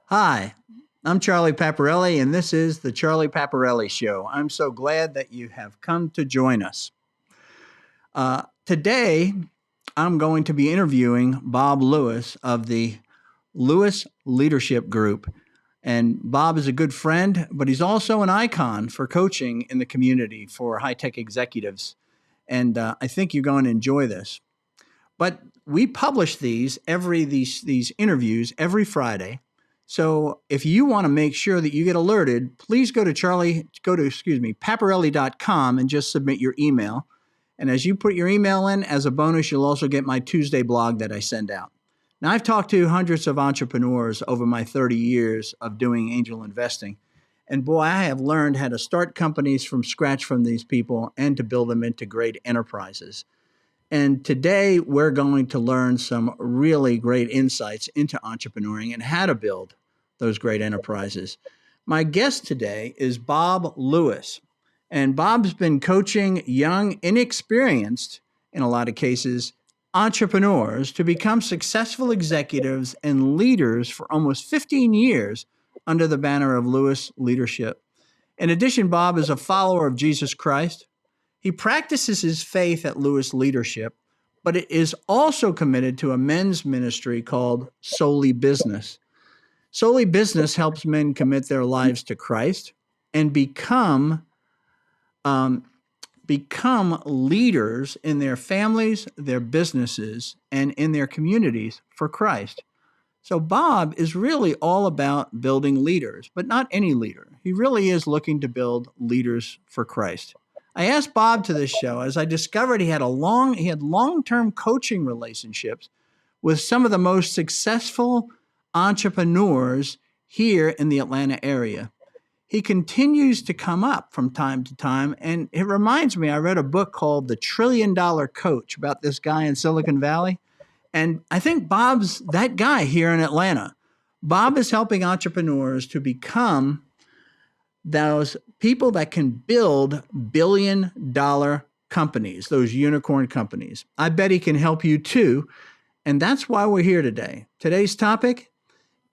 Hi, I'm Charlie Paparelli, and this is the Charlie Paparelli Show. I'm so glad that you have come to join us. Today, I'm going to be interviewing Bob Lewis of the Lewis Leadership Group. And Bob is a good friend, but he's also an icon for coaching in the community for high-tech executives. And I think you're going to enjoy this. But we publish these interviews every Friday. So if you want to make sure that you get alerted, please go to paparelli.com and just submit your email. And as you put your email in, as a bonus, you'll also get my Tuesday blog that I send out. Now, I've talked to hundreds of entrepreneurs over my 30 years of doing angel investing. And boy, I have learned how to start companies from scratch from these people and to build them into great enterprises. And today we're going to learn some really great insights into entrepreneuring and how to build those great enterprises. My guest today is Bob Lewis. And Bob's been coaching young, inexperienced, in a lot of cases, entrepreneurs to become successful executives and leaders for almost 15 years under the banner of Lewis Leadership. In addition, Bob is a follower of Jesus Christ. He practices his faith at Lewis Leadership, but it is also committed to a men's ministry called Solely Business. Solely Business helps men commit their lives to Christ and become leaders in their families, their businesses, and in their communities for Christ. So Bob is really all about building leaders, but not any leader. He really is looking to build leaders for Christ. I asked Bob to this show as I discovered he had long-term coaching relationships with some of the most successful entrepreneurs here in the Atlanta area. He continues to come up from time to time, and it reminds me, I read a book called The $1 Trillion Coach about this guy in Silicon Valley, and I think Bob's that guy here in Atlanta. Bob is helping entrepreneurs to become those people that can build billion-dollar companies, those unicorn companies. I bet he can help you too, and that's why we're here today. Today's topic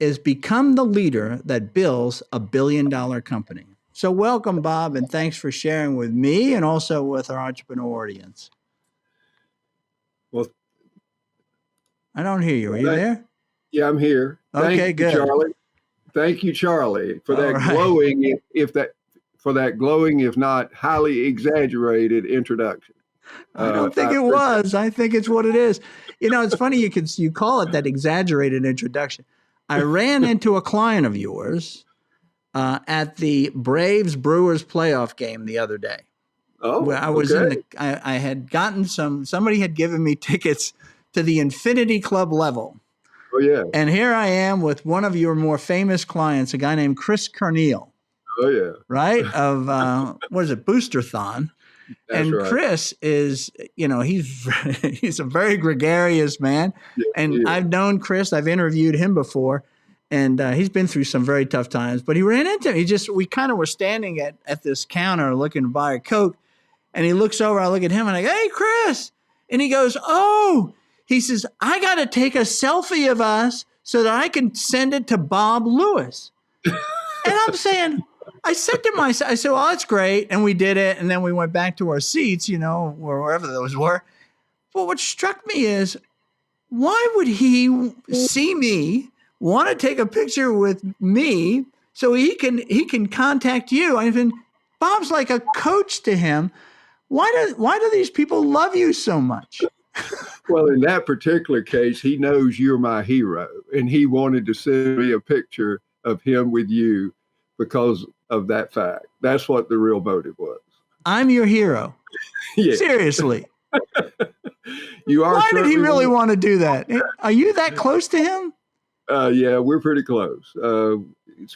is become the leader that builds a billion-dollar company. So welcome, Bob, and thanks for sharing with me and also with our entrepreneur audience. Well, I don't hear you. Are you there? Yeah, I'm here. Okay, good. Charlie. Thank you, Charlie, for that glowing, glowing, if not highly exaggerated introduction. I don't think it was. I think it's what it is. You know, it's funny you call it that exaggerated introduction. I ran into a client of yours at the Braves Brewers playoff game the other day. Oh, I was I had gotten somebody had given me tickets to the Infinity Club level. Oh, yeah. And here I am with one of your more famous clients, a guy named Chris Cornell. Oh, yeah. Right? Of, what is it, Boosterthon. That's right. Chris is, he's a very gregarious man. Yeah, and I've known Chris. I've interviewed him before. And he's been through some very tough times. But he ran into me. We kind of were standing at this counter looking to buy a Coke. And he looks over. I look at him and I go, "Hey, Chris." And he goes, "Oh." He says, "I got to take a selfie of us so that I can send it to Bob Lewis." And I'm saying, I said to myself, I said, "Well, that's great." And we did it. And then we went back to our seats, wherever those were. But what struck me is, why would he see me, want to take a picture with me so he can contact you? I mean, Bob's like a coach to him. Why do these people love you so much? Well, in that particular case, he knows you're my hero, and he wanted to send me a picture of him with you because of that fact. That's what the real motive was. I'm your hero. Yeah. Seriously. You are. Why did he really want to do that? Are you that close to him? Yeah, we're pretty close.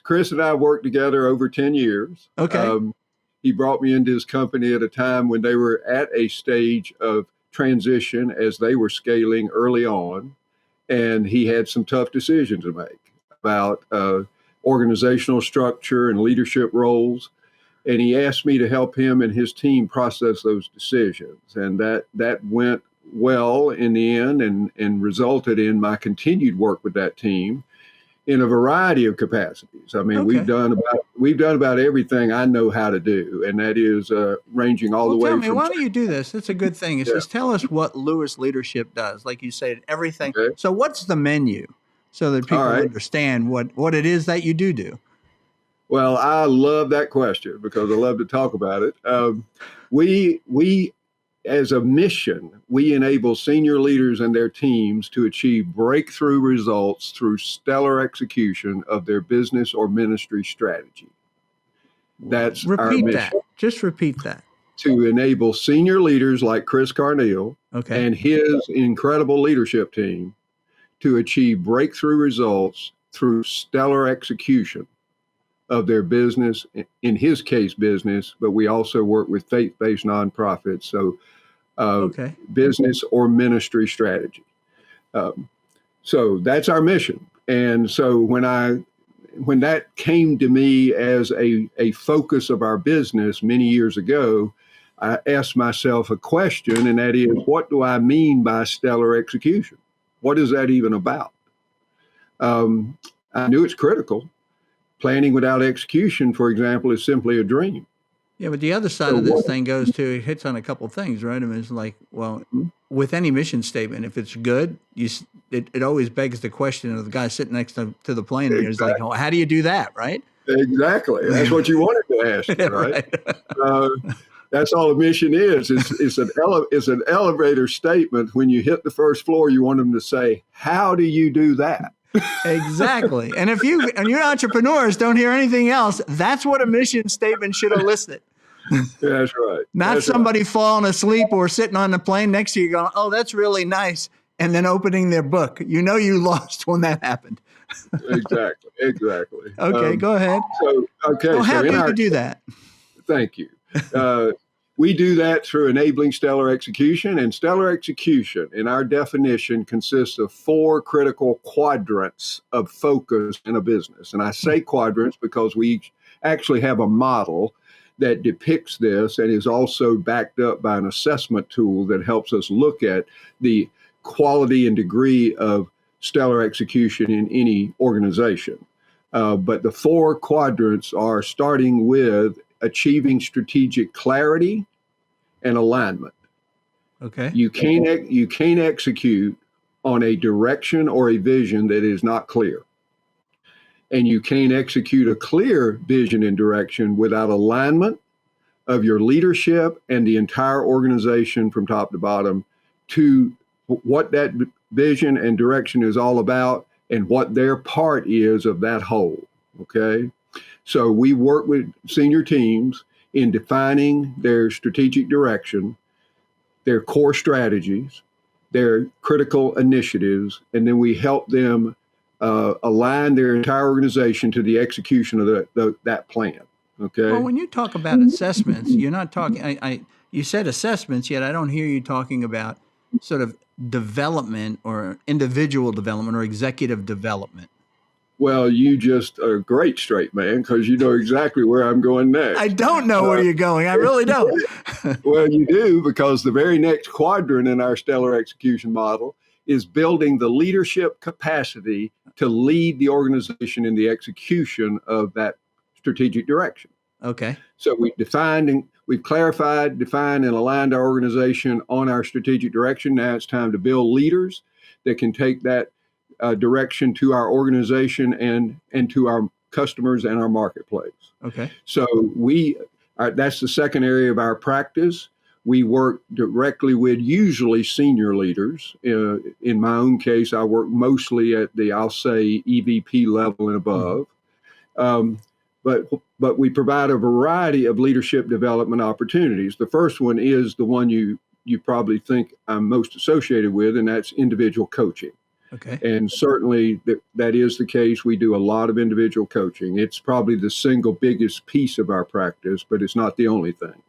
Chris and I worked together over 10 years. Okay. He brought me into his company at a time when they were at a stage of transition as they were scaling early on. And he had some tough decisions to make about organizational structure and leadership roles. And he asked me to help him and his team process those decisions. And that went well in the end and resulted in my continued work with that team in a variety of capacities. I mean, Okay. we've done about everything I know how to do, and that is ranging all the way Tell me, from. why don't you do this? It's a good thing. It Yeah. says, tell us what Lewis Leadership does. Like you said, everything. Okay. So what's the menu so that people All right. understand what it is that you do? Well, I love that question because I love to talk about it. We, as a mission, we enable senior leaders and their teams to achieve breakthrough results through stellar execution of their business or ministry strategy. That's our Repeat mission. that. Just repeat that. To enable senior leaders like Chris Carneal Okay. and his incredible leadership team to achieve breakthrough results through stellar execution of their business, in his case, business, but we also work with faith-based nonprofits. So Okay. business or ministry strategy. So that's our mission. And so when that came to me as a focus of our business many years ago, I asked myself a question, and that is, what do I mean by stellar execution? What is that even about? I knew it's critical. Planning without execution, for example, is simply a dream. Yeah, but the other side of this thing goes to, it hits on a couple of things, right? I mean, it's like, well, with any mission statement, if it's good, it always begs the question of the guy sitting next to the plane, and he's like, oh, how do you do that, right? Exactly. That's what you wanted to ask, right? That's all a mission is. It's an elevator statement. When you hit the first floor, you want them to say, how do you do that? Exactly. And if you and your entrepreneurs don't hear anything else, that's what a mission statement should elicit. That's right. Not somebody falling asleep or sitting on the plane next to you going, oh, that's really nice, and then opening their book. You know you lost when that happened. Exactly. Okay, go ahead. So how do you do that? Thank you. We do that through enabling stellar execution, and stellar execution, in our definition, consists of 4 critical quadrants of focus in a business. And I say quadrants because we actually have a model that depicts this and is also backed up by an assessment tool that helps us look at the quality and degree of stellar execution in any organization. But the 4 quadrants are starting with achieving strategic clarity and alignment. Okay. You can't execute on a direction or a vision that is not clear. And you can't execute a clear vision and direction without alignment of your leadership and the entire organization from top to bottom to what that vision and direction is all about and what their part is of that whole. Okay. So we work with senior teams in defining their strategic direction, their core strategies, their critical initiatives, and then we help them align their entire organization to the execution of that plan. Okay. Well, when you talk about assessments, you're not talking. You said assessments, yet I don't hear you talking about sort of development or individual development or executive development. Well, you just are a great straight man because you know exactly where I'm going next. I don't know where you're going. I really don't. Well, you do, because the very next quadrant in our stellar execution model is building the leadership capacity to lead the organization in the execution of that strategic direction. Okay. So we've clarified, defined, and aligned our organization on our strategic direction. Now it's time to build leaders that can take that direction to our organization and to our customers and our marketplace. Okay. So that's the second area of our practice. We work directly with usually senior leaders. In my own case, I work mostly at the, I'll say, EVP level and above. But we provide a variety of leadership development opportunities. The first one is the one you probably think I'm most associated with, and that's individual coaching. Okay. And certainly that is the case. We do a lot of individual coaching. It's probably the single biggest piece of our practice, but it's not the only thing.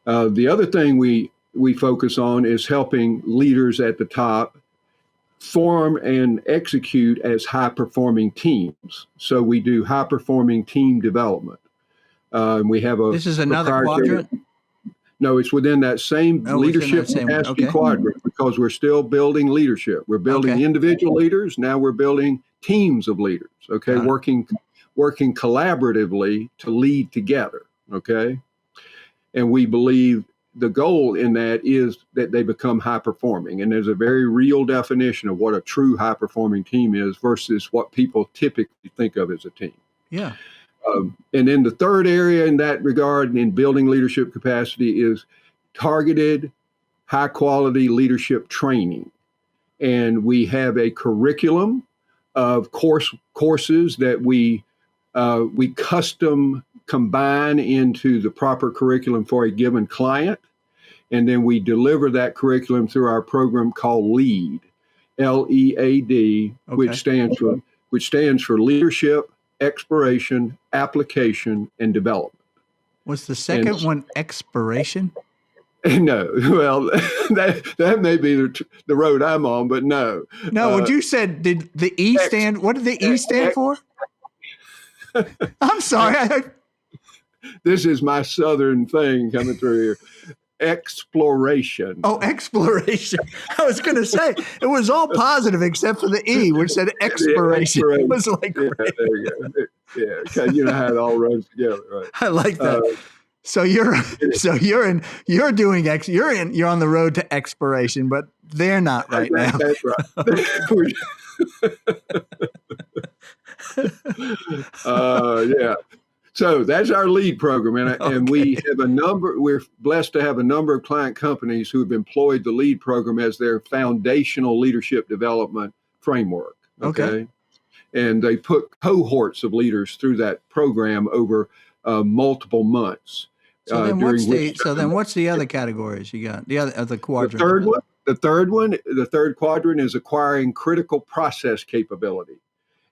The other thing we focus on is helping leaders at the top form and execute as high-performing teams. So we do high-performing team development. We have a. This is another quadrant? No, it's within that same leadership capacity quadrant, because we're still building leadership. We're building individual leaders. Now we're building teams of leaders, okay, Got it. working collaboratively to lead together, okay? And we believe the goal in that is that they become high performing. And there's a very real definition of what a true high performing team is versus what people typically think of as a team. Yeah. And then the third area in that regard in building leadership capacity is targeted high quality leadership training. And we have a curriculum of courses that we custom combine into the proper curriculum for a given client. And then we deliver that curriculum through our program called LEAD, LEAD, Okay. which stands for Leadership, Exploration, Application, and Development. Was the second one expiration? No, well, that may be the road I'm on, but no. No, what you said, did the E stand, what did the E stand for? I'm sorry. This is my Southern thing coming through here. Exploration. Oh, exploration. I was going to say, it was all positive except for the E, which said expiration. It was like, yeah, there you go. Yeah, because you know how it all runs together, right? I like that. So you're on the road to expiration, but they're not right now. That's right. Yeah. So that's our LEAD program, and we have we're blessed to have a number of client companies who have employed the LEAD program as their foundational leadership development framework. Okay. And they put cohorts of leaders through that program over multiple months. So then what's the other categories you got? The other quadrant. The third quadrant is acquiring critical process capability.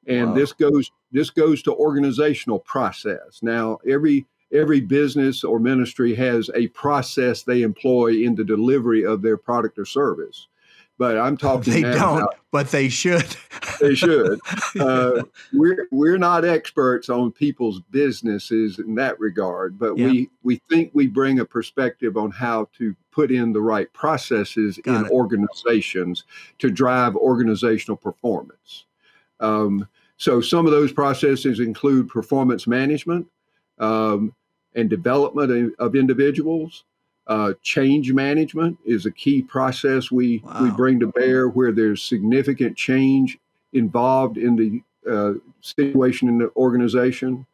And this goes to organizational process. Now, every business or ministry has a process they employ in the delivery of their product or service. But I'm talking They don't, but they should. They should. We're not experts on people's businesses in that regard, but we think we bring a perspective on how to put in the right processes in organizations to drive organizational performance. So some of those processes include performance management and development of individuals. Change management is a key process we bring to bear where there's significant change involved in the situation in the organization,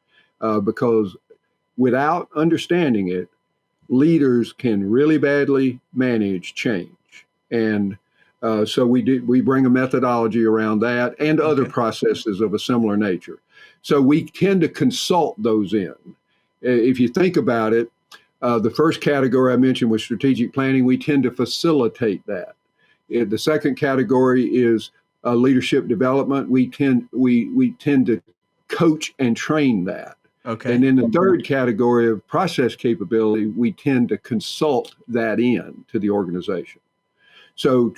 because without understanding it, leaders can really badly manage change. And so we bring a methodology around that and other processes of a similar nature. So we tend to consult those in. If you think about it, the first category I mentioned was strategic planning. We tend to facilitate that. The second category is leadership development. We tend to coach and train that. Okay. And in the third category of process capability, we tend to consult that in to the organization. So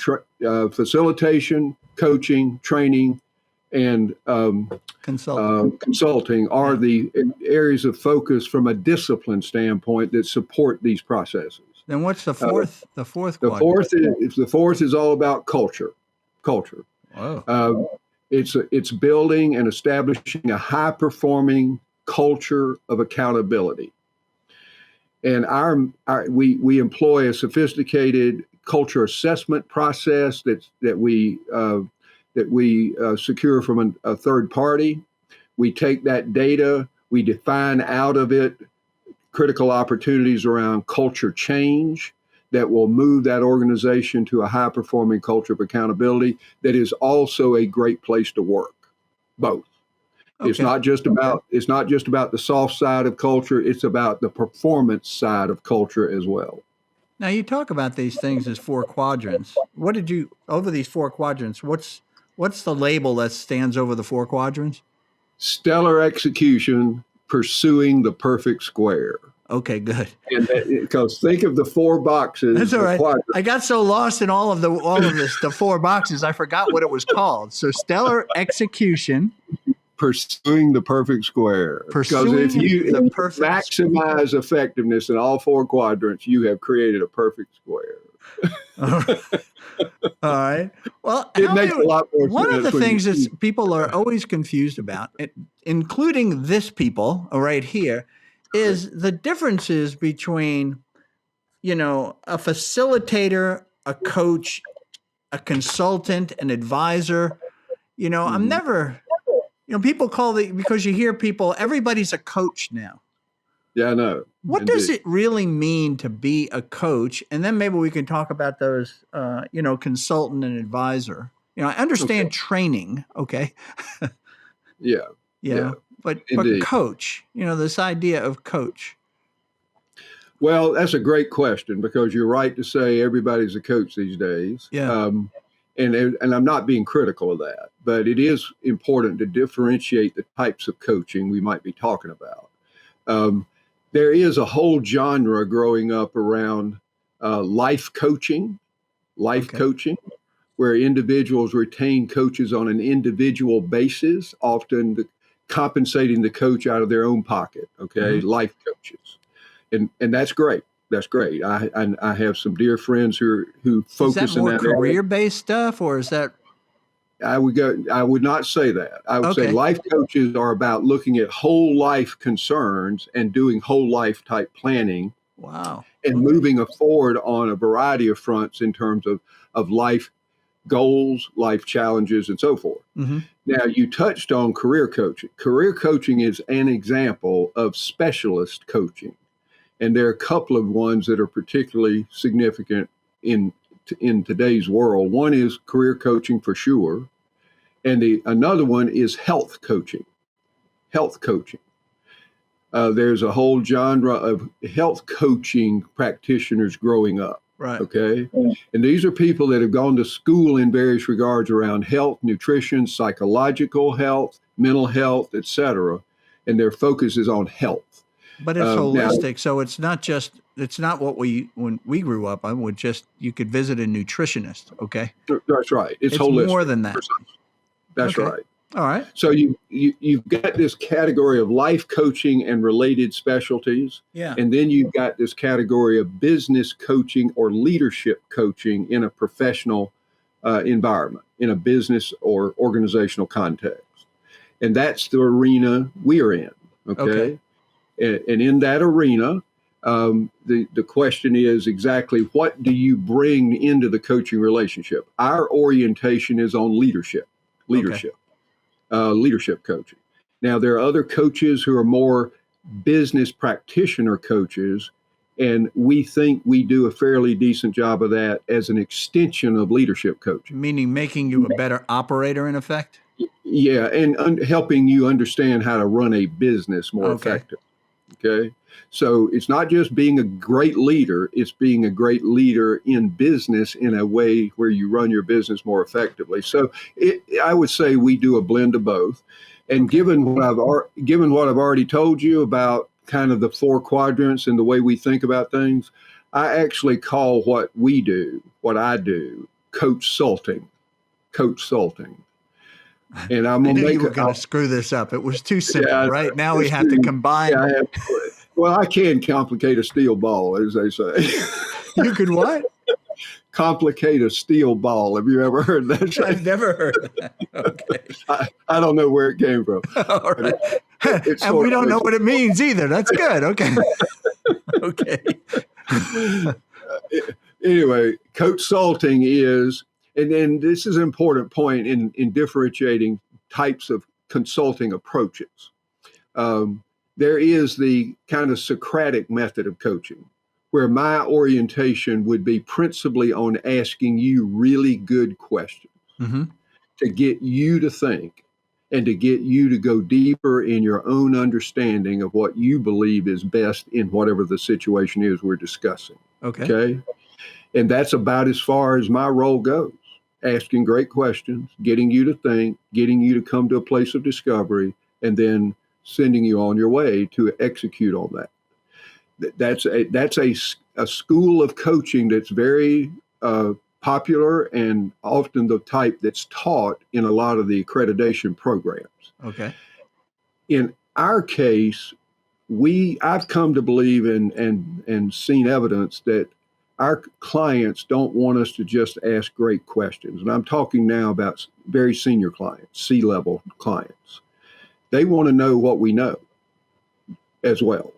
facilitation, coaching, training, and consulting are the areas of focus from a discipline standpoint that support these processes. Then what's the fourth? The fourth is all about culture. Wow. It's building and establishing a high performing culture of accountability. And we employ a sophisticated culture assessment process that we secure from a third party. We take that data, we define out of it critical opportunities around culture change that will move that organization to a high-performing culture of accountability that is also a great place to work. Both. Okay. It's not just about the soft side of culture, it's about the performance side of culture as well. Now you talk about these things as four quadrants. Over these four quadrants, what's the label that stands over the four quadrants? Stellar execution, pursuing the perfect square. Okay, good. Because think of the four boxes. That's all right. I got so lost in all of the four boxes, I forgot what it was called. So stellar execution. Pursuing the perfect square. Because if you maximize effectiveness in all four quadrants, you have created a perfect square. All right. Well, It makes a lot more one of the sense when things you. that people are always confused about, including this people right here, is the differences between, a facilitator, a coach, a consultant, an advisor. I'm Mhm. never, people because you hear people, everybody's a coach now. Yeah, I know. What does Indeed. it really mean to be a coach? And then maybe we can talk about those, consultant and advisor. I understand Okay. training, okay, Yeah. Yeah. but Indeed. coach, this idea of coach. Well, that's a great question because you're right to say everybody's a coach these days. Yeah. And I'm not being critical of that, but it is important to differentiate the types of coaching we might be talking about. Um, there is a whole genre growing up around life coaching, Okay. where individuals retain coaches on an individual basis, often compensating the coach out of their own pocket. Okay, life coaches, and that's great. That's great. I have some dear friends who Is that focus in more that area. career-based stuff, or is that I would not say that. I would say okay? life coaches are about looking at whole life concerns and doing whole life type planning Wow. and moving forward on a variety of fronts in terms of life goals, life challenges, and so forth. Mm-hmm. Now, you touched on career coaching. Career coaching is an example of specialist coaching. And there are a couple of ones that are particularly significant in today's world. One is career coaching for sure, and another one is health coaching. Health coaching. There's a whole genre of health coaching practitioners growing up. Right. Okay. And these are people that have gone to school in various regards around health, nutrition, psychological health, mental health, etc. And their focus is on health. But it's holistic, so it's not what when we grew up. I would you could visit a nutritionist. Okay. That's right. It's holistic. More than that. That's okay. right. All right. So you've got this category of life coaching and related specialties. Yeah. And then you've got this category of business coaching or leadership coaching in a professional environment, in a business or organizational context. And that's the arena we are in. Okay. And in that arena, the question is exactly what do you bring into the coaching relationship? Our orientation is on leadership. Leadership coaching. Now, there are other coaches who are more business practitioner coaches, and we think we do a fairly decent job of that as an extension of leadership coaching. Meaning making you a better operator, in effect? Yeah, and helping you understand how to run a business more effectively. Okay. So it's not just being a great leader, it's being a great leader in business in a way where you run your business more effectively. So I would say we do a blend of both. And given what I've already told you about kind of the four quadrants and the way we think about things, I actually call what I do, coach-sulting. And I'm going to you were going to screw this up. It was too simple, right? Now we have to combine. Yeah, well, I can complicate a steel ball, as they say. You could what? Complicate a steel ball. Have you ever heard that? I've never heard of that. Okay. I don't know where it came from. All right. And we don't know what it means either. That's good. Okay. Okay. Anyway, coach-sulting is, and this is an important point in differentiating types of consulting approaches. There is the kind of Socratic method of coaching, where my orientation would be principally on asking you really good questions to get you to think and to get you to go deeper in your own understanding of what you believe is best in whatever the situation is we're discussing. Okay? And that's about as far as my role goes. Asking great questions, getting you to think, getting you to come to a place of discovery, and then sending you on your way to execute on that. That's a school of coaching that's very popular and often the type that's taught in a lot of the accreditation programs. Okay. In our case, I've come to believe and seen evidence that our clients don't want us to just ask great questions. And I'm talking now about very senior clients, C-level clients. They want to know what we know as well.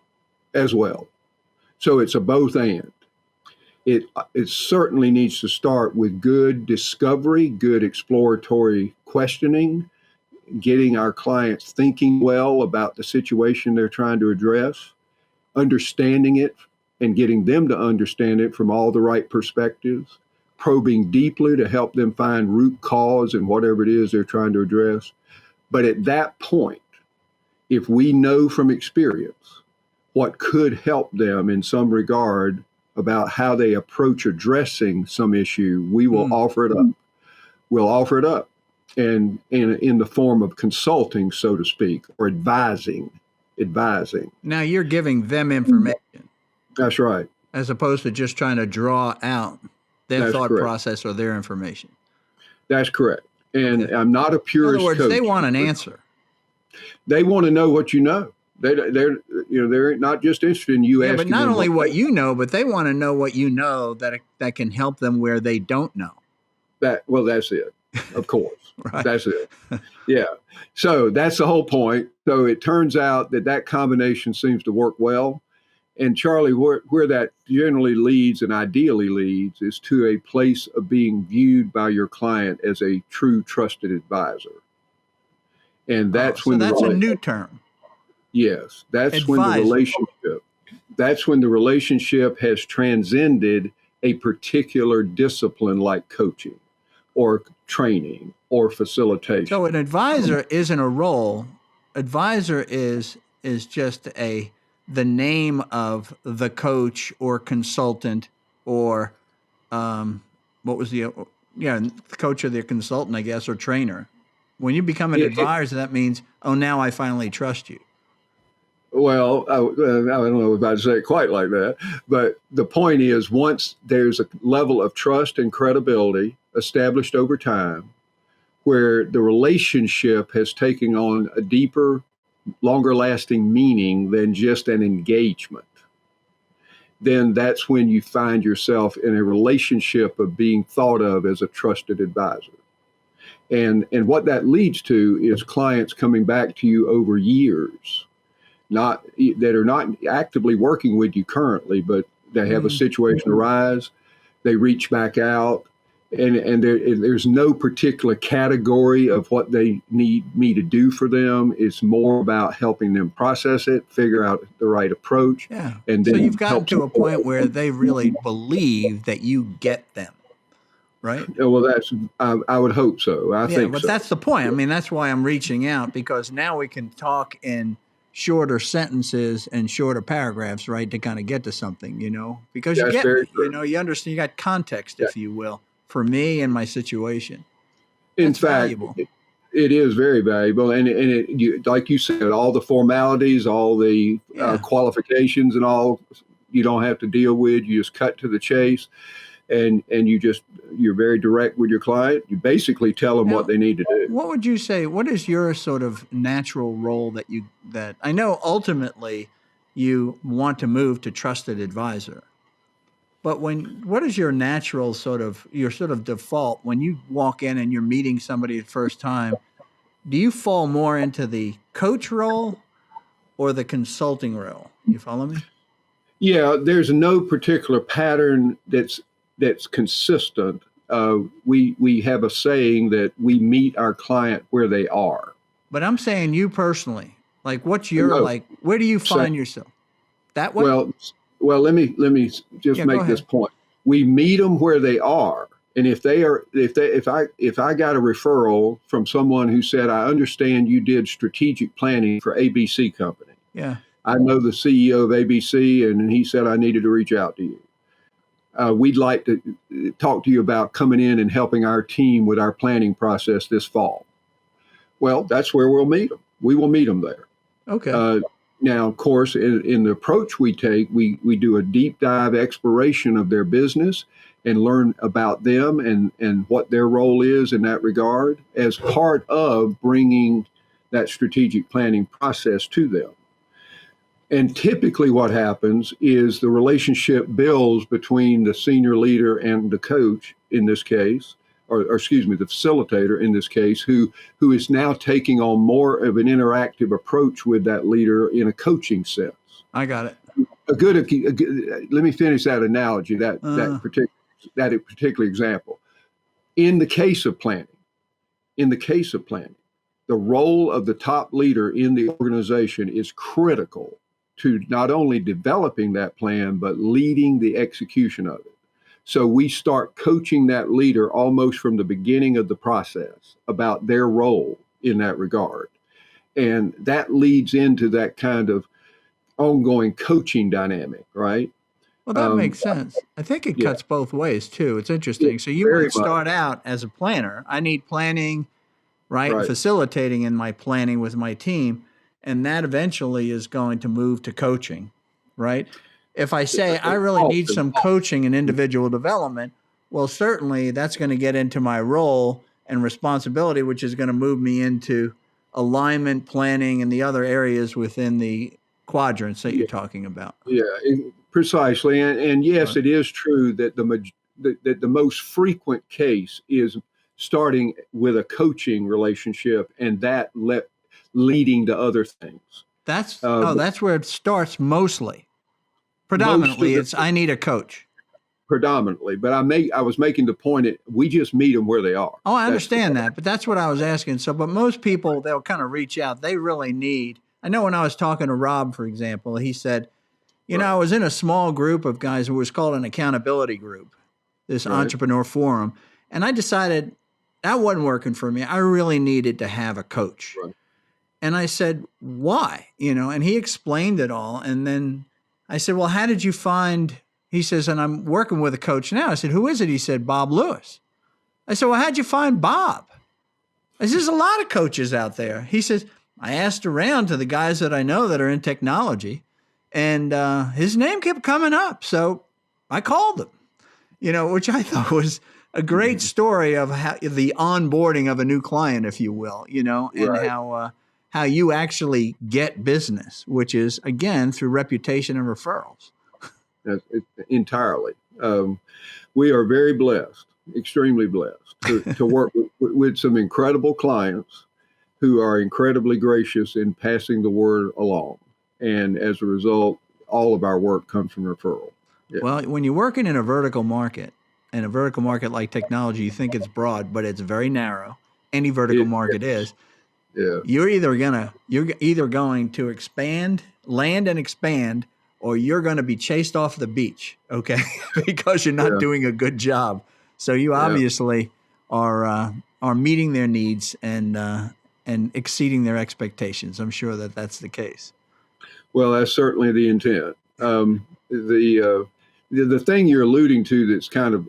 So it's a both and. It certainly needs to start with good discovery, good exploratory questioning, getting our clients thinking well about the situation they're trying to address, understanding it and getting them to understand it from all the right perspectives, probing deeply to help them find root cause in whatever it is they're trying to address. But at that point, if we know from experience what could help them in some regard about how they approach addressing some issue, we will offer it up. We'll offer it up, and in the form of consulting, so to speak, or advising. Now you're giving them information. That's right. As opposed to just trying to draw out their thought process or their information. That's correct. And okay. I'm not a purist. In other words, coach. They want an answer. They want to know what you know. They're not just interested in you asking. But not only what you know, but they want to know what you know that can help them where they don't know. That's it. Of course. Right. That's it. Yeah. So that's the whole point. So it turns out that combination seems to work well. And Charlie, where that generally leads and ideally leads is to a place of being viewed by your client as a true trusted advisor. And that's that's a new term. Yes. That's when the relationship has transcended a particular discipline like coaching or training or facilitation. So an advisor isn't a role. Advisor is just the name of the coach or consultant or the coach or the consultant, I guess, or trainer. When you become an advisor, that means, now I finally trust you. Well, I don't know if I'd say it quite like that, but the point is, once there's a level of trust and credibility established over time, where the relationship has taken on a deeper, longer lasting meaning than just an engagement, then that's when you find yourself in a relationship of being thought of as a trusted advisor. And what that leads to is clients coming back to you over years, that are not actively working with you currently, but they have a situation arise, they reach back out, and there's no particular category of what they need me to do for them. It's more about helping them process it, figure out the right approach. Yeah. And then so you've gotten to a point where they really believe that you get them, right? Well, I would hope so. I think but so. That's the point. I mean, that's why I'm reaching out, because now we can talk in shorter sentences and shorter paragraphs, right, to kind of get to something, because you get, you understand, you got context, if you will, for me and my situation. In fact, it is very valuable. And like you said, all the formalities, all the qualifications and all, you don't have to deal with. You just cut to the chase, and you're very direct with your client. You basically tell them what they need to do. What would you say? What is your sort of natural role that I know ultimately you want to move to trusted advisor? But what is your natural your default when you walk in and you're meeting somebody the first time? Do you fall more into the coach role or the consulting role? You follow me? Yeah, there's no particular pattern that's consistent. We have a saying that we meet our client where they are. But I'm saying you personally, like what's your where do you find yourself? That way? Well, let me just make this point. We meet them where they are, and if I got a referral from someone who said, "I understand you did strategic planning for ABC company." Yeah, I know the CEO of ABC, and he said I needed to reach out to you. We'd like to talk to you about coming in and helping our team with our planning process this fall. Well, that's where we'll meet them. We will meet them there. Okay. Now, of course, in the approach we take, we do a deep dive exploration of their business and learn about them and what their role is in that regard as part of bringing that strategic planning process to them. And typically what happens is the relationship builds between the senior leader and the coach in this case, or excuse me, the facilitator in this case, who is now taking on more of an interactive approach with that leader in a coaching sense. I got it. Let me finish that analogy, that particular example. In the case of planning, the role of the top leader in the organization is critical to not only developing that plan, but leading the execution of it. So we start coaching that leader almost from the beginning of the process about their role in that regard. And that leads into that kind of ongoing coaching dynamic, right? Well, that makes sense. I think it cuts both ways too. It's interesting. So you might start out as a planner. I need planning, right? Facilitating in my planning with my team. And that eventually is going to move to coaching, right? If I say I really need some coaching and individual development, well, certainly that's going to get into my role and responsibility, which is going to move me into alignment, planning, and the other areas within the quadrants that you're talking about. Yeah, precisely. And yes, it is true that the most frequent case is starting with a coaching relationship and that leading to other things. That's where it starts mostly. Predominantly, it's I need a coach. Predominantly, but I was making the point that we just meet them where they are. Oh, I understand that, but that's what I was asking. So, but most people, they'll kind of reach out. They really need. I know when I was talking to Rob, for example, he said, I was in a small group of guys who was called an accountability group, this entrepreneur forum, and I decided that wasn't working for me. I really needed to have a coach. Right. And I said, why? And he explained it all. And then I said, well, how did you find, he says, and I'm working with a coach now. I said, who is it? He said, Bob Lewis. I said, well, how'd you find Bob? I said, there's a lot of coaches out there. He says, I asked around to the guys that I know that are in technology, and his name kept coming up. So I called him, which I thought was a great story of how the onboarding of a new client, if you will, and how you actually get business, which is, again, through reputation and referrals. Entirely. We are very blessed, extremely blessed to work with some incredible clients who are incredibly gracious in passing the word along. And as a result, all of our work comes from referral. Yeah. Well, when you're working in a vertical market, and a vertical market like technology, you think it's broad, but it's very narrow. Any vertical market is. Yeah. You're either going to expand, land and expand, or you're going to be chased off the beach, okay? Because you're not doing a good job. So you obviously are meeting their needs and exceeding their expectations. I'm sure that that's the case. Well, that's certainly the intent. The thing you're alluding to that's kind of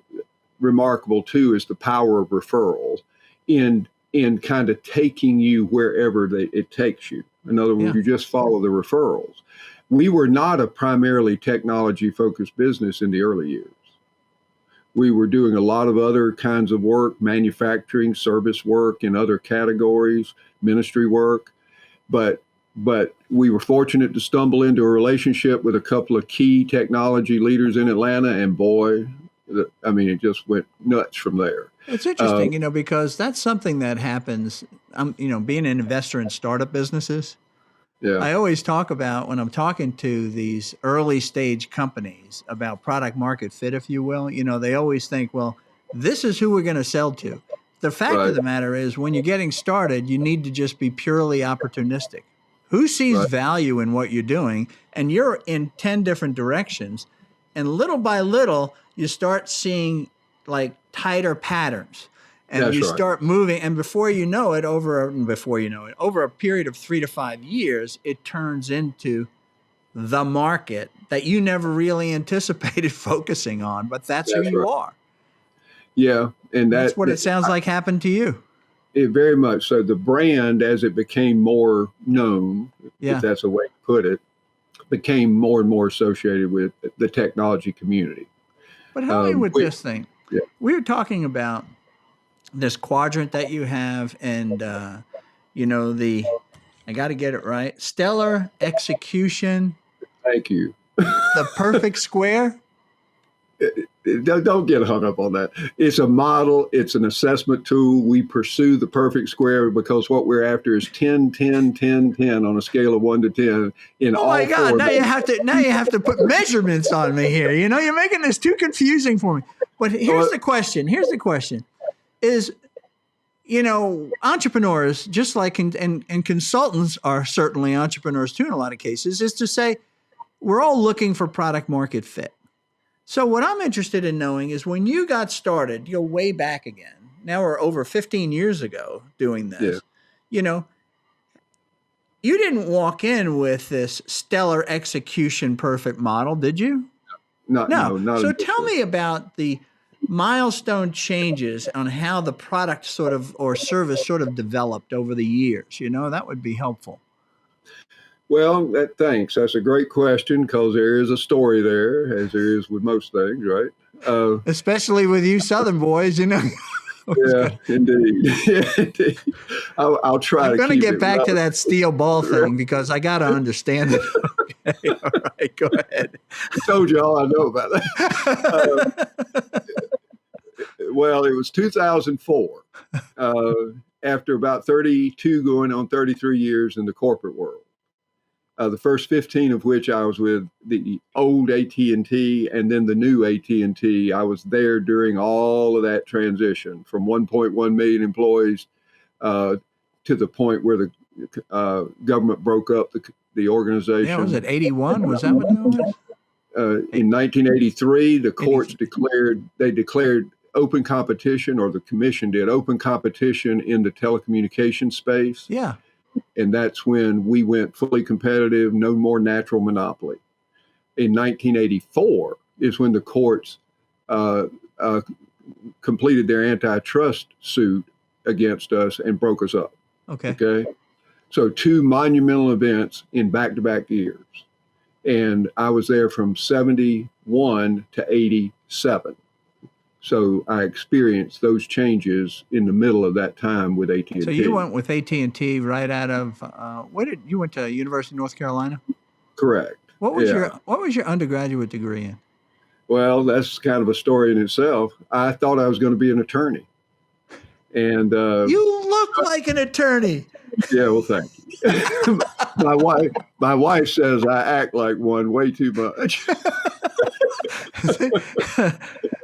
remarkable too is the power of referrals in kind of taking you wherever it takes you. In other words, you just follow the referrals. We were not a primarily technology-focused business in the early years. We were doing a lot of other kinds of work, manufacturing, service work in other categories, ministry work. But we were fortunate to stumble into a relationship with a couple of key technology leaders in Atlanta, and boy, it just went nuts from there. It's interesting, because that's something that happens. Being an investor in startup businesses, I always talk about when I'm talking to these early stage companies about product market fit, if you will, they always think, well, this is who we're going to sell to. The fact of the matter is when you're getting started, you need to just be purely opportunistic. Who sees value in what you're doing? And you're in 10 different directions. And little by little, you start seeing like tighter patterns. And you start moving. And before you know it, over a period of 3 to 5 years, it turns into the market that you never really anticipated focusing on. But that's who you are. Yeah. And that's what it sounds like happened to you. It very much so. The brand, as it became more known, if that's a way to put it, became more and more associated with the technology community. But help me with this thing. Yeah. We were talking about this quadrant that you have and, I got to get it right. Stellar execution, Thank you. The perfect square? Don't get hung up on that. It's a model. It's an assessment tool. We pursue the perfect square because what we're after is 10, 10, 10, 10 on a scale of 1 to 10 in Oh all my God! four. Now you have to put measurements on me here. You're making this too confusing for me. But here's the question. Is, entrepreneurs, just like and consultants are certainly entrepreneurs too in a lot of cases, is to say we're all looking for product market fit. So what I'm interested in knowing is when you got started, way back again. Now we're over 15 years ago doing this. Yeah. You didn't walk in with this stellar execution perfect model, did you? No. So tell me about the milestone changes on how the product sort of or service sort of developed over the years. That would be helpful. Well, thanks. That's a great question because there is a story there, as there is with most things, right? Especially with you Southern boys, Yeah, indeed. Yeah, indeed. I'll try I'm to going to keep get it back to relevant. that steel ball thing because I got to understand it. Okay, all right, go ahead. I told you all I know about that. Well, it was 2004, after about 32 going on 33 years in the corporate world. The first 15 of which I was with the old AT&T and then the new AT&T. I was there during all of that transition from 1.1 million employees to the point where the government broke up the organization. Yeah, was it 81? Was that what that was? In 1983, the courts declared open competition, or the commission did open competition in the telecommunications space. Yeah. And that's when we went fully competitive, no more natural monopoly. In 1984 is when the courts completed their antitrust suit against us and broke us up. Okay. So 2 monumental events in back-to-back years. And I was there from 71 to 87. So I experienced those changes in the middle of that time with AT&T. So you went with AT&T right out of you went to University of North Carolina? Correct. What was your undergraduate degree in? Well, that's kind of a story in itself. I thought I was going to be an attorney. And you look like an attorney. Yeah, well, thank you. My wife says I act like one way too much.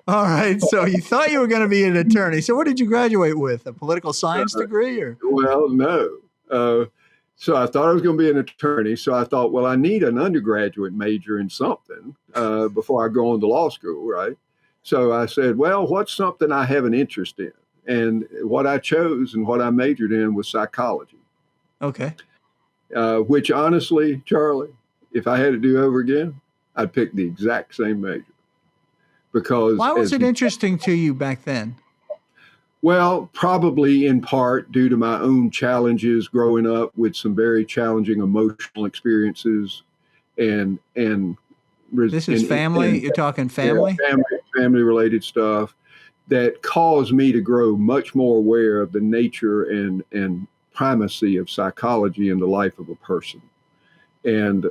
All right. So you thought you were going to be an attorney. So what did you graduate with? A political science degree? Or? Well, no. So I thought I was going to be an attorney. So I thought, well, I need an undergraduate major in something before I go on to law school, right? So I said, well, what's something I have an interest in? And what I chose and what I majored in was psychology. Okay. Which honestly, Charlie, if I had to do over again, I'd pick the exact same major. Because why was it interesting to you back then? Well, probably in part due to my own challenges growing up with some very challenging emotional experiences and this is family. You're talking family? Yeah, family related stuff that caused me to grow much more aware of the nature and primacy of psychology in the life of a person. And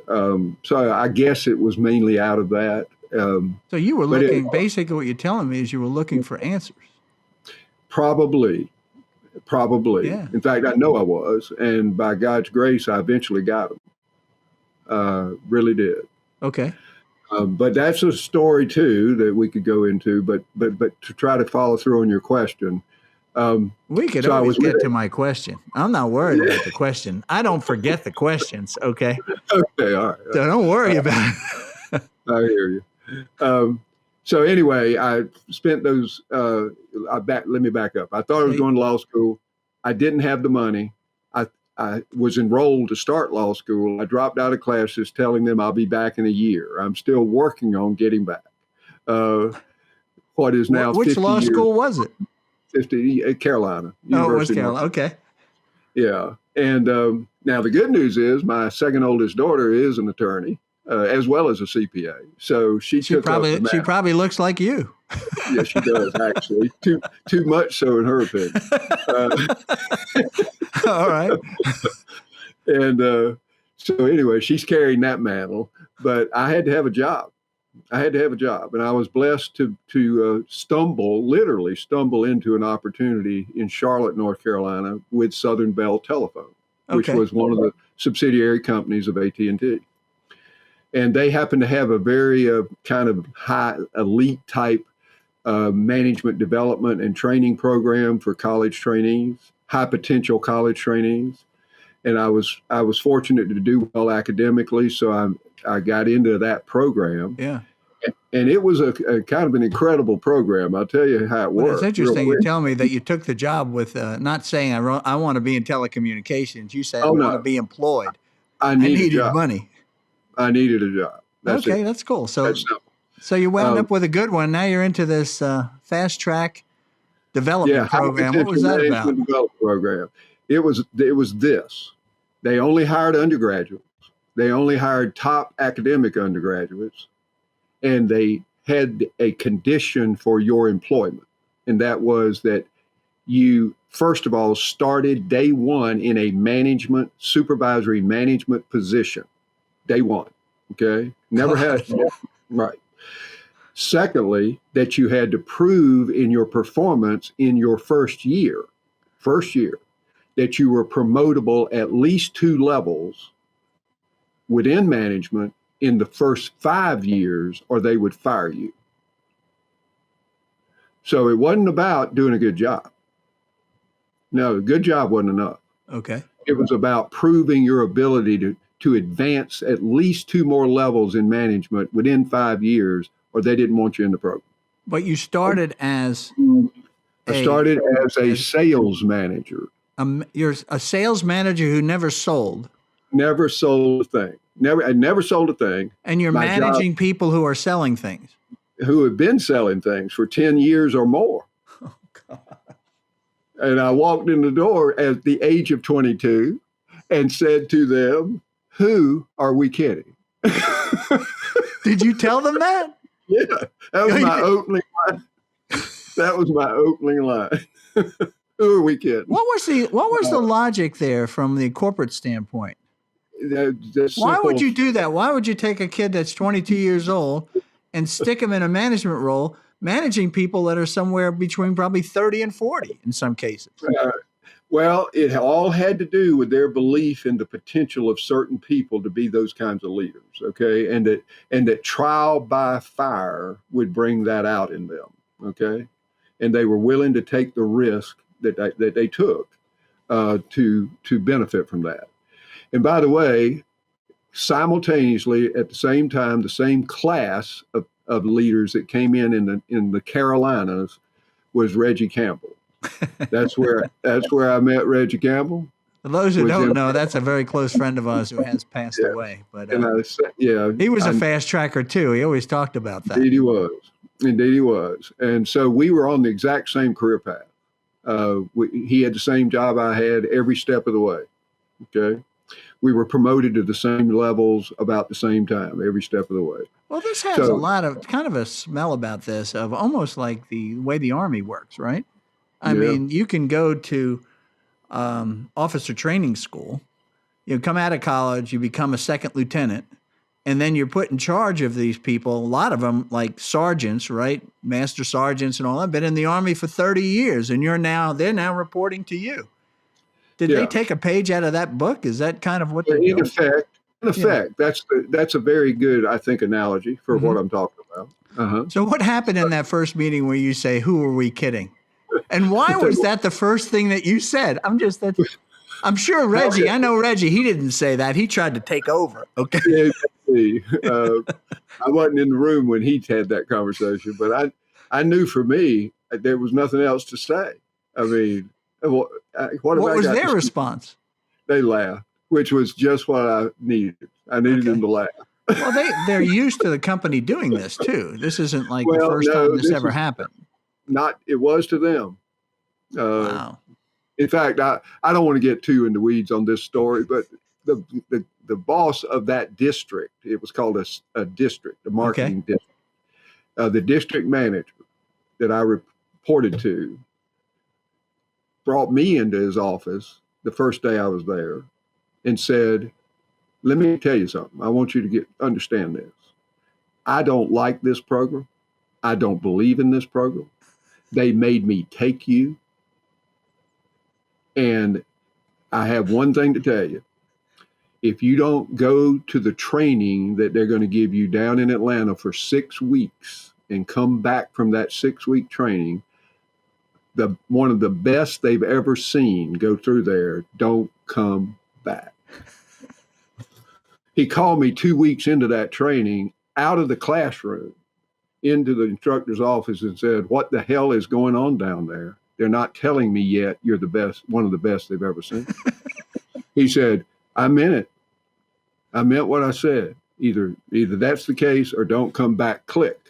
so I guess it was mainly out of that. So you were looking, basically what you're telling me is you were looking for answers. Probably. Yeah. In fact, I know I was. And by God's grace, I eventually got them. Really did. Okay. But that's a story, too, that we could go into. But to try to follow through on your question. We could always get to my question. I'm not worried about the question. I don't forget the questions. Okay. Okay. All right. So don't worry about it. I hear you. So anyway, I spent those, let me back up. I thought I was going to law school. I didn't have the money. I was enrolled to start law school. I dropped out of classes telling them I'll be back in a year. I'm still working on getting back. What is now which law school was it? 50, Carolina. Oh, it was Carolina. Okay. Yeah. And now the good news is my second oldest daughter is an attorney. As well as a CPA, so she probably looks like you. Yeah, she does actually. Too much so, in her opinion. All right. And So anyway, she's carrying that mantle, but I had to have a job. I had to have a job, and I was blessed to literally stumble into an opportunity in Charlotte, North Carolina, with Southern Bell Telephone, which Okay. was one of the subsidiary companies of AT&T. And they happened to have a very kind of high elite type management development and training program for college trainees, high potential college trainees. And I was fortunate to do well academically, so I got into that program. Yeah. And it was a kind of an incredible program. I'll tell you how it Well, worked. it's interesting you tell me that you took the job with not saying I want to be in telecommunications. You said I want to be employed. I I needed job. money. I needed a job. That's okay, it. that's cool. That's So you wound up with a good one. Now you're into this fast track development program. What was that about? Development program. It was this. They only hired undergraduates. They only hired top academic undergraduates, and they had a condition for your employment, and that was that you first of all started day one in a supervisory management position. Day one. Okay, never had right. Secondly, that you had to prove in your performance in your first year, that you were promotable at least 2 levels within management in the first 5 years, or they would fire you. So it wasn't about doing a good job. No, a good job wasn't enough. Okay. It was about proving your ability to advance at least 2 more levels in management within 5 years, or they didn't want you in the program. But you started as I started as a sales manager. You're a sales manager who never sold. Never sold a thing. I never sold a thing. And you're managing people who are selling things. Who have been selling things for 10 years or more. Oh, God. And I walked in the door at the age of 22 and said to them, "Who are we kidding?" Did you tell them that? Yeah, that was my opening line. That was my opening line. Who are we kidding? What was the logic there from the corporate standpoint? Why would you do that? Why would you take a kid that's 22 years old and stick him in a management role, managing people that are somewhere between probably 30 and 40 in some cases? Well, it all had to do with their belief in the potential of certain people to be those kinds of leaders, okay? And that trial by fire would bring that out in them, okay? And they were willing to take the risk that they took to benefit from that. And by the way, simultaneously at the same time, the same class of leaders that came in the Carolinas was Reggie Campbell. That's where I met Reggie Campbell. For those who don't know, that's a very close friend of ours who has passed away. But he was a fast tracker too. He always talked about that. Indeed he was. And so we were on the exact same career path. He had the same job I had every step of the way. Okay. We were promoted to the same levels about the same time, every step of the way. Well, this has a lot of kind of a smell about this of almost like the way the Army works, right? I mean, you can go to officer training school, you come out of college, you become a second lieutenant, and then you're put in charge of these people. A lot of them, like sergeants, right? Master sergeants and all that, been in the Army for 30 years, and they're now reporting to you. Did they take a page out of that book? Is that kind of what they're doing? In effect, that's a very good, I think, analogy for what I'm talking about. Uh-huh. So what happened in that first meeting where you say, "Who are we kidding?" And why was that the first thing that you said? I'm sure Reggie, I know Reggie, he didn't say that. He tried to take over. Okay. I wasn't in the room when he had that conversation, but I knew for me, there was nothing else to say. I mean, what was their response? They laughed, which was just what I needed. I needed them to laugh. Well, they're used to the company doing this too. This isn't like the first time this ever happened. It was to them. Wow. In fact, I don't want to get too in the weeds on this story, but the boss of that district, it was called a district, a marketing district. The district manager that I reported to brought me into his office the first day I was there and said, let me tell you something. I want you to understand this. I don't like this program. I don't believe in this program. They made me take you. And I have one thing to tell you. If you don't go to the training that they're going to give you down in Atlanta for 6 weeks and come back from that 6-week training, one of the best they've ever seen go through there, don't come back. He called me 2 weeks into that training out of the classroom into the instructor's office and said, "What the hell is going on down there? They're not telling me yet you're the best, one of the best they've ever seen." He said, "I meant it. I meant what I said. Either that's the case or don't come back, click."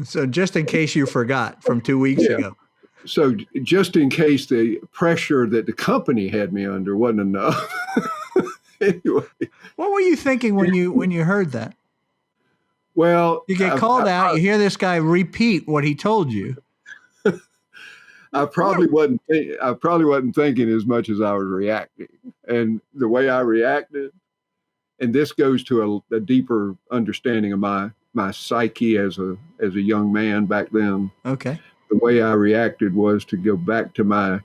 So just in case you forgot from 2 weeks ago. So just in case the pressure that the company had me under wasn't enough. Anyway. What were you thinking when you heard that? Well, you get called out, you hear this guy repeat what he told you. I probably wasn't thinking as much as I was reacting. And the way I reacted, and this goes to a deeper understanding of my psyche as a young man back then. Okay. The way I reacted was to go back to my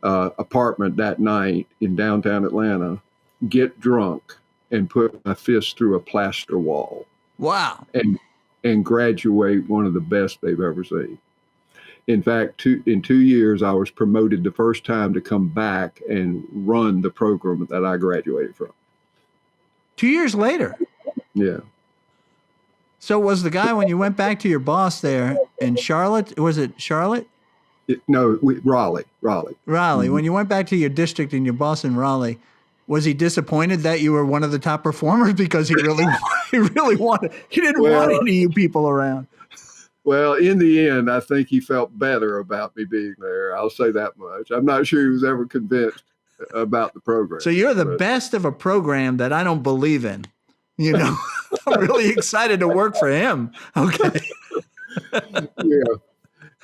apartment that night in downtown Atlanta, get drunk, and put my fist through a plaster wall. Wow. And graduate one of the best they've ever seen. In fact, in 2 years, I was promoted the first time to come back and run the program that I graduated from. 2 years later? Yeah. So was the guy when you went back to your boss there in Charlotte? Was it Charlotte? Raleigh. Mm-hmm. When you went back to your district and your boss in Raleigh, was he disappointed that you were one of the top performers because he didn't want any of you people around? Well, in the end, I think he felt better about me being there. I'll say that much. I'm not sure he was ever convinced about the program. So you're the best of a program that I don't believe in. You know, I'm really excited to work for him. Okay. Yeah.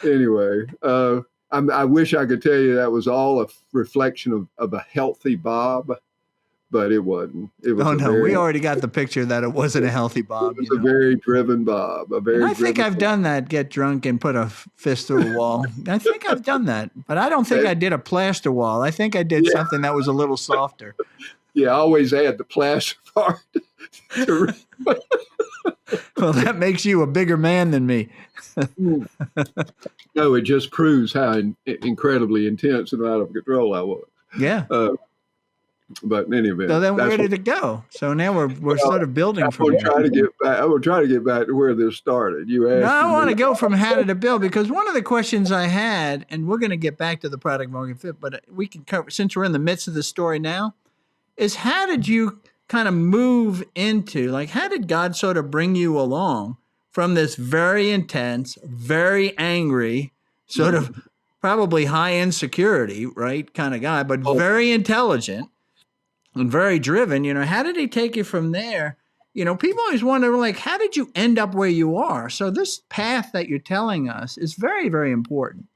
Anyway, I wish I could tell you that was all a reflection of a healthy Bob, but it wasn't. It was we already got the picture that it wasn't a healthy Bob. It was a very driven Bob. I think I've done that, get drunk and put a fist through a wall. I think I've done that, but I don't think I did a plaster wall. I think I did something that was a little softer. Yeah, I always add the plaster part. Well, that makes you a bigger man than me. No, it just proves how incredibly intense and out of control I was. Yeah. But in any event. So then where did it go? So now we're sort of building from here. I will try to get back to where this started. You asked. No, I want to go from how did it build, because one of the questions I had, and we're going to get back to the product market fit, but we can cover, since we're in the midst of the story now, is how did you kind of move into, like, how did God sort of bring you along from this very intense, very angry, sort of probably high insecurity, right, kind of guy, but very intelligent and very driven? You know, how did he take you from there? You know, people always wonder, like, how did you end up where you are? So this path that you're telling us is very, very important.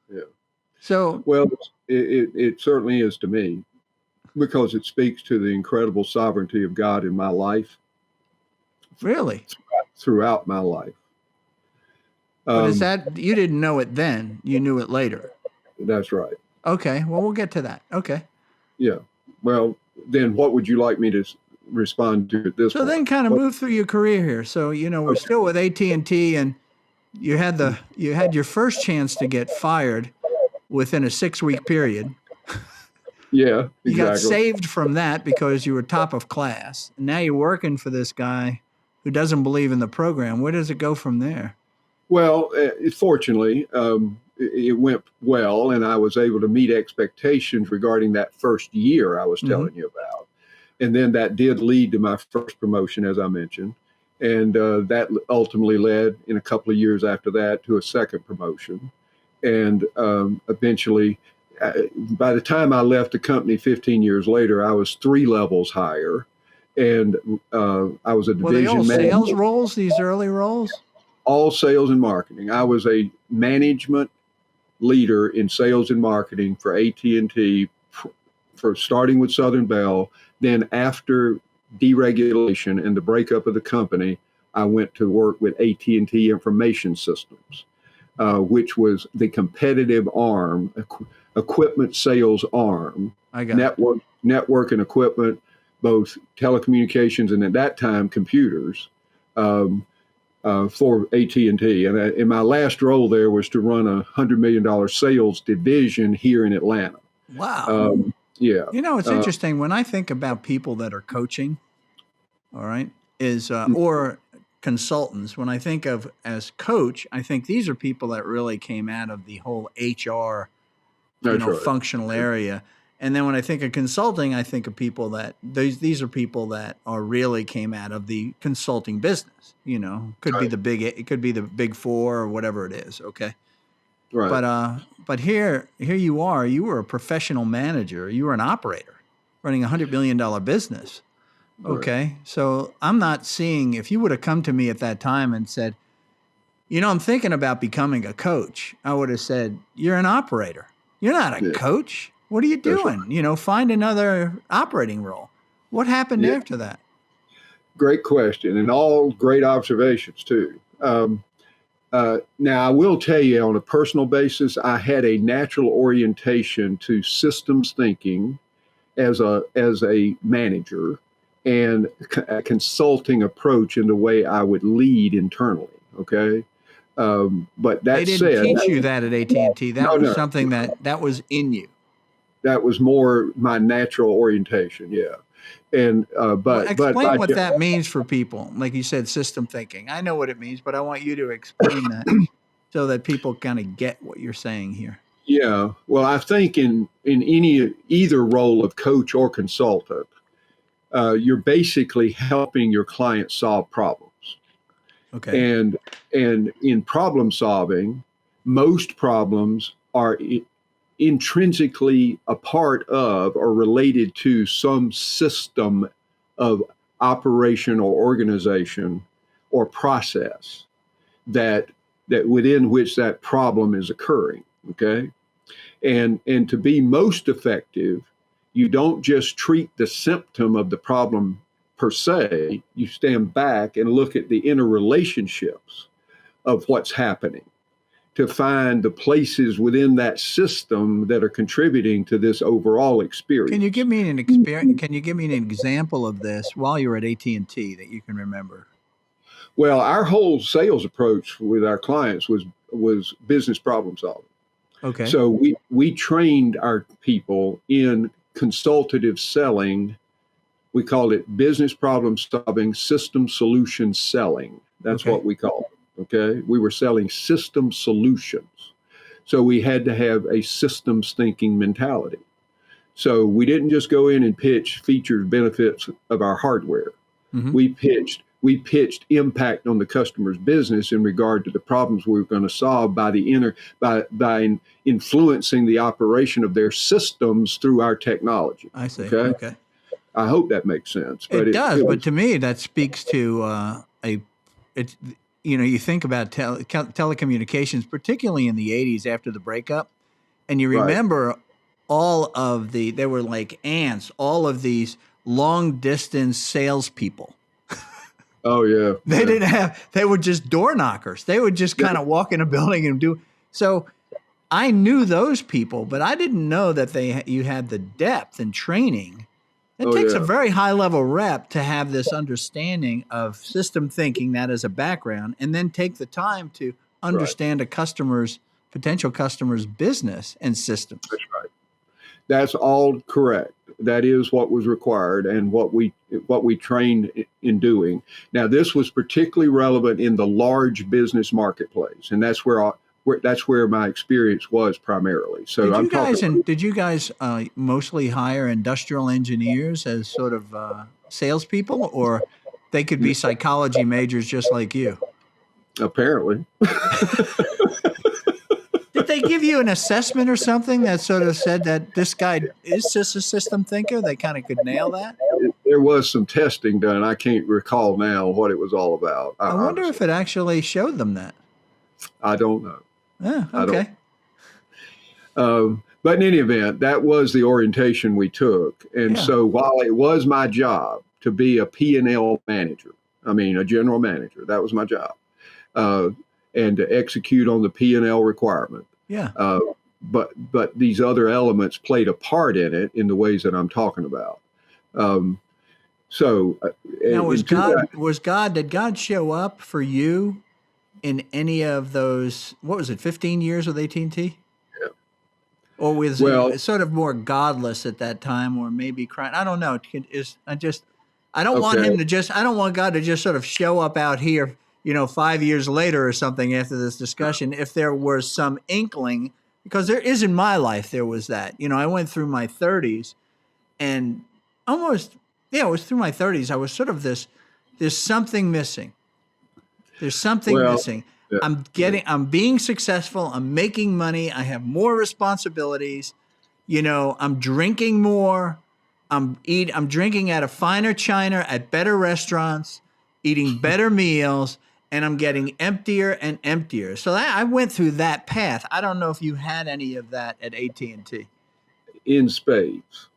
Yeah. So, well, it certainly is to me, because it speaks to the incredible sovereignty of God in my life. Really? Throughout my life. But is that, you didn't know it then, you knew it later? That's right. Okay, well, we'll get to that. Okay. Yeah. Well, then what would you like me to respond to at this point? So then kind of move through your career here. So, you know, we're still with AT&T, and you had your first chance to get fired within a 6-week period. Yeah, exactly. You got saved from that because you were top of class. And now you're working for this guy who doesn't believe in the program. Where does it go from there? Well, fortunately, it went well, and I was able to meet expectations regarding that first year I was telling you about. And then that did lead to my first promotion, as I mentioned. And that ultimately led, in a couple of years after that, to a second promotion. And eventually, by the time I left the company 15 years later, I was 3 levels higher. And I was a division manager. Were they all sales roles, these early roles? All sales and marketing. I was a management leader in sales and marketing for AT&T, for starting with Southern Bell. Then after deregulation and the breakup of the company, I went to work with AT&T Information Systems, which was the competitive arm, equipment sales arm, I got it. network and equipment, both telecommunications and at that time computers, for AT&T. And in my last role there was to run $100 million sales division here in Atlanta. Wow. Yeah. You know, it's interesting when I think about people that are coaching, all right, or consultants. When I think of as coach, I think these are people that really came out of the whole HR, That's right. functional area. And then when I think of consulting, I think of people that these are people that are really came out of the consulting business. Could be it could be the big four or whatever it is. Okay. Right. But here you were a professional manager. You were an operator running $100 million business. Okay. Right. So I'm not seeing, if you would have come to me at that time and said, I'm thinking about becoming a coach, I would have said, you're an operator. You're not a coach. What are you doing? Right. Find another operating role. What happened after that? Great question, and all great observations too. Now, I will tell you on a personal basis, I had a natural orientation to systems thinking as a manager and a consulting approach in the way I would lead internally. Okay. But that they didn't teach you that at AT&T. That was something that was in you. That was more my natural orientation. Yeah. And explain what that means for people. Like you said, system thinking. I know what it means, but I want you to explain that so that people kind of get what you're saying here. Yeah. Well, I think in either role of coach or consultant, you're basically helping your client solve problems. Okay. And in problem solving, most problems are intrinsically a part of or related to some system of operation or organization or process that within which that problem is occurring. Okay. And to be most effective, you don't just treat the symptom of the problem per se, you stand back and look at the interrelationships of what's happening to find the places within that system that are contributing to this overall experience. Can you give me an experience? Can you give me an example of this while you're at AT&T that you can remember? Well, our whole sales approach with our clients was business problem solving. Okay. So we trained our people in consultative selling. We called it business problem solving, system solution selling. That's what we call it. Okay. We were selling system solutions. So we had to have a systems thinking mentality. So we didn't just go in and pitch features, benefits of our hardware. Mm-hmm. We pitched impact on the customer's business in regard to the problems we were going to solve by influencing the operation of their systems through our technology. I see. Okay. I hope that makes sense. But it does. But to me, that speaks to you think about telecommunications, particularly in the 80s after the breakup, and you remember they were like ants, all of these long distance salespeople. Oh yeah. They were just door knockers. They would just kind of walk in a building and do. So I knew those people, but I didn't know that you had the depth and training. It takes a very high level rep to have this understanding of system thinking, that as a background, and then take the time to understand a potential customer's business and systems. That's right. That's all correct. That is what was required and what we trained in doing. Now, this was particularly relevant in the large business marketplace, and that's where my experience was primarily. So did you guys mostly hire industrial engineers as sort of salespeople, or they could be psychology majors just like you? Apparently. Did they give you an assessment or something that sort of said that this guy is just a system thinker? They kind of could nail that? There was some testing done. I can't recall now what it was all about. I wonder if it actually showed them that. I don't know. Yeah, okay. But in any event, that was the orientation we took. And so while it was my job to be a P&L manager. I mean, a general manager. That was my job. And to execute on the P&L requirement. Yeah. But these other elements played a part in it in the ways that I'm talking about. So now, did God show up for you in any of those, what was it, 15 years with AT&T? Yeah. Or was Well, it sort of more godless at that time, or maybe crying? I don't know. I don't want him to just, I don't want God to just sort of show up out here, 5 years later or something after this discussion. If there was some inkling, because there is in my life, there was that. I went through my 30s and it was through my 30s. I was sort of there's something missing. There's something missing. Yeah, I'm being successful. I'm making money. I have more responsibilities. I'm drinking more. I'm drinking at a finer china at better restaurants, eating better meals, and I'm getting emptier and emptier. So I went through that path. I don't know if you had any of that at AT&T. In spades.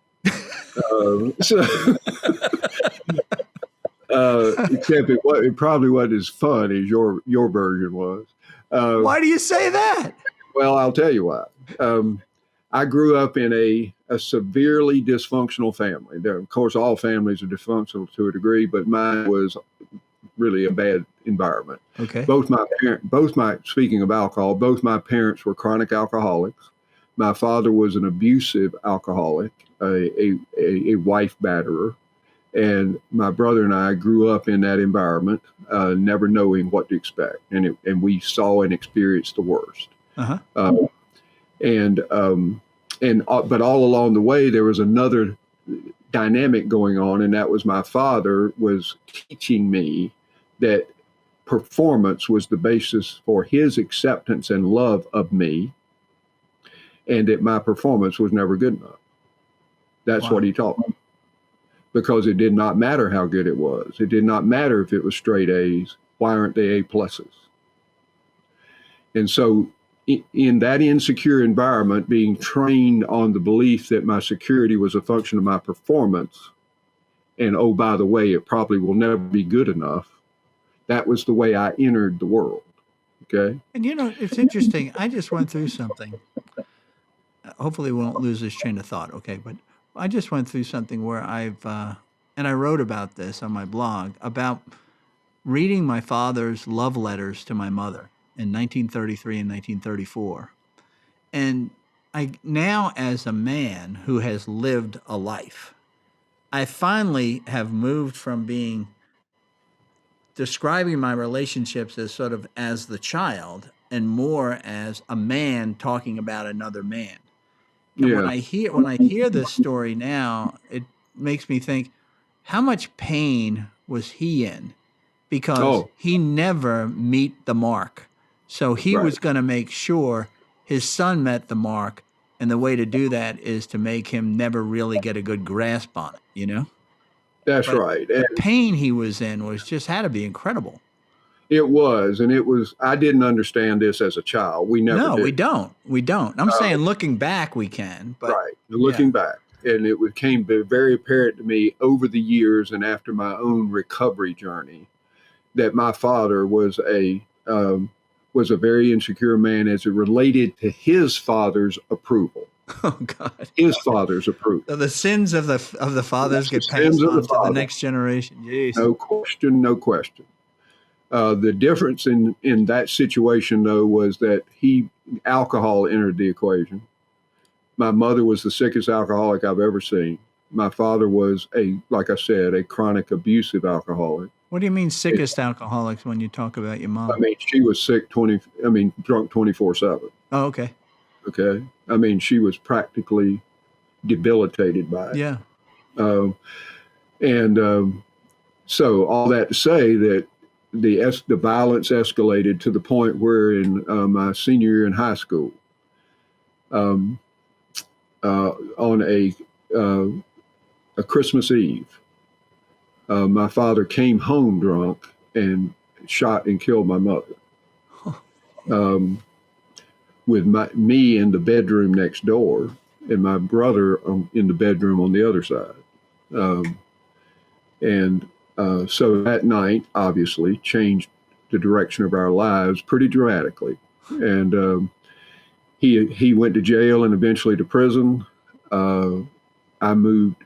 Except it probably wasn't as fun as your version was. Why do you say that? Well, I'll tell you why. I grew up in a severely dysfunctional family. Of course, all families are dysfunctional to a degree, but mine was really a bad environment. Okay. Speaking of alcohol, both my parents were chronic alcoholics. My father was an abusive alcoholic, a wife batterer. And my brother and I grew up in that environment, never knowing what to expect. And we saw and experienced the worst. Uh-huh. But all along the way, there was another dynamic going on. And that was my father was teaching me that performance was the basis for his acceptance and love of me. And that my performance was never good enough. That's what he taught me. Because it did not matter how good it was. It did not matter if it was straight A's. Why aren't they A pluses? And so in that insecure environment, being trained on the belief that my security was a function of my performance, and oh, by the way, it probably will never be good enough, that was the way I entered the world. Okay? And it's interesting. I just went through something. Hopefully we won't lose this train of thought, okay? But I just went through something where and I wrote about this on my blog, about reading my father's love letters to my mother in 1933 and 1934. And I now, as a man who has lived a life, I finally have moved from describing my relationships as sort of as the child and more as a man talking about another man. And when I hear this story now, it makes me think, how much pain was he in? Because he never meet the mark. So he was going to make sure his son met the mark. And the way to do that is to make him never really get a good grasp on it, That's right. And the pain he was in had to be incredible. It was, I didn't understand this as a child. We never did. We don't. I'm saying looking back, we can. But, right. Looking back. And it became very apparent to me over the years and after my own recovery journey that my father was a very insecure man as it related to his father's approval. Oh, God. His father's approval. So the sins of the fathers get passed on to the next generation. Jeez. No question. The difference in that situation, though, was that alcohol entered the equation. My mother was the sickest alcoholic I've ever seen. My father was like I said, a chronic abusive alcoholic. What do you mean sickest alcoholics when you talk about your mom? I mean, she was drunk 24/7. Oh, okay. Okay. I mean, she was practically debilitated by it. Yeah. So all that to say that the violence escalated to the point where in my senior year in high school, on a Christmas Eve, my father came home drunk and shot and killed my mother. With me in the bedroom next door and my brother in the bedroom on the other side. And so that night, obviously, changed the direction of our lives pretty dramatically. And he went to jail and eventually to prison. I moved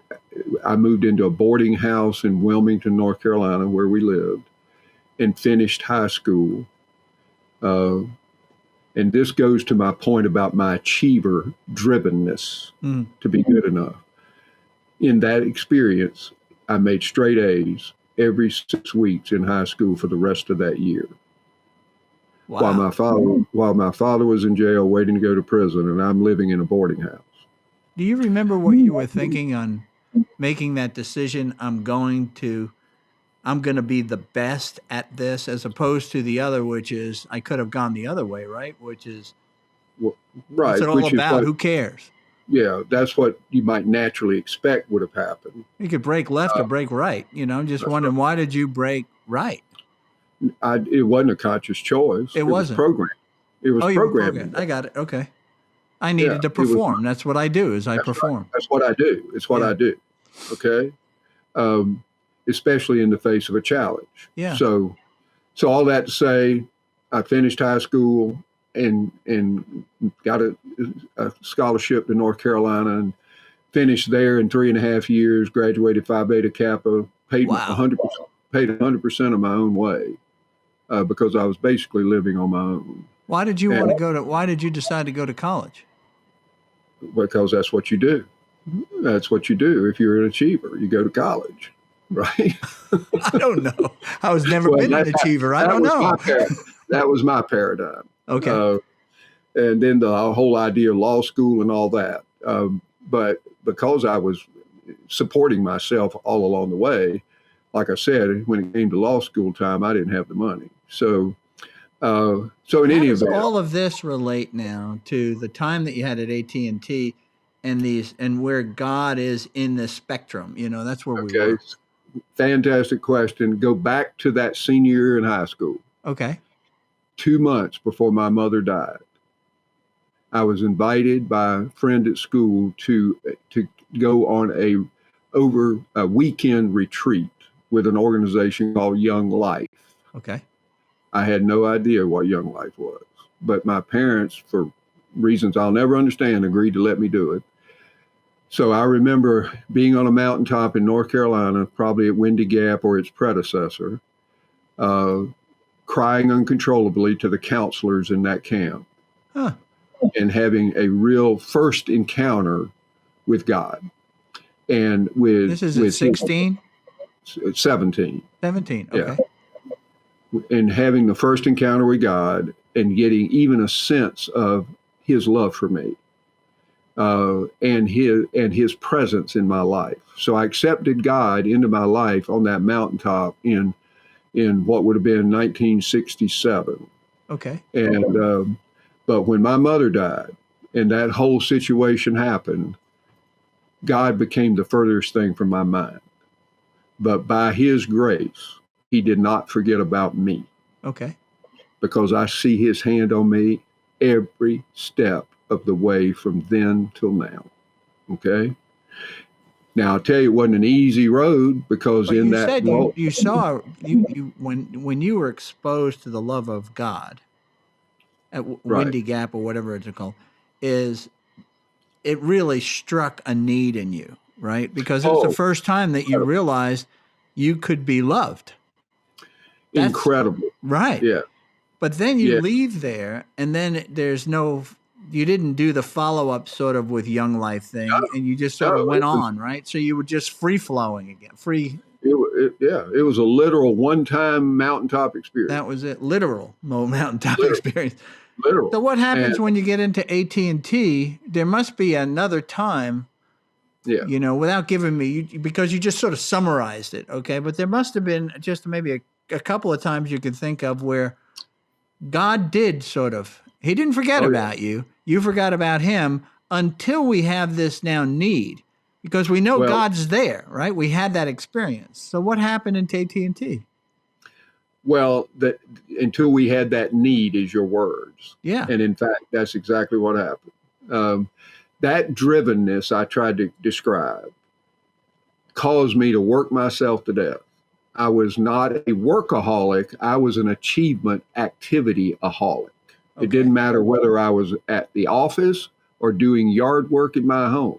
into a boarding house in Wilmington, North Carolina, where we lived, and finished high school. And this goes to my point about my achiever drivenness to be good enough. In that experience, I made straight A's every 6 weeks in high school for the rest of that year. Wow. While my father was in jail waiting to go to prison, and I'm living in a boarding house. Do you remember what you were thinking on making that decision? I'm going to be the best at this, as opposed to the other, which is I could have gone the other way, right? Which is, right? What's it all about? Who cares? Yeah, that's what you might naturally expect would have happened. You could break left or break right. Just wondering, why did you break right? It wasn't a conscious choice. It wasn't. Was programmed. It was programmed. I got it. Okay. I needed to perform. That's what I do. I perform. Right. That's what I do. It's what I do. Okay. Especially in the face of a challenge. Yeah. So all that to say, I finished high school and got a scholarship to North Carolina and finished there in 3.5 years, graduated Phi Beta Kappa, paid 100% of my own way because I was basically living on my own. Why did you why did you decide to go to college? Because that's what you do. That's what you do. If you're an achiever, you go to college. Right? I don't know. I was never been an achiever. I don't know. That was my paradigm. Okay. And then the whole idea of law school and all that. But because I was supporting myself all along the way, like I said, when it came to law school time, I didn't have the money. So in any event, all of this relate now to the time that you had at AT&T and where God is in the spectrum. That's where we were. Fantastic question. Go back to that senior year in high school. Okay. 2 months before my mother died, I was invited by a friend at school to go on a weekend retreat with an organization called Young Life. Okay. I had no idea what Young Life was, but my parents, for reasons I'll never understand, agreed to let me do it. So I remember being on a mountaintop in North Carolina, probably at Windy Gap or its predecessor, crying uncontrollably to the counselors in that camp, and having a real first encounter with God. And this is at 16? 17. 17, okay. Yeah. And having the first encounter with God and getting even a sense of his love for me. And his presence in my life. So I accepted God into my life on that mountaintop in what would have been 1967. Okay. And but when my mother died and that whole situation happened, God became the furthest thing from my mind. But by his grace, he did not forget about me. Okay. Because I see his hand on me every step of the way from then till now. Okay. Now I'll tell you, it wasn't an easy road because when you were exposed to the love of God at Windy Gap or whatever it's called, it really struck a need in you, right? Because it was the first time that you realized you could be loved. That's incredible. Right. Yeah. But then you leave there and then you didn't do the follow-up sort of with Young Life thing, and you just sort of went on, right? So you were just free-flowing again, free. It was a literal one-time mountaintop experience. That was it, literal mountaintop experience. Literal. So what happens when you get into AT&T? There must be another time, without giving me, because you just sort of summarized it, okay? But there must have been just maybe a couple of times you could think of where God did he didn't forget about you. You forgot about him until we have this now need, because we know God's there, right? We had that experience. So what happened in AT&T? Well, until we had that need is your words. Yeah. And in fact, that's exactly what happened. That drivenness I tried to describe caused me to work myself to death. I was not a workaholic. I was an achievement activity-aholic. It didn't matter whether I was at the office or doing yard work in my home.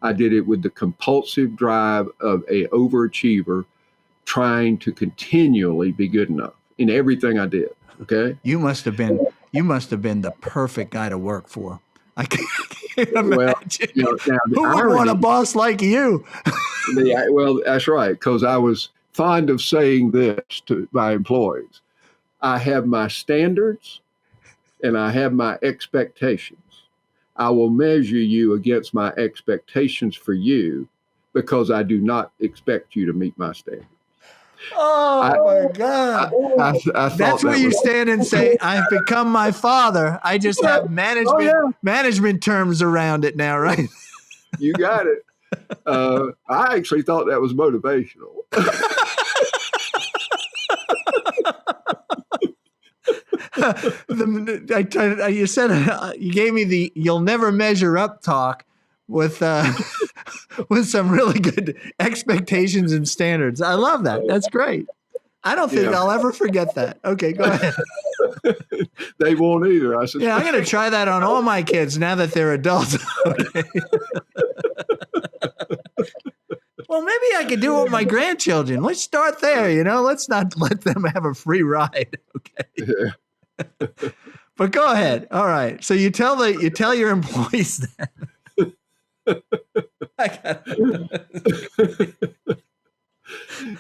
I did it with the compulsive drive of a overachiever trying to continually be good enough in everything I did. Okay. You must have been the perfect guy to work for. I can't Well, imagine. now the Who would want a boss like you? well, that's right, because I was fond of saying this to my employees. I have my standards and I have my expectations. I will measure you against my expectations for you because I do not expect you to meet my standards. Oh, my God. I That's where you stand and say, I've become my father. I just have management terms around it now, right? You got it. I actually thought that was motivational. You said you gave me the "you'll never measure up" talk with some really good expectations and standards. I love that. That's great. I don't think I'll ever forget that. Okay, go ahead. They won't either. I suspect. Yeah, I'm going to try that on all my kids now that they're adults. Okay. Well, maybe I could do it with my grandchildren. Let's start there. Let's not let them have a free ride. Okay. Yeah. But go ahead. All right. So you tell your employees that.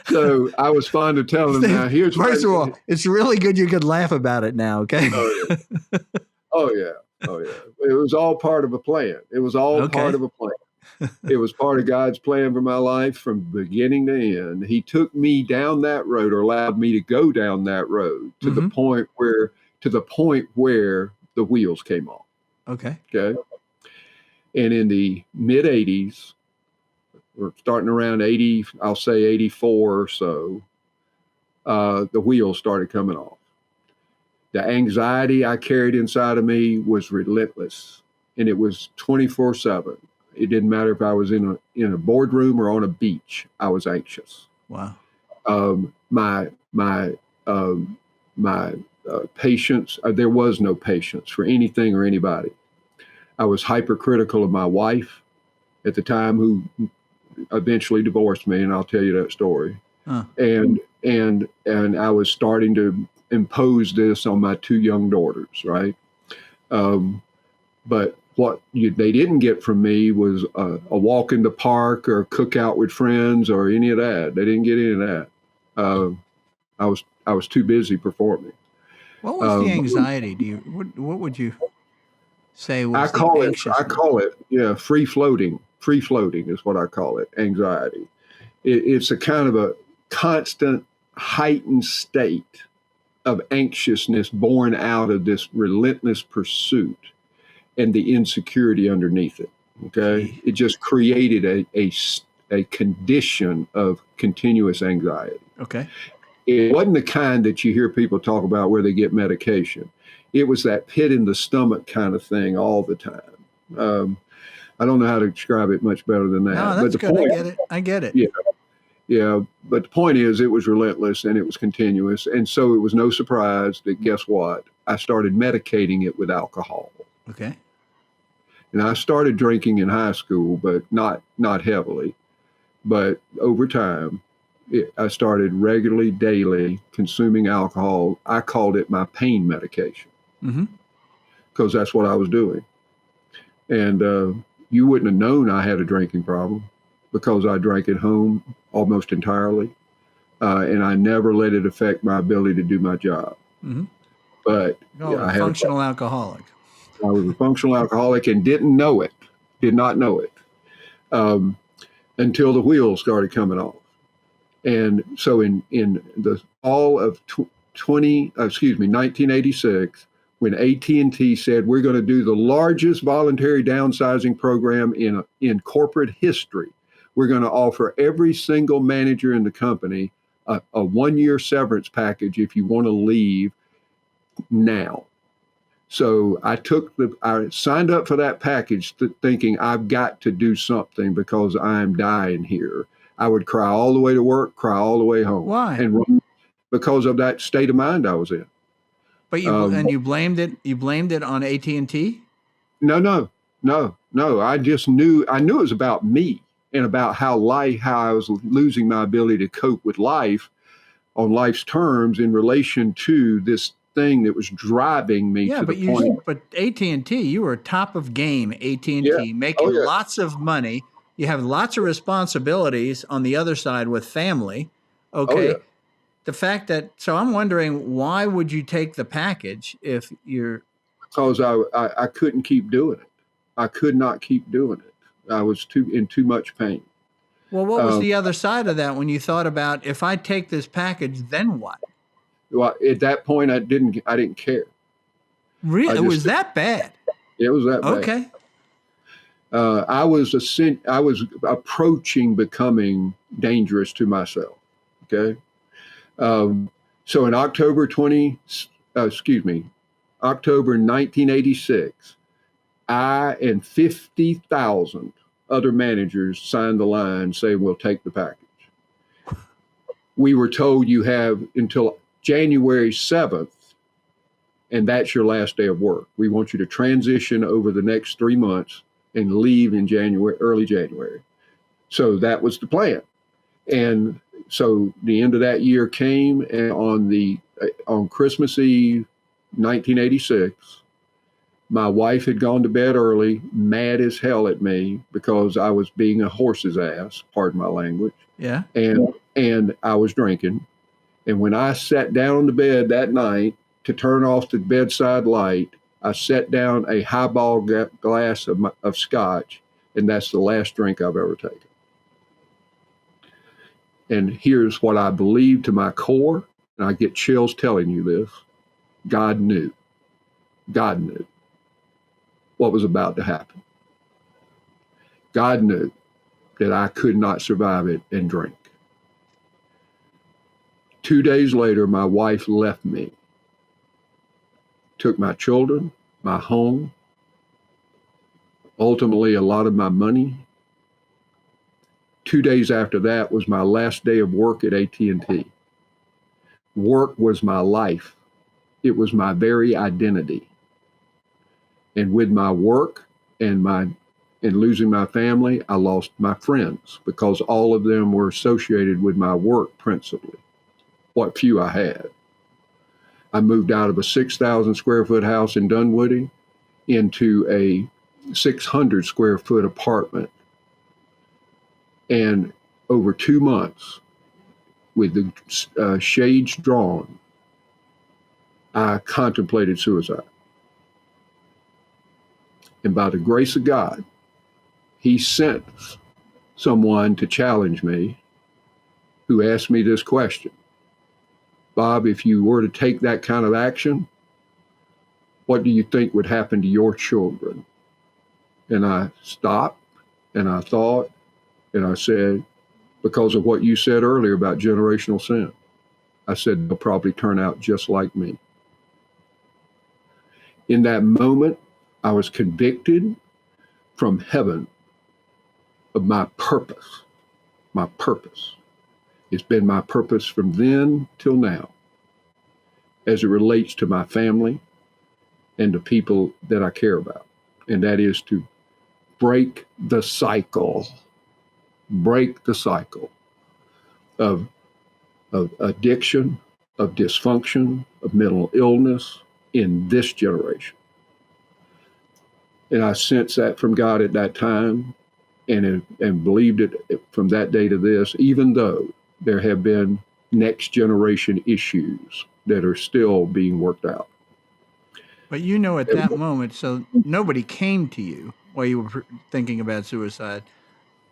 So I was fond of telling them now. First of all, it's really good you could laugh about it now. Okay. Oh yeah. It was all part of a plan. It was all part of a plan. It was part of God's plan for my life from beginning to end. He took me down that road, or allowed me to go down that road to the point where the wheels came off. Okay. And in the mid 80s, or starting around 80, I'll say 84 or so, the wheels started coming off. The anxiety I carried inside of me was relentless, and it was 24/7. It didn't matter if I was in a boardroom or on a beach. I was anxious. Wow. My patience. There was no patience for anything or anybody. I was hypercritical of my wife at the time, who eventually divorced me, and I'll tell you that story. And I was starting to impose this on my two young daughters, right? But what they didn't get from me was a walk in the park or a cookout with friends or any of that. They didn't get any of that. I was too busy performing. What was the anxiety? What would you say was I call it free floating. Free floating is what I call it. Anxiety. It's a kind of a constant heightened state of anxiousness born out of this relentless pursuit and the insecurity underneath it. Okay. It just created a condition of continuous anxiety. Okay. It wasn't the kind that you hear people talk about where they get medication. It was that pit in the stomach kind of thing all the time. I don't know how to describe it much better than that. No, that's good. I get it. Yeah. But the point is, it was relentless and it was continuous. And so it was no surprise that, guess what? I started medicating it with alcohol. Okay. And I started drinking in high school, but not heavily. But over time, I started regularly, daily consuming alcohol. I called it my pain medication because that's what I was doing. And you wouldn't have known I had a drinking problem because I drank at home almost entirely. And I never let it affect my ability to do my job. But a functional alcoholic. I was a functional alcoholic and did not know it until the wheels started coming off. And so in the fall of 1986, when AT&T said we're going to do the largest voluntary downsizing program in corporate history, we're going to offer every single manager in the company a 1-year severance package if you want to leave now. So I signed up for that package thinking I've got to do something because I'm dying here. I would cry all the way to work, cry all the way home. Why? And because of that state of mind I was in. But you blamed it on AT&T? No. I knew it was about me and about how I was losing my ability to cope with life on life's terms in relation to this thing that was driving me to the point. But AT&T, you were top of game, AT&T, Yeah. making lots of money. You have lots of responsibilities on the other side with family. Okay. Yeah. The fact that, so I'm wondering, why would you take the package if you're... Because I couldn't keep doing it. I could not keep doing it. I was in too much pain. Well, what was the other side of that when you thought about, if I take this package, then what? Well, at that point, I didn't care. Really? It was that bad? It was that bad. Okay. I was approaching becoming dangerous to myself. Okay. So in October 1986, I and 50,000 other managers signed the line saying, we'll take the package. We were told you have until January 7th, and that's your last day of work. We want you to transition over the next 3 months and leave in early January. So that was the plan. And so the end of that year came, and on Christmas Eve, 1986, my wife had gone to bed early, mad as hell at me because I was being a horse's ass, pardon my language. Yeah. And I was drinking. And when I sat down on the bed that night to turn off the bedside light, I set down a highball glass of scotch, and that's the last drink I've ever taken. And here's what I believe to my core, and I get chills telling you this. God knew what was about to happen. God knew that I could not survive it and drink. 2 days later, my wife left me, took my children, my home, ultimately a lot of my money. 2 days after that was my last day of work at AT&T. Work was my life. It was my very identity. And with my work and losing my family, I lost my friends because all of them were associated with my work principally, what few I had. I moved out of a 6,000 square foot house in Dunwoody into a 600 square foot apartment. And over 2 months, with the shades drawn, I contemplated suicide. And by the grace of God, he sent someone to challenge me who asked me this question. Bob, if you were to take that kind of action, what do you think would happen to your children? And I stopped and I thought, and I said, because of what you said earlier about generational sin, I said, they'll probably turn out just like me. In that moment, I was convicted from heaven of my purpose. My purpose. It's been my purpose from then till now as it relates to my family and the people that I care about. And that is to break the cycle of addiction, of dysfunction, of mental illness in this generation. And I sensed that from God at that time and believed it from that day to this, even though there have been next generation issues that are still being worked out. But at that moment, so nobody came to you while you were thinking about suicide.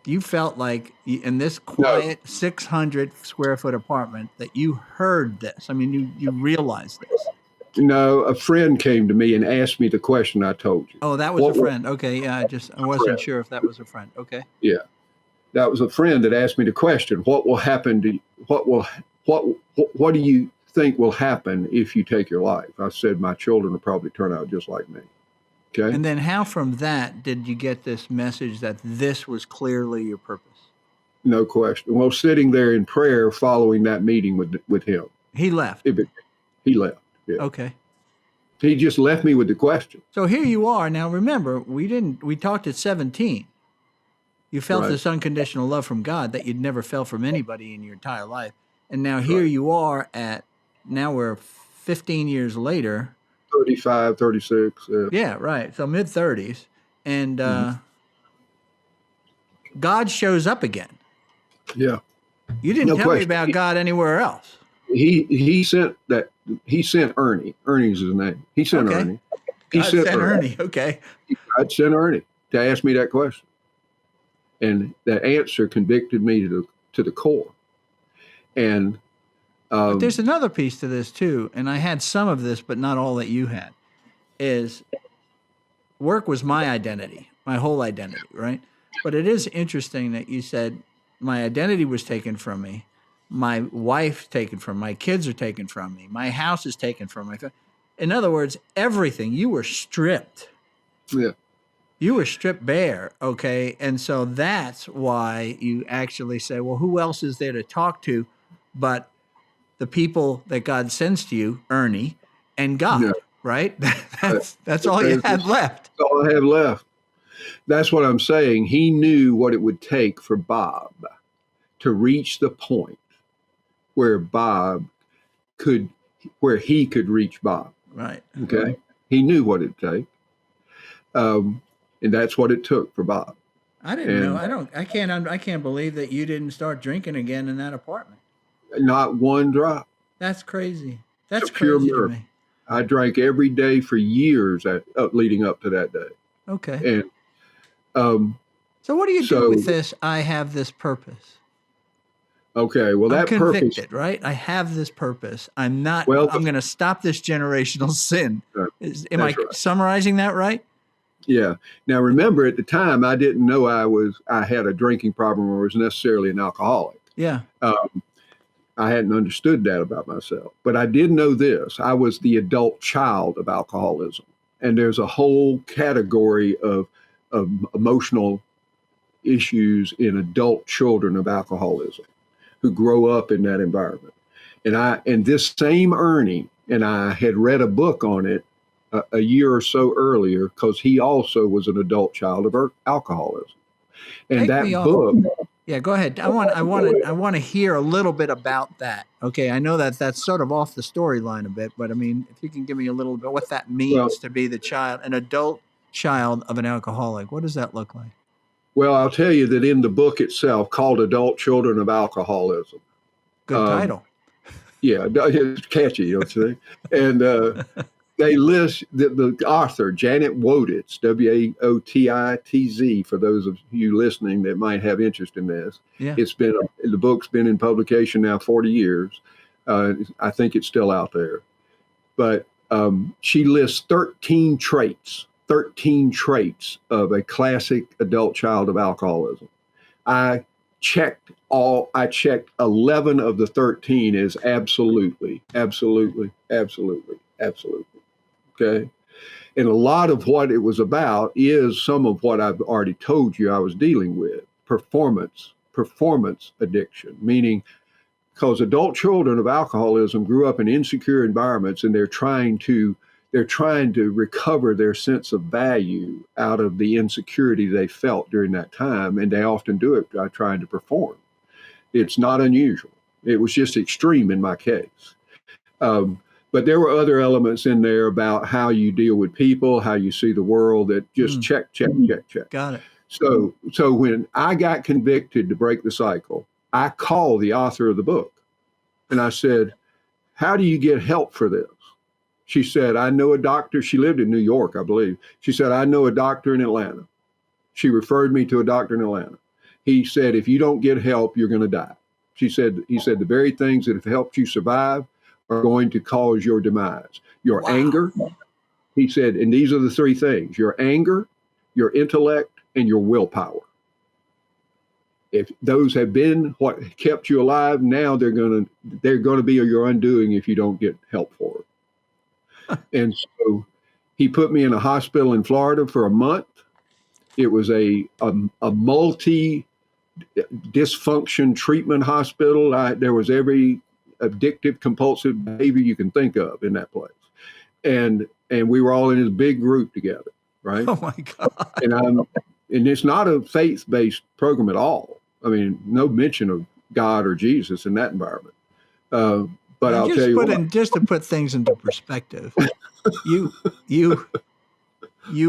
You felt like in this quiet 600 square foot apartment that you heard this. I mean, you realized this. No, a friend came to me and asked me the question I told you. Oh, that was a friend. Okay, yeah, I wasn't sure if that was a friend. Okay. Yeah, that was a friend that asked me the question. What will happen to what do you think will happen if you take your life? I said, my children will probably turn out just like me. Okay. And then how from that did you get this message that this was clearly your purpose? No question. Well, sitting there in prayer following that meeting with him, He left. he left. Yeah. Okay. He just left me with the question. So here you are. Now remember, we talked at 17. You felt Right. this unconditional love from God that you'd never felt from anybody in your entire life. And now here Right. you are now we're 15 years later. 35, 36. Yeah, right. So mid 30s. And Mhm. God shows up again. Yeah. You didn't No tell me question. about God anywhere else. He sent Ernie. Ernie's his name. He sent Okay. Ernie. He God sent sent Ernie. Ernie. Okay. I'd sent Ernie to ask me that question. And that answer convicted me to the core. And But there's another piece to this too. And I had some of this, but not all that you had, is work was my identity, my whole identity, right? But it is interesting that you said my identity was taken from me, my wife taken from me, my kids are taken from me, my house is taken from me. In other words, everything, you were stripped. yeah, You were stripped bare, okay? And so that's why you actually say, well, who else is there to talk to but the people that God sends to you, Ernie, and God, yeah. right? That's all you had left. That's all I have left. That's what I'm saying. He knew what it would take for Bob to reach the point where he could reach Bob. Right. Okay. He knew what it'd take. And that's what it took for Bob. I didn't know. I can't believe that you didn't start drinking again in that apartment. Not one drop. That's crazy. That's pure crazy to miracle. me. I drank every day for years leading up to that day. Okay. And so what do you do with this? I have this purpose. Okay. Well, I'm that convicted, purpose, right? I have this purpose. I'm not. Well, I'm going to stop this generational sin. Am I right. summarizing that right? Yeah. Now, remember, at the time, I didn't know I had a drinking problem or was necessarily an alcoholic. Yeah. I hadn't understood that about myself, but I did know this: I was the adult child of alcoholism, and there's a whole category of emotional issues in adult children of alcoholism who grow up in that environment. And this same Ernie and I had read a book on it a year or so earlier because he also was an adult child of alcoholism. And Take that me off. book. Yeah, go ahead. I want to hear a little bit about that. Okay, I know that that's sort of off the storyline a bit, but I mean, if you can give me a little bit what that means to be an adult child of an alcoholic. What does that look like? Well, I'll tell you that in the book itself, called Adult Children of Alcoholism. Good title. Yeah, it's catchy, don't you think? And they list the author, Janet Wotitz, Wotitz, for those of you listening that might have interest in this. Yeah. The book's been in publication now 40 years. I think it's still out there. But she lists 13 traits of a classic adult child of alcoholism. I checked 11 of the 13 as absolutely. Okay. And a lot of what it was about is some of what I've already told you I was dealing with. Performance addiction, meaning because adult children of alcoholism grew up in insecure environments and they're trying to recover their sense of value out of the insecurity they felt during that time. And they often do it by trying to perform. It's not unusual. It was just extreme in my case. But there were other elements in there about how you deal with people, how you see the world that just check. Got it. So when I got convicted to break the cycle, I called the author of the book and I said, how do you get help for this? She said, I know a doctor. She lived in New York, I believe. She said, I know a doctor in Atlanta. She referred me to a doctor in Atlanta. He said, if you don't get help, you're going to die. He said, the very things that have helped you survive are going to cause your demise. Your anger, he said, and these are the three things: your anger, your intellect, and your willpower. If those have been what kept you alive, now they're going to be your undoing if you don't get help for it. And so he put me in a hospital in Florida for a month. It was a multi dysfunction treatment hospital. There was every addictive, compulsive behavior you can think of in that place. And we were all in this big group together, right? Oh my God. And it's not a faith-based program at all. I mean, no mention of God or Jesus in that environment. But I'll tell you what. Just to put things into perspective, you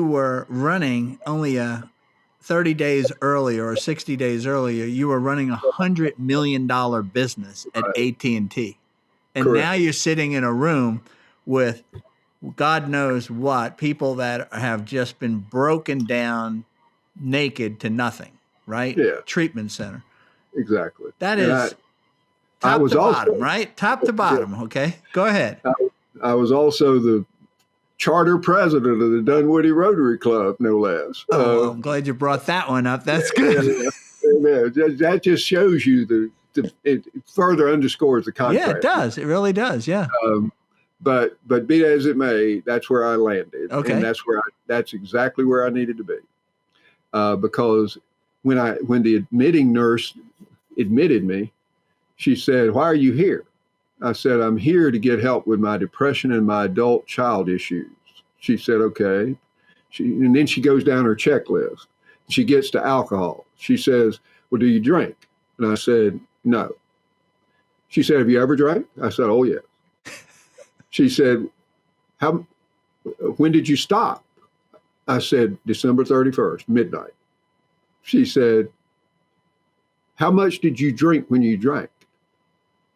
were running only 30 days earlier or 60 days earlier. You were running $100 million business at AT&T, and Correct. now you're sitting in a room with God knows what people that have just been broken down, naked to nothing. Right? Yeah. Treatment center. Exactly. That is. Top to bottom, also, right? Top to bottom. Yeah. Okay, go ahead. I was also the charter president of the Dunwoody Rotary Club, no less. Oh, well, I'm glad you brought that one up. That's good. That just shows you it further underscores the contrast. Yeah, it does. It really does. Yeah. But be that as it may, that's where I landed. Okay. And that's exactly where I needed to be. Because when the admitting nurse admitted me, she said, "Why are you here?" I said, "I'm here to get help with my depression and my adult child issues." She said, "Okay." And then she goes down her checklist. She gets to alcohol. She says, "Well, do you drink?" And I said, "No." She said, "Have you ever drank?" I said, "Oh, yes." She said, "When did you stop?" I said, "December 31st, midnight." She said, "How much did you drink when you drank?"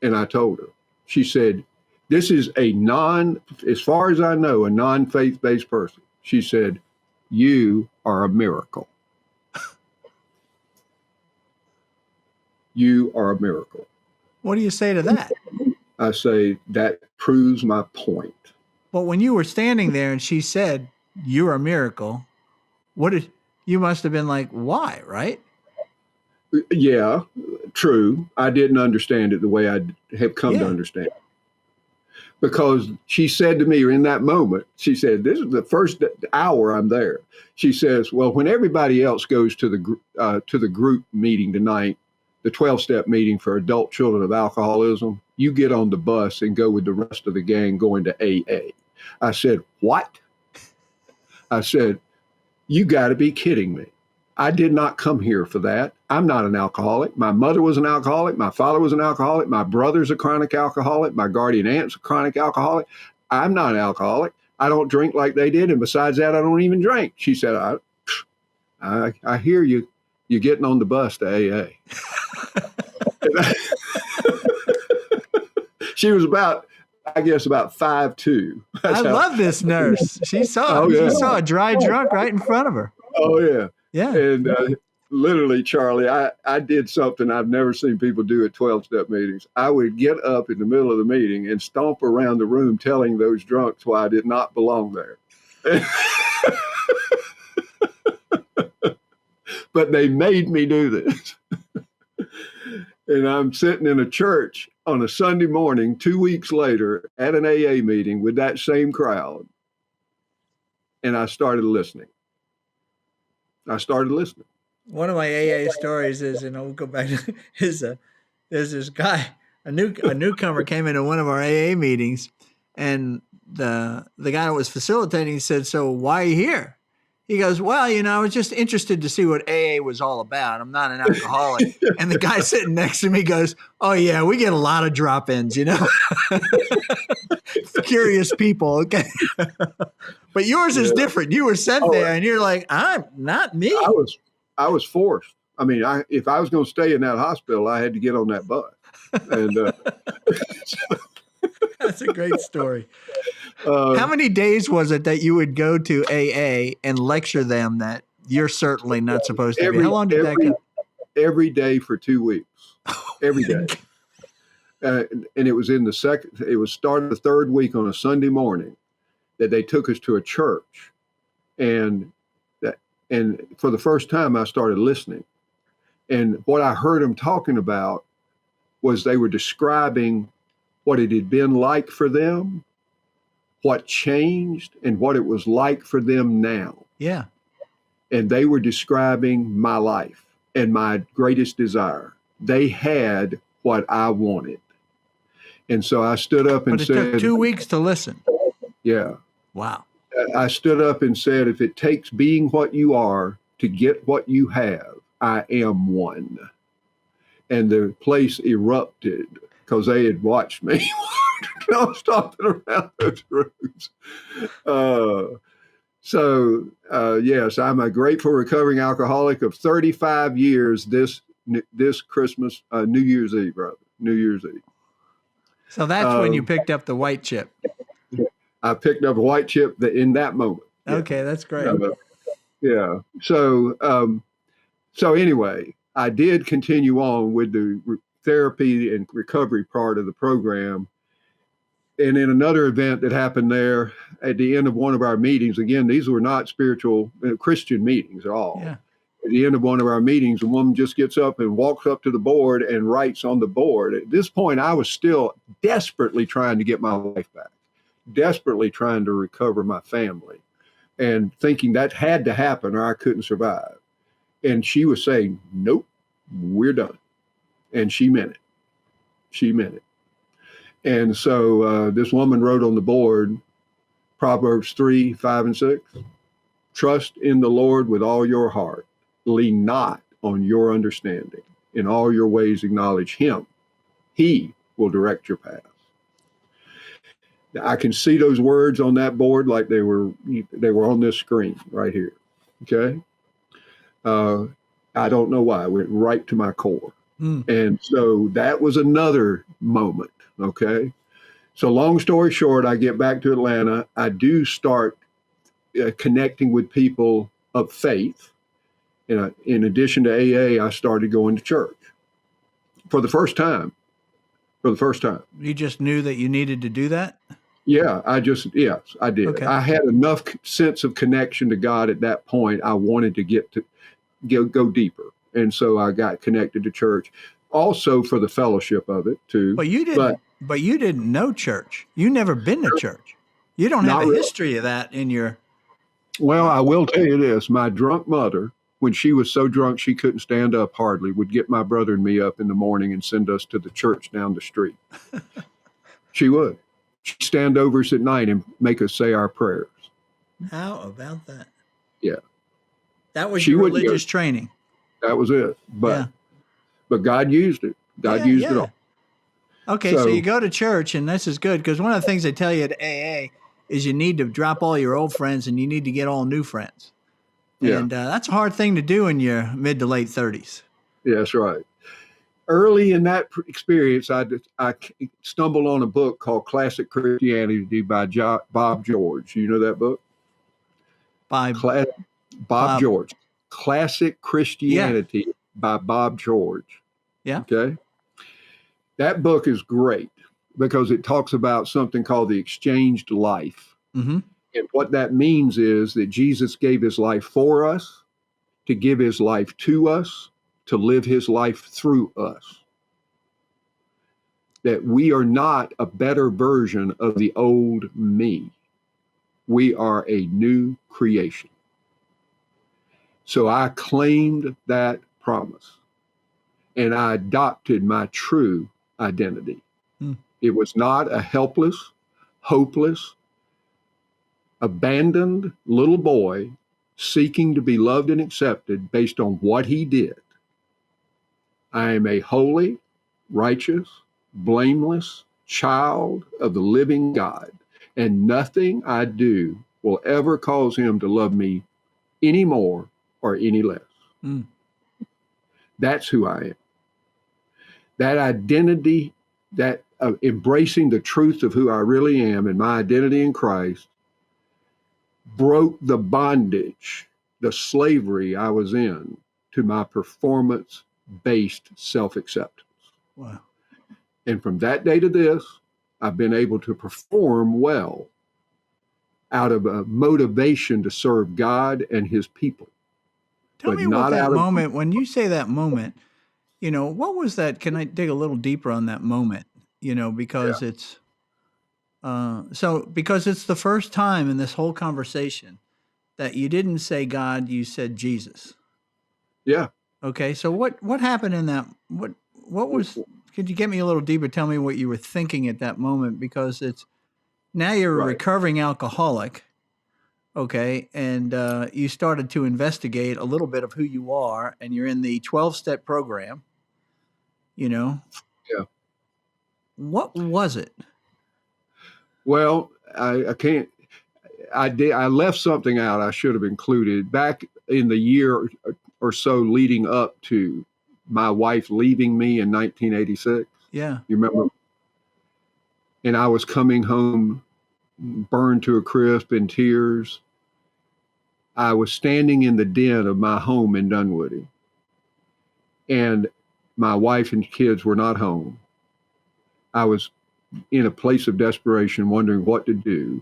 And I told her. She said, "This is as far as I know, a non-faith-based person." She said, "You are a miracle. You are a miracle." What do you say to that? I say, that proves my point. But when you were standing there and she said, "You're a miracle," you must have been like, why, right? Yeah, true. I didn't understand it the way I have come to understand it. Because she said to me in that moment, she said, this is the first hour I'm there. She says, "Well, when everybody else goes to the group meeting tonight, the 12-step meeting for adult children of alcoholism, you get on the bus and go with the rest of the gang going to AA." I said, "What?" I said, "You got to be kidding me. I did not come here for that. I'm not an alcoholic. My mother was an alcoholic. My father was an alcoholic. My brother's a chronic alcoholic. My guardian aunt's a chronic alcoholic. I'm not an alcoholic. I don't drink like they did. And besides that, I don't even drink." She said, I hear you. You're getting on the bus to AA." She was about 5'2". I love this nurse. She saw a dry drunk right in front of her. Oh, yeah. Yeah. And literally, Charlie, I did something I've never seen people do at 12-step meetings. I would get up in the middle of the meeting and stomp around the room telling those drunks why I did not belong there. But they made me do this. And I'm sitting in a church on a Sunday morning 2 weeks later at an AA meeting with that same crowd. And I started listening. One of my AA stories is, and we'll go back to, there's this guy, a newcomer came into one of our AA meetings, and the guy that was facilitating said, "So why are you here?" He goes, "Well, I was just interested to see what AA was all about. I'm not an alcoholic." And the guy sitting next to me goes, "Oh yeah, we get a lot of drop-ins, Curious people, okay." But yours is different. You were sent there and you're like, "I'm not me." I was forced. I mean, if I was going to stay in that hospital, I had to get on that bus. And that's a great story. How many days was it that you would go to AA and lecture them that you're certainly not supposed to be? How long did that go? Every day for 2 weeks. Every day. And it was started the third week on a Sunday morning that they took us to a church. And for the first time, I started listening. And what I heard them talking about was they were describing what it had been like for them, what changed, and what it was like for them now. Yeah. And they were describing my life. and my greatest desire. They had what I wanted. And so I stood up and But it said, took 2 weeks to listen. yeah, Wow. I stood up and said, if it takes being what you are to get what you have, I am one. And the place erupted because they had watched me. I was talking around those rooms. Yes, I'm a grateful recovering alcoholic of 35 years this Christmas, New Year's Eve, brother. New Year's Eve. So that's when you picked up the white chip. I picked up a white chip in that moment. Okay, that's great. Yeah. So anyway, I did continue on with the therapy and recovery part of the program. And in another event that happened there at the end of one of our meetings, again, these were not spiritual Christian meetings at all. Yeah. At the end of one of our meetings, a woman just gets up and walks up to the board and writes on the board. At this point, I was still desperately trying to get my life back, desperately trying to recover my family, and thinking that had to happen or I couldn't survive. And she was saying, nope, we're done. And she meant it. She meant it. And so this woman wrote on the board, Proverbs 3, 5, and 6, trust in the Lord with all your heart. Lean not on your understanding. In all your ways acknowledge him. He will direct your path. I can see those words on that board like they were on this screen right here. Okay. I don't know why. It went right to my core. And so that was another moment. Okay. So long story short, I get back to Atlanta. I do start connecting with people of faith. In addition to AA, I started going to church for the first time. You just knew that you needed to do that? Yeah, yes, I did. Okay. I had enough sense of connection to God at that point. I wanted to go deeper. And so I got connected to church, also for the fellowship of it too. But you didn't know church. You never been to church. You don't have a history of that in your. Well, I will tell you this. My drunk mother, when she was so drunk she couldn't stand up hardly, would get my brother and me up in the morning and send us to the church down the street. She would. She'd stand over us at night and make us say our prayers. How about that? Yeah. That was your religious training. That was it. But God used it. God used it all. Okay, so you go to church, and this is good because one of the things they tell you at AA is you need to drop all your old friends and you need to get all new friends. Yeah. And that's a hard thing to do in your mid to late 30s. Yeah, that's right. Early in that experience, I stumbled on a book called Classic Christianity by Bob George. You know that book? By Bob George. Classic Christianity by Bob George. Yeah. Okay. That book is great because it talks about something called the exchanged life. Mm-hmm. And what that means is that Jesus gave his life for us, to give his life to us, to live his life through us. That we are not a better version of the old me. We are a new creation. So I claimed that promise and I adopted my true identity. It was not a helpless, hopeless, abandoned little boy seeking to be loved and accepted based on what he did. I am a holy, righteous, blameless child of the living God, and nothing I do will ever cause him to love me any more or any less. That's who I am. That identity, that embracing the truth of who I really am and my identity in Christ, broke the bondage, the slavery I was in to my performance-based self-acceptance. Wow. And from that day to this, I've been able to perform well out of a motivation to serve God and his people. Tell me about that moment. When you say that moment, what was that? Can I dig a little deeper on that moment? Because it's because it's the first time in this whole conversation that you didn't say God, you said Jesus. Yeah. Okay, so what happened in that? What was? Could you get me a little deeper? Tell me what you were thinking at that moment, because it's now you're a Right. recovering alcoholic. Okay, and you started to investigate a little bit of who you are, and you're in the 12-step program. You know, Yeah. what was it? Well, I can't. I did. I left something out I should have included back in the year or so leading up to my wife leaving me in 1986. Yeah, You remember? And I was coming home burned to a crisp in tears. I was standing in the den of my home in Dunwoody, and my wife and kids were not home. I was in a place of desperation, wondering what to do.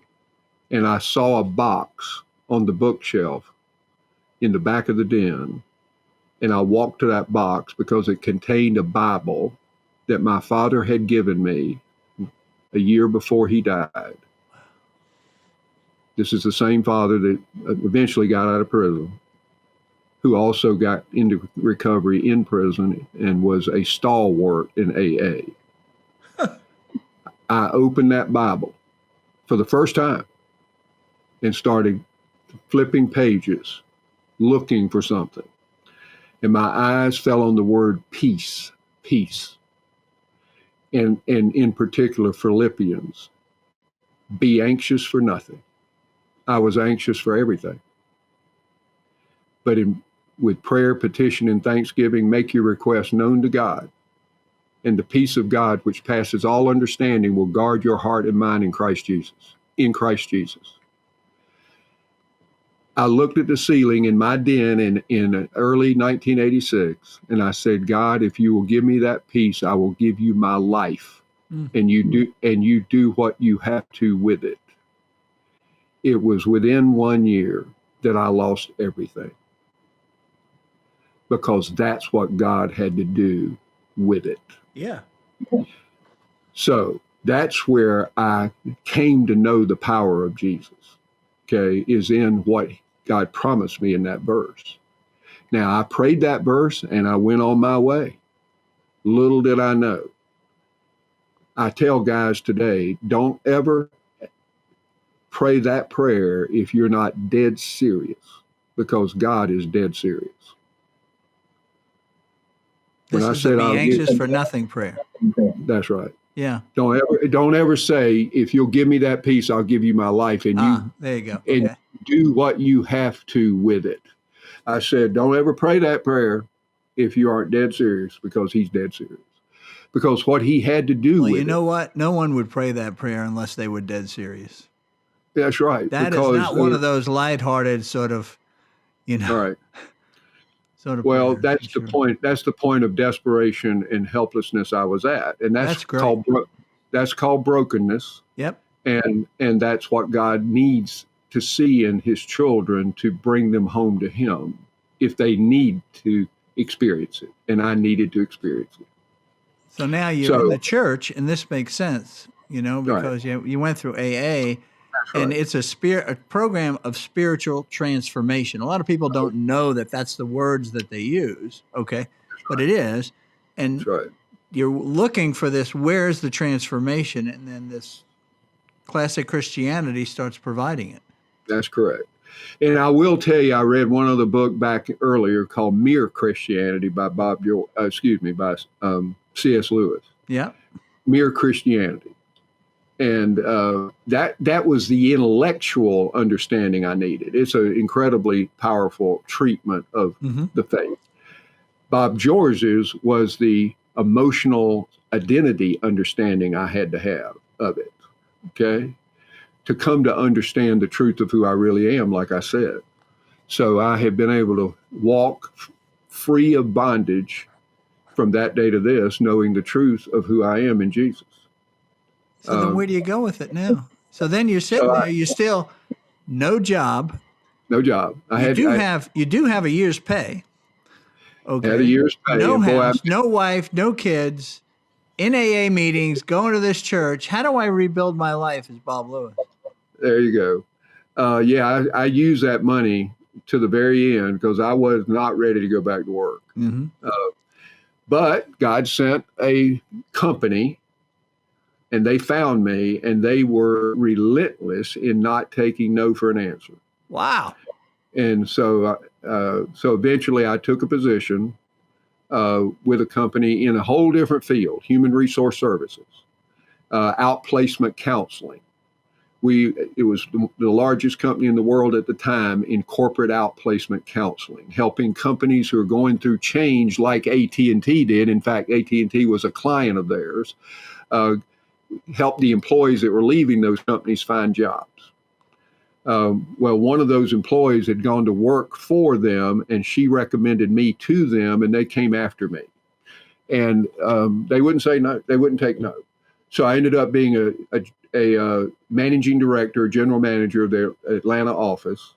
And I saw a box on the bookshelf in the back of the den. And I walked to that box because it contained a Bible that my father had given me a year before he died. This is the same father that eventually got out of prison, who also got into recovery in prison and was a stalwart in AA. I opened that Bible for the first time and started flipping pages, looking for something. And my eyes fell on the word peace, peace. And in particular, Philippians, be anxious for nothing. I was anxious for everything. But with prayer, petition, and thanksgiving, make your requests known to God. And the peace of God, which passes all understanding, will guard your heart and mind in Christ Jesus. In Christ Jesus. I looked at the ceiling in my den in early 1986, and I said, God, if you will give me that peace, I will give you my life. And you do what you have to with it. It was within 1 year that I lost everything, because that's what God had to do with it. Yeah. So that's where I came to know the power of Jesus, okay, is in what God promised me in that verse. Now, I prayed that verse and I went on my way. Little did I know. I tell guys today, don't ever pray that prayer if you're not dead serious, because God is dead serious. This When I is the said be anxious for nothing prayer. That's right. Yeah. Don't ever say, if you'll give me that peace, I'll give you my life, and There you go. and Okay. do what you have to with it. I said, don't ever pray that prayer if you aren't dead serious, because he's dead serious. Because what he had to do Well, with you know what? No one would pray that prayer unless they were dead serious. that's right. That is Because not one of those lighthearted sort of, all right. sort of Well, prayers. that's the Sure. point. That's the point of desperation and helplessness I was at, and That's great. that's called brokenness. Yep. And that's what God needs to see in his children to bring them home to him if they need to experience it. And I needed to experience it. So now you're in So, the church, and this makes sense, because you went through AA, and it's a program of spiritual transformation. A lot of people don't know that that's the words that they use, okay? But it is. And that's right. you're looking for this, where's the transformation? And then this classic Christianity starts providing it. That's correct. And I will tell you, I read one other book back earlier called Mere Christianity by C.S. Lewis. Yeah. Mere Christianity. And that was the intellectual understanding I needed. It's an incredibly powerful treatment of the faith. Bob George's was the emotional identity understanding I had to have of it, okay, to come to understand the truth of who I really am, like I said. So I have been able to walk free of bondage from that day to this, knowing the truth of who I am in Jesus. So then where do you go with it now? So then you're sitting there, you still no job. No job. You do have a year's pay. Okay. Had a year's pay. No house, no wife, no kids, in AA meetings, going to this church. How do I rebuild my life as Bob Lewis? There you go. I use that money to the very end because I was not ready to go back to work. Mm-hmm. But God sent a company, and they found me, and they were relentless in not taking no for an answer. Wow. And so eventually I took a position with a company in a whole different field, human resource services, outplacement counseling. It was the largest company in the world at the time in corporate outplacement counseling, helping companies who are going through change like AT&T did. In fact, AT&T was a client of theirs, help the employees that were leaving those companies find jobs. Well, one of those employees had gone to work for them, and she recommended me to them, and they came after me. And they wouldn't say no. They wouldn't take no. So I ended up being a managing director, general manager of their Atlanta office,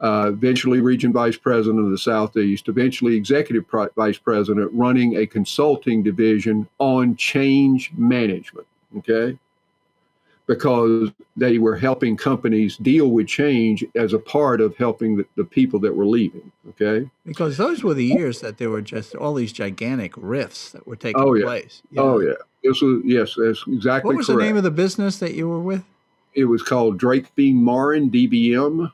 eventually region vice president of the Southeast, eventually executive vice president, running a consulting division on change management, okay? Because they were helping companies deal with change as a part of helping the people that were leaving, okay? Because those were the years that there were just all these gigantic rifts that were taking place. Yeah. Oh, yeah. Yes, that's exactly What was correct. the name of the business that you were with? It was called Drake Beam Marin, DBM.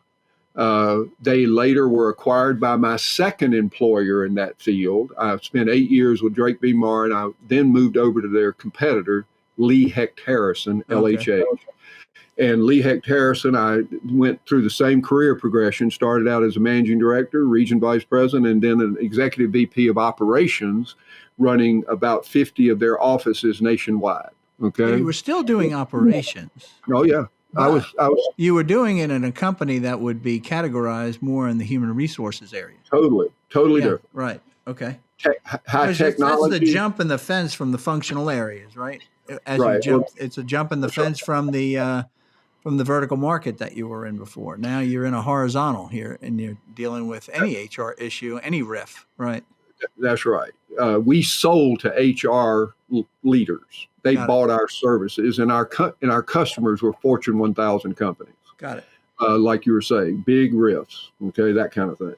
They later were acquired by my second employer in that field. I spent 8 years with Drake Beam Marin. I then moved over to their competitor, Lee Hecht Harrison, LHH. And Lee Hecht Harrison, I went through the same career progression, started out as a managing director, region vice president, and then an executive VP of operations, running about 50 of their offices nationwide. Okay. So you were still doing operations. Oh, yeah. I was. You were doing it in a company that would be categorized more in the human resources area. Totally different. Right. Okay. High technology. That's the jump in the fence from the functional areas, right? As right. you jump, it's a jump in the fence from the vertical market that you were in before. Now you're in a horizontal here, and you're dealing with any HR issue, any riff, right? That's right. We sold to HR leaders. They bought our services, and our customers were Fortune 1000 companies. Got it. Like you were saying, big riffs, okay, that kind of thing.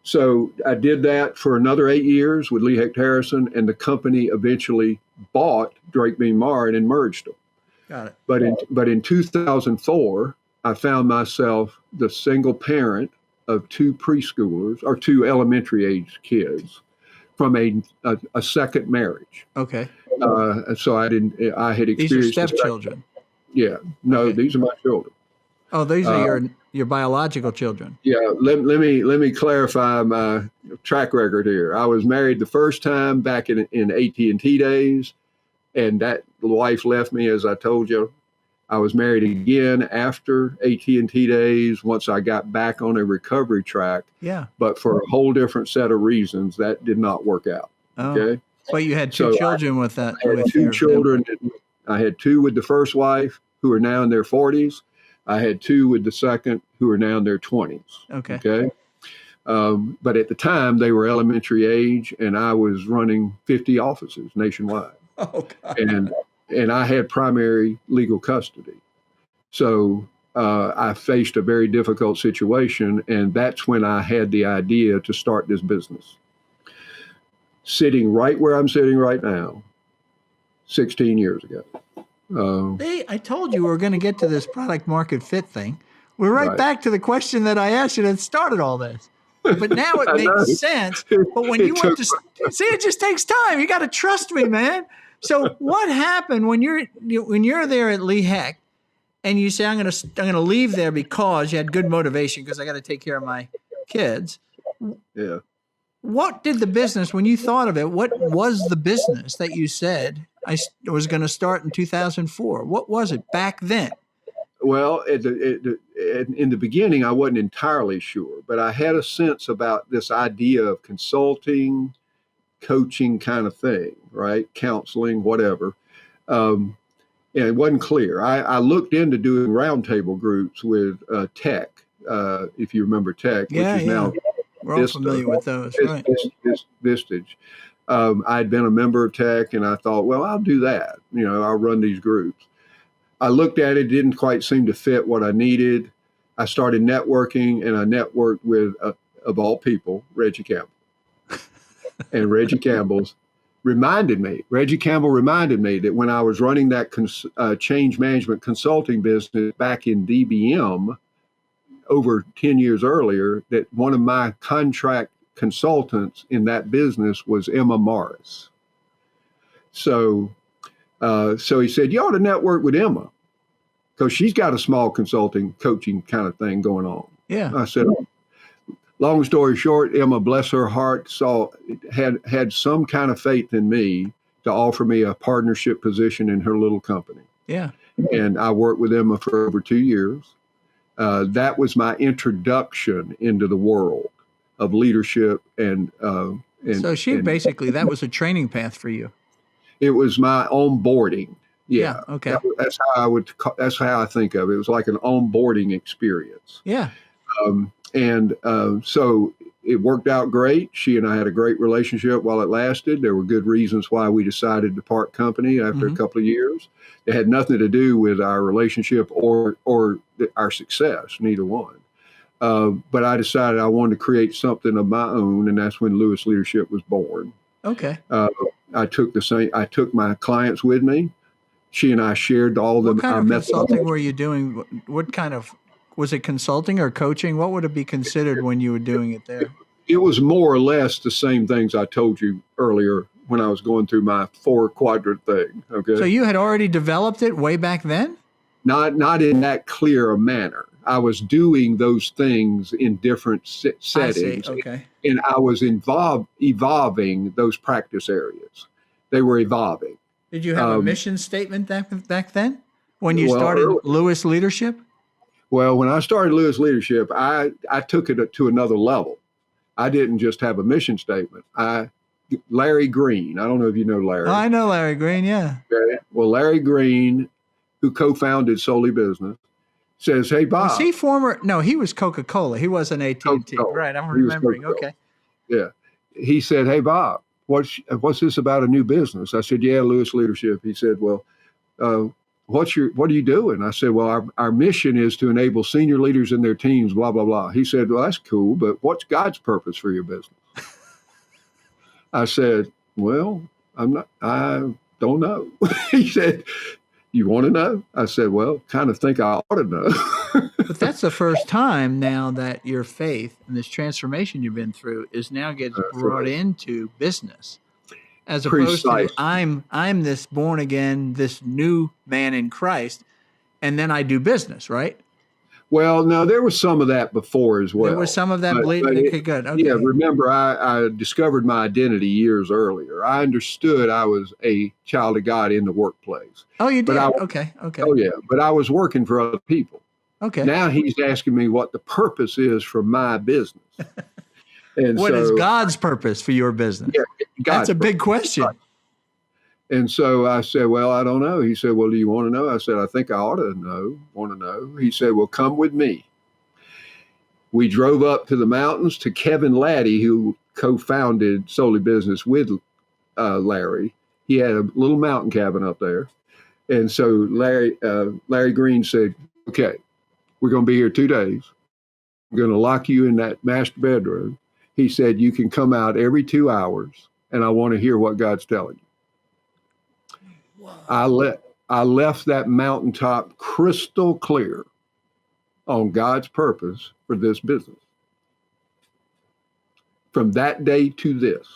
So I did that for another 8 years with Lee Hecht Harrison, and the company eventually bought Drake Beam Marin and merged them. Got it. But in 2004, I found myself the single parent of two preschoolers or two elementary age kids from a second marriage. Okay. So I had experienced. These are stepchildren. Yeah. No, okay. These are my children. Oh, these are your biological children. Yeah. Let me clarify my track record here. I was married the first time back in AT&T days, and that wife left me, as I told you. I was married again after AT&T days, once I got back on a recovery track. Yeah. But for a whole different set of reasons, that did not work out. Oh. Okay. But you had two children with that. I had two children. I had two with the first wife who are now in their 40s. I had two with the second who are now in their 20s. Okay. Okay. But at the time, they were elementary age, and I was running 50 offices nationwide. Oh, God. And I had primary legal custody. So I faced a very difficult situation, and that's when I had the idea to start this business. Sitting right where I'm sitting right now, 16 years ago. I told you we were going to get to this product market fit thing. We're right back to the question that I asked you that started all this. But now it makes sense. But when you want to see, it just takes time. You got to trust me, man. So what happened when you're there at Lee Hecht and you say, I'm going to leave there because you had good motivation because I got to take care of my kids. Yeah. What did the business, when you thought of it, what was the business that you said I was going to start in 2004? What was it back then? Well, in the beginning, I wasn't entirely sure, but I had a sense about this idea of consulting, coaching kind of thing, right? Counseling, whatever. And it wasn't clear. I looked into doing roundtable groups with Tech, if you remember Tech, which is now we're all familiar with those, right? Vistage. I'd been a member of Tech, and I thought, well, I'll do that. I'll run these groups. I looked at it, didn't quite seem to fit what I needed. I started networking, and I networked with, of all people, Reggie Campbell. And Reggie Campbell reminded me that when I was running that change management consulting business back in DBM over 10 years earlier, that one of my contract consultants in that business was Emma Morris. So he said, you ought to network with Emma because she's got a small consulting coaching kind of thing going on. Yeah. I said, long story short, Emma, bless her heart, had some kind of faith in me to offer me a partnership position in her little company. Yeah. And I worked with Emma for over 2 years. That was my introduction into the world of leadership. And so basically, that was a training path for you. It was my onboarding. Yeah. Okay. That's how I think of it. It was like an onboarding experience. Yeah. So it worked out great. She and I had a great relationship while it lasted. There were good reasons why we decided to part company after a couple of years. It had nothing to do with our relationship or our success, neither one. But I decided I wanted to create something of my own, and that's when Lewis Leadership was born. Okay. I took my clients with me. She and I shared all the. What kind of consulting were you doing? What kind of, was it consulting or coaching? What would it be considered when you were doing it there? It was more or less the same things I told you earlier when I was going through my 4-quadrant thing. Okay. So you had already developed it way back then? Not in that clear a manner. I was doing those things in different settings. I see. Okay. And I was evolving those practice areas. They were evolving. Did you have a mission statement back then when you started Lewis Leadership? Well, when I started Lewis Leadership, I took it to another level. I didn't just have a mission statement. Larry Green, I don't know if you know Larry. Oh, I know Larry Green, yeah. Okay. Well, Larry Green, who co-founded Solely Business, says, hey, Bob. Was he he was Coca-Cola. He wasn't AT&T. Right, I'm remembering. Okay. Yeah. He said, hey, Bob, what's this about a new business? I said, yeah, Lewis Leadership. He said, well, what are you doing? I said, well, our mission is to enable senior leaders and their teams, blah, blah, blah. He said, well, that's cool, but what's God's purpose for your business? I said, well, I don't know. He said, you want to know? I said, well, kind of think I ought to know. But that's the first time now that your faith and this transformation you've been through is now gets brought into business. As opposed to I'm this born again, this new man in Christ, and then I do business, right? Well, no, there was some of that before as well. There was some of that bleeding. Okay, good. Okay. Yeah, remember, I discovered my identity years earlier. I understood I was a child of God in the workplace. Oh, you did? Okay. Oh, yeah, but I was working for other people. Okay. Now he's asking me what the purpose is for my business. And what is God's purpose for your business? Yeah, that's a big question. Right. And so I said, well, I don't know. He said, well, do you want to know? I said, I think I ought to want to know. He said, well, come with me. We drove up to the mountains to Kevin Laddie, who co-founded Solely Business with Larry. He had a little mountain cabin up there. And so Larry Green said, okay, we're going to be here 2 days. I'm going to lock you in that master bedroom. He said, you can come out every 2 hours, and I want to hear what God's telling you. I left that mountaintop crystal clear on God's purpose for this business. From that day to this,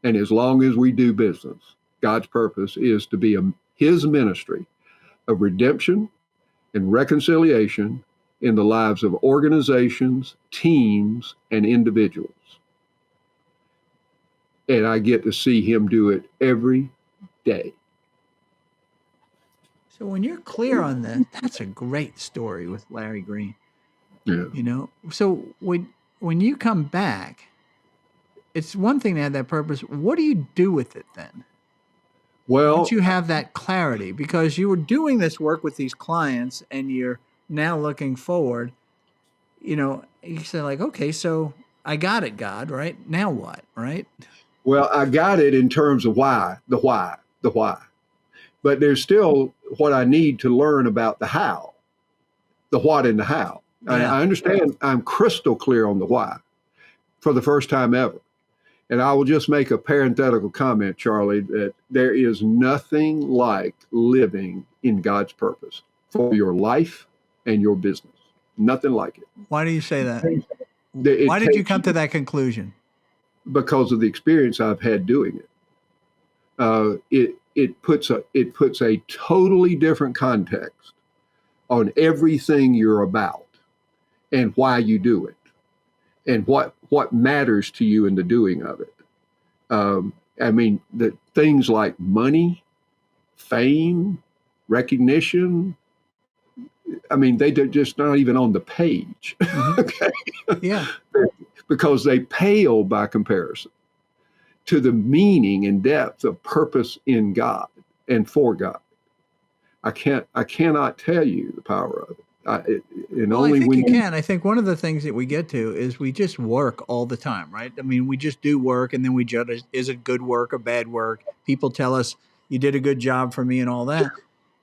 and as long as we do business, God's purpose is to be his ministry of redemption and reconciliation in the lives of organizations, teams, and individuals. And I get to see him do it every day. So when you're clear on that, that's a great story with Larry Green. Yeah. You know, so when you come back, it's one thing to have that purpose. What do you do with it then? Well, once you have that clarity, because you were doing this work with these clients and you're now looking forward, you know, you say like, okay, so I got it, God, right? Now what, right? Well, I got it in terms of the why. But there's still what I need to learn about the how. the what and the how. Yeah. I understand I'm crystal clear on the why for the first time ever. And I will just make a parenthetical comment, Charlie, that there is nothing like living in God's purpose for your life and your business. Nothing like it. Why do you say that? It Why did you takes come to that conclusion? Because of the experience I've had doing it. It puts a totally different context on everything you're about and why you do it and what matters to you in the doing of it. I mean, the things like money, fame, recognition, I mean, they're just not even on the page. Mm-hmm. Okay. Yeah. Because they pale by comparison to the meaning and depth of purpose in God and for God. I cannot tell you the power of it. I think you can. I think one of the things that we get to is we just work all the time, right? I mean, we just do work and then we judge, is it good work or bad work? People tell us you did a good job for me and all that.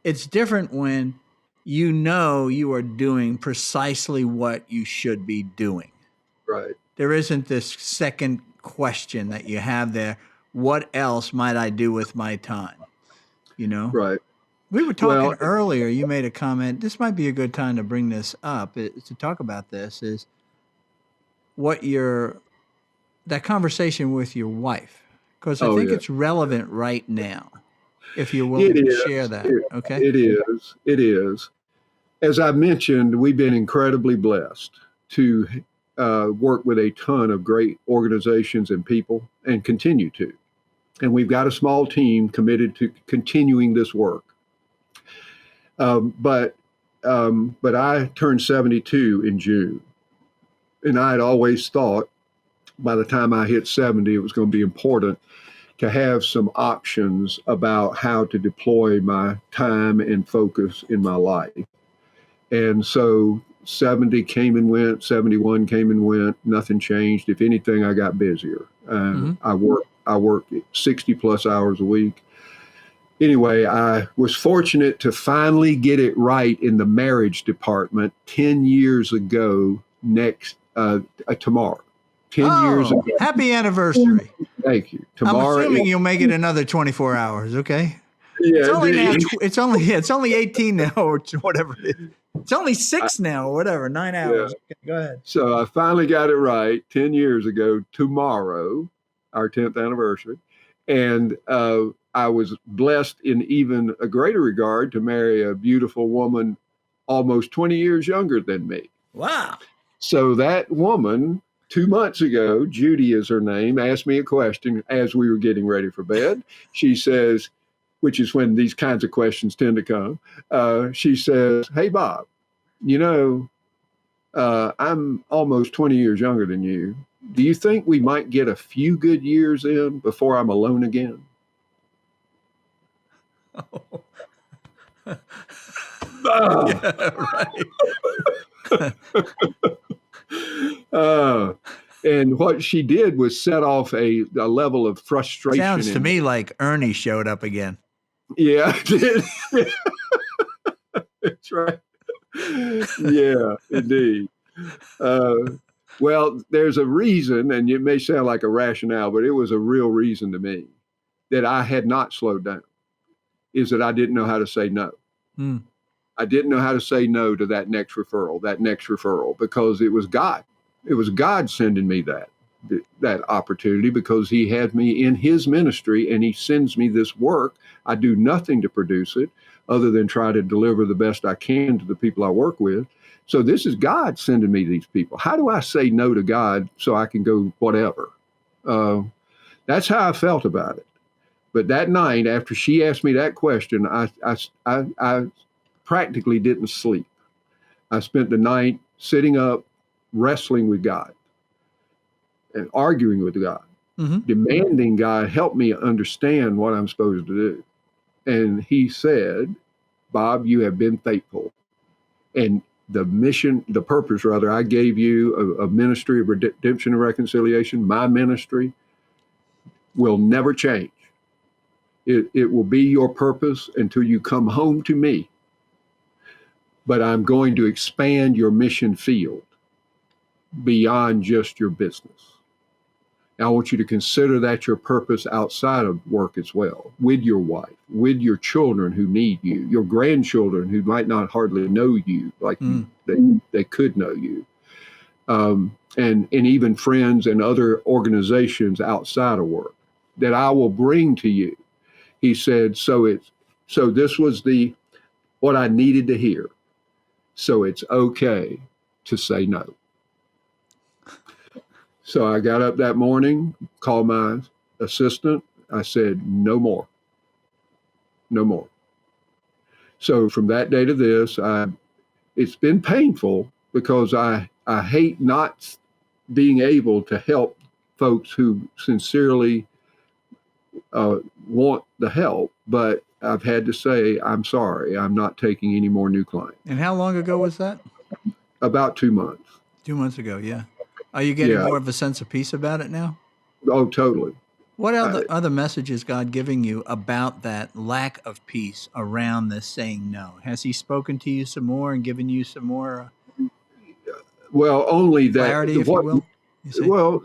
It's different when you are doing precisely what you should be doing. Right. There isn't this second question that you have there. What else might I do with my time? Right. We were talking earlier. You made a comment. This might be a good time to bring this up to talk about this. Is what that conversation with your wife, because I think it's relevant right now. If you're willing to share that, okay? It is. It is. As I mentioned, we've been incredibly blessed to work with a ton of great organizations and people, and continue to. And we've got a small team committed to continuing this work. But I turned 72 in June, and I had always thought by the time I hit 70, it was going to be important to have some options about how to deploy my time and focus in my life. And so 70 came and went, 71 came and went, nothing changed. If anything, I got busier. I worked 60 plus hours a week. Anyway, I was fortunate to finally get it right in the marriage department 10 years ago tomorrow. 10 years ago. Happy anniversary. Thank you. Tomorrow. I'm assuming you'll make it another 24 hours, okay? Yeah, it's only 18 now or whatever it is. It's only 6 now or whatever, 9 hours. Yeah. Okay, go ahead. So I finally got it right 10 years ago tomorrow, our 10th anniversary. And I was blessed in even a greater regard to marry a beautiful woman almost 20 years younger than me. Wow. So that woman, 2 months ago, Judy is her name, asked me a question as we were getting ready for bed. She says, which is when these kinds of questions tend to come. She says, "Hey, Bob, I'm almost 20 years younger than you. Do you think we might get a few good years in before I'm alone again?" Yeah, right. And what she did was set off a level of frustration. Sounds to me like Ernie showed up again. Yeah, it did. That's right. Yeah, indeed. Well, there's a reason, and it may sound like a rationale, but it was a real reason to me that I had not slowed down, is that I didn't know how to say no. I didn't know how to say no to that next referral, because it was God. It was God sending me that opportunity, because he had me in his ministry and he sends me this work. I do nothing to produce it other than try to deliver the best I can to the people I work with. So this is God sending me these people. How do I say no to God so I can go whatever? That's how I felt about it. But that night, after she asked me that question, I practically didn't sleep. I spent the night sitting up, wrestling with God and arguing with God, demanding God help me understand what I'm supposed to do. And he said, "Bob, you have been faithful. And the purpose I gave you, a ministry of redemption and reconciliation, my ministry, will never change. It will be your purpose until you come home to me. but I'm going to expand your mission field beyond just your business. And I want you to consider that your purpose outside of work as well, with your wife, with your children who need you, your grandchildren who might not hardly know you like they could know you, and even friends and other organizations outside of work that I will bring to you. He said, so this was what I needed to hear. So it's okay to say no. So I got up that morning, called my assistant. I said, no more, no more. So from that day to this, it's been painful because I hate not being able to help folks who sincerely want the help, but I've had to say, I'm sorry, I'm not taking any more new clients. And how long ago was that? About 2 months. 2 months ago, yeah. Are you getting more of a sense of peace about it now? Oh, totally. What other messages God giving you about that lack of peace around this saying no? Has he spoken to you some more and given you some more well, only that clarity, if you will? Well,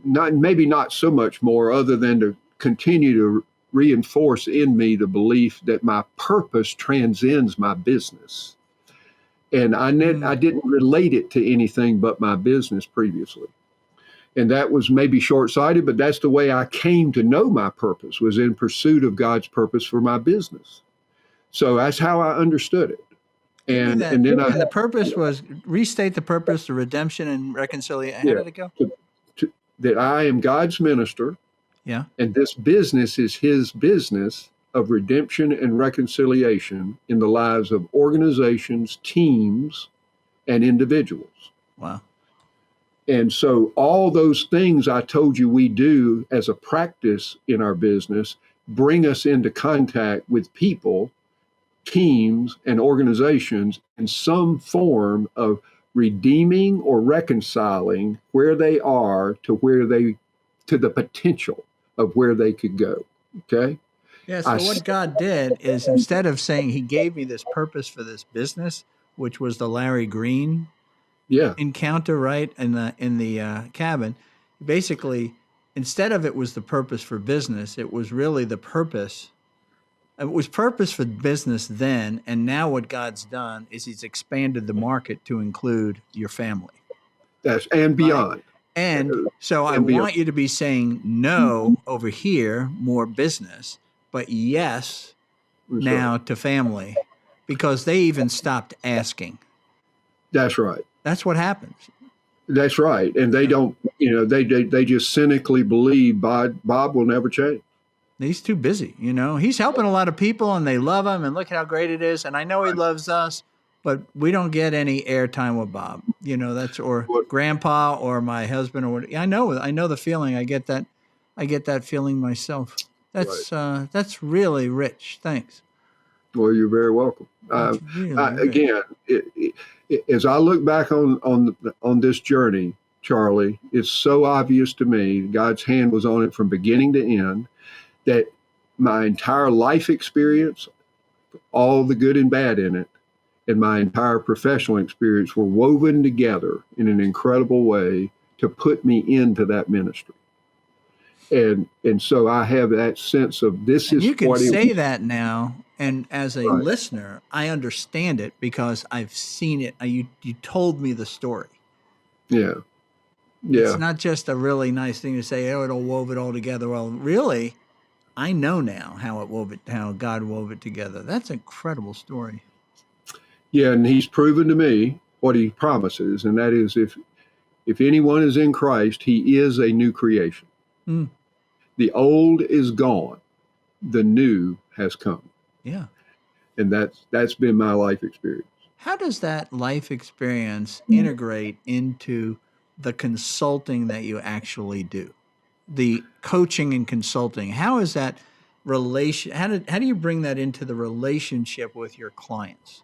maybe not so much more other than to continue to reinforce in me the belief that my purpose transcends my business. And I didn't relate it to anything but my business previously. And that was maybe short-sighted, but that's the way I came to know my purpose, was in pursuit of God's purpose for my business. So that's how I understood it. And then the purpose was, restate the purpose, the redemption and reconciliation. How did it go? That I am God's minister. Yeah. And this business is his business of redemption and reconciliation in the lives of organizations, teams, and individuals. Wow. And so all those things I told you we do as a practice in our business bring us into contact with people, teams, and organizations in some form of redeeming or reconciling where they are to the potential of where they could go. Okay. Yeah. So what God did is, instead of saying he gave me this purpose for this business, which was the Larry Green encounter, right, in the cabin, basically, instead of it was the purpose for business, it was really the purpose. It was purpose for business then, and now what God's done is he's expanded the market to include your family. And beyond. Right? And so I want you to be saying no over here, more business, but yes now to family, because they even stopped asking. That's right. That's what happens. That's right. And they don't, they just cynically believe Bob will never change. He's too busy, He's helping a lot of people and they love him and look how great it is. And I know he loves us, but we don't get any airtime with Bob. That's or Grandpa or my husband or what. I know the feeling. I get that feeling myself. That's really rich. Thanks. Well, you're very welcome. Again, as I look back on this journey, Charlie, it's so obvious to me God's hand was on it from beginning to end, that my entire life experience, all the good and bad in it, and my entire professional experience were woven together in an incredible way to put me into that ministry. And so I have that sense of this is what you can say that now. And as a listener, I understand it because I've seen it. You told me the story. Yeah. It's not just a really nice thing to say, oh, it'll wove it all together. Well, really, I know now how God wove it together. That's an incredible story. Yeah, and he's proven to me what he promises, and that is if anyone is in Christ, he is a new creation. The old is gone. The new has come. Yeah. And that's been my life experience. How does that life experience integrate into the consulting that you actually do? The coaching and consulting. How is that relation? How do you bring that into the relationship with your clients?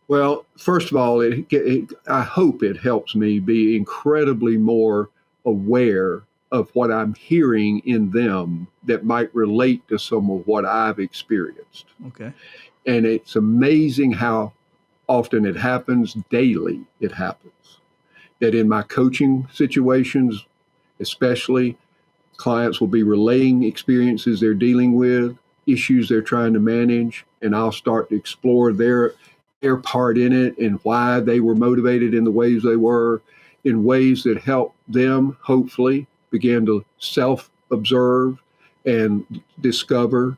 Well, first of all, I hope it helps me be incredibly more aware of what I'm hearing in them that might relate to some of what I've experienced. Okay. And it's amazing how often it happens daily. It happens that in my coaching situations, especially, clients will be relaying experiences they're dealing with, issues they're trying to manage, and I'll start to explore their part in it and why they were motivated in the ways they were, in ways that help them hopefully begin to self-observe and discover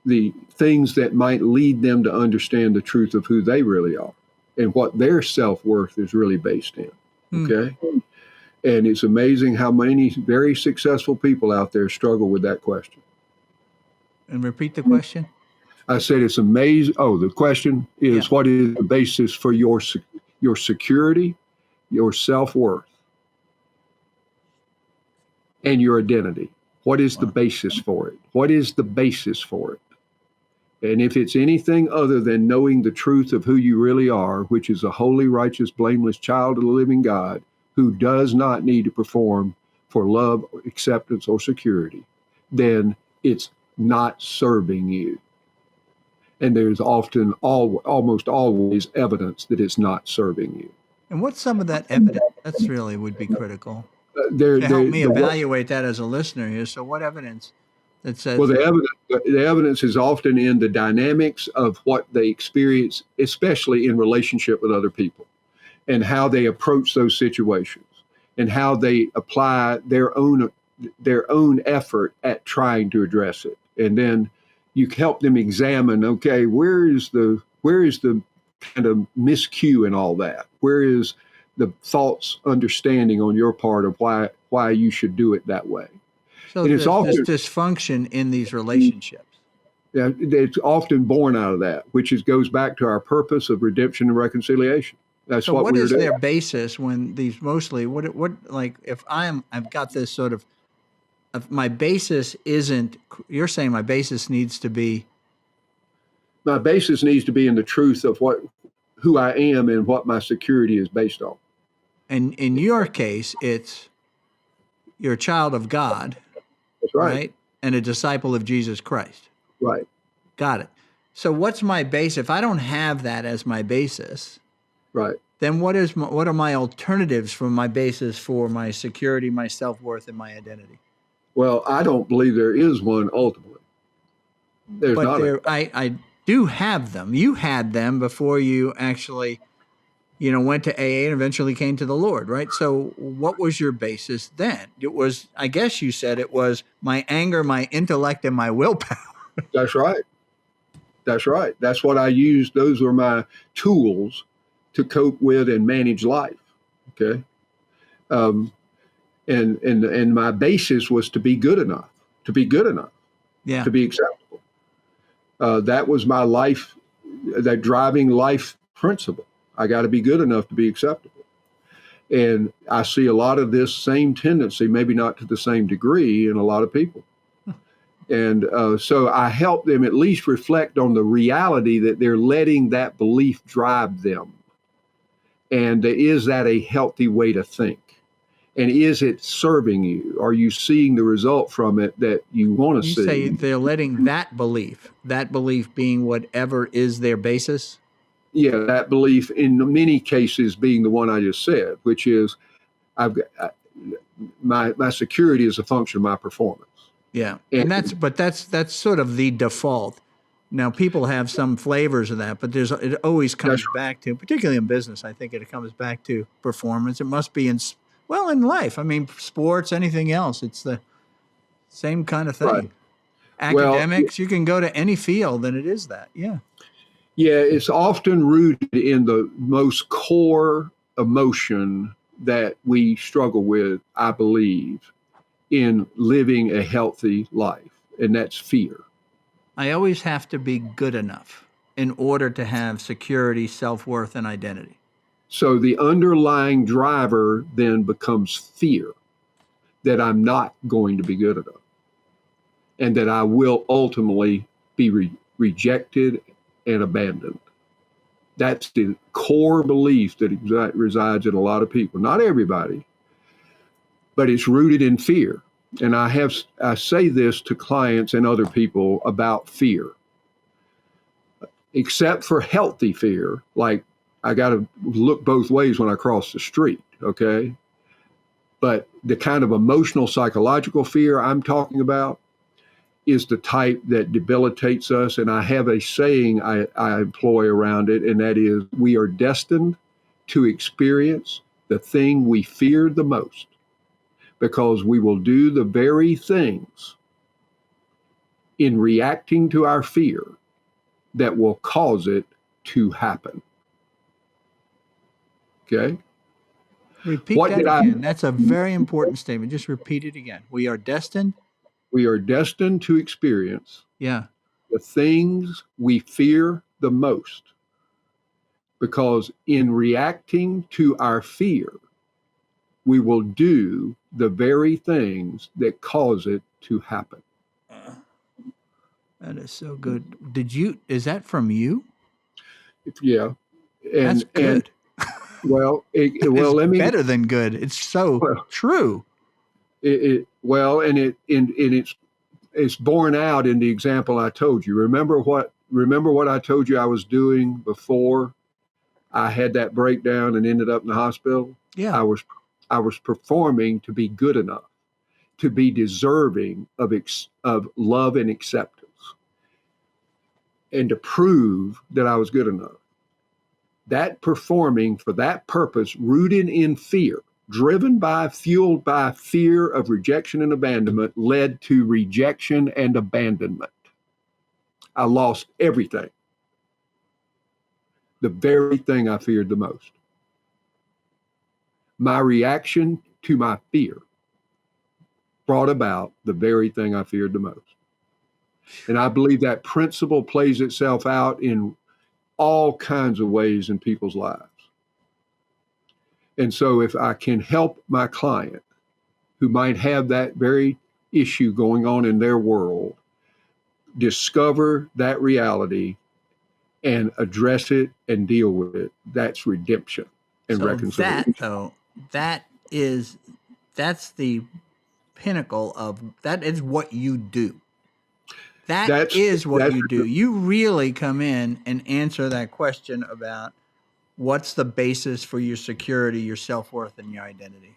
the things that might lead them to understand the truth of who they really are and what their self-worth is really based in. Okay. And it's amazing how many very successful people out there struggle with that question. And repeat the question. I said it's amazing. Oh, the question is, what is the basis for your security, your self-worth, and your identity? What is the basis for it? What is the basis for it? And if it's anything other than knowing the truth of who you really are, which is a holy, righteous, blameless child of the living God, who does not need to perform for love, acceptance, or security, then it's not serving you. And there's often almost always evidence that it's not serving you. And what's some of that evidence? That's really would be critical. To help me evaluate that as a listener here. So what evidence that says? Well, the evidence is often in the dynamics of what they experience, especially in relationship with other people, and how they approach those situations, and how they apply their own effort at trying to address it. And then you help them examine, okay, where is the kind of miscue in all that? Where is the false understanding on your part of why you should do it that way? So and it's often dysfunction in these relationships. Yeah, it's often born out of that, which goes back to our purpose of redemption and reconciliation. That's what is their basis when these mostly what like if I've got this sort of my basis isn't, you're saying my basis needs to be in the truth of who I am and what my security is based on. And in your case, it's you're a child of God. That's right. And a disciple of Jesus Christ. Right. Got it. So what's my base? If I don't have that as my basis, right, then what are my alternatives for my basis for my security, my self-worth, and my identity? Well, I don't believe there is one ultimately. There's not. I do have them. You had them before you actually, went to AA and eventually came to the Lord, right? So what was your basis then? It was, I guess you said it was my anger, my intellect, and my willpower. That's right. That's right. That's what I used. Those were my tools to cope with and manage life. Okay. And my basis was to be good enough, to be acceptable. That was my life, that driving life principle. I got to be good enough to be acceptable. And I see a lot of this same tendency, maybe not to the same degree, in a lot of people. And so I help them at least reflect on the reality that they're letting that belief drive them. And is that a healthy way to think? And is it serving you? Are you seeing the result from it that you want to see? You say they're letting that belief being whatever is their basis? Yeah, that belief in many cases being the one I just said, which is my security is a function of my performance. Yeah, and that's sort of the default. Now, people have some flavors of that, but it always comes back to, particularly in business, I think it comes back to performance. It must be in life. I mean, sports, anything else, it's the same kind of thing. Right. Academics, you can go to any field and it is that, yeah. Yeah, it's often rooted in the most core emotion that we struggle with, I believe, in living a healthy life, and that's fear. I always have to be good enough in order to have security, self-worth, and identity. So the underlying driver then becomes fear that I'm not going to be good enough and that I will ultimately be rejected and abandoned. That's the core belief that resides in a lot of people. Not everybody, but it's rooted in fear. And I say this to clients and other people about fear. Except for healthy fear, like I got to look both ways when I cross the street. Okay. But the kind of emotional, psychological fear I'm talking about is the type that debilitates us. And I have a saying I employ around it, and that is, we are destined to experience the thing we fear the most, because we will do the very things in reacting to our fear that will cause it to happen. Okay? Repeat that again. That's a very important statement. Just repeat it again. We are destined. We are destined to experience the things we fear the most, because in reacting to our fear, we will do the very things that cause it to happen. That is so good. Is that from you? Yeah. That's good. Let me. Better than good. It's so true. It's borne out in the example I told you. Remember what I told you I was doing before I had that breakdown and ended up in the hospital? Yeah. I was performing to be good enough, to be deserving of love and acceptance, and to prove that I was good enough. That performing for that purpose, rooted in fear, fueled by fear of rejection and abandonment, led to rejection and abandonment. I lost everything. The very thing I feared the most. My reaction to my fear brought about the very thing I feared the most. And I believe that principle plays itself out in all kinds of ways in people's lives. And so if I can help my client who might have that very issue going on in their world discover that reality and address it and deal with it, that's redemption and reconciliation. That's the pinnacle of that. Is what you do. That is what you do. You really come in and answer that question about what's the basis for your security, your self-worth, and your identity.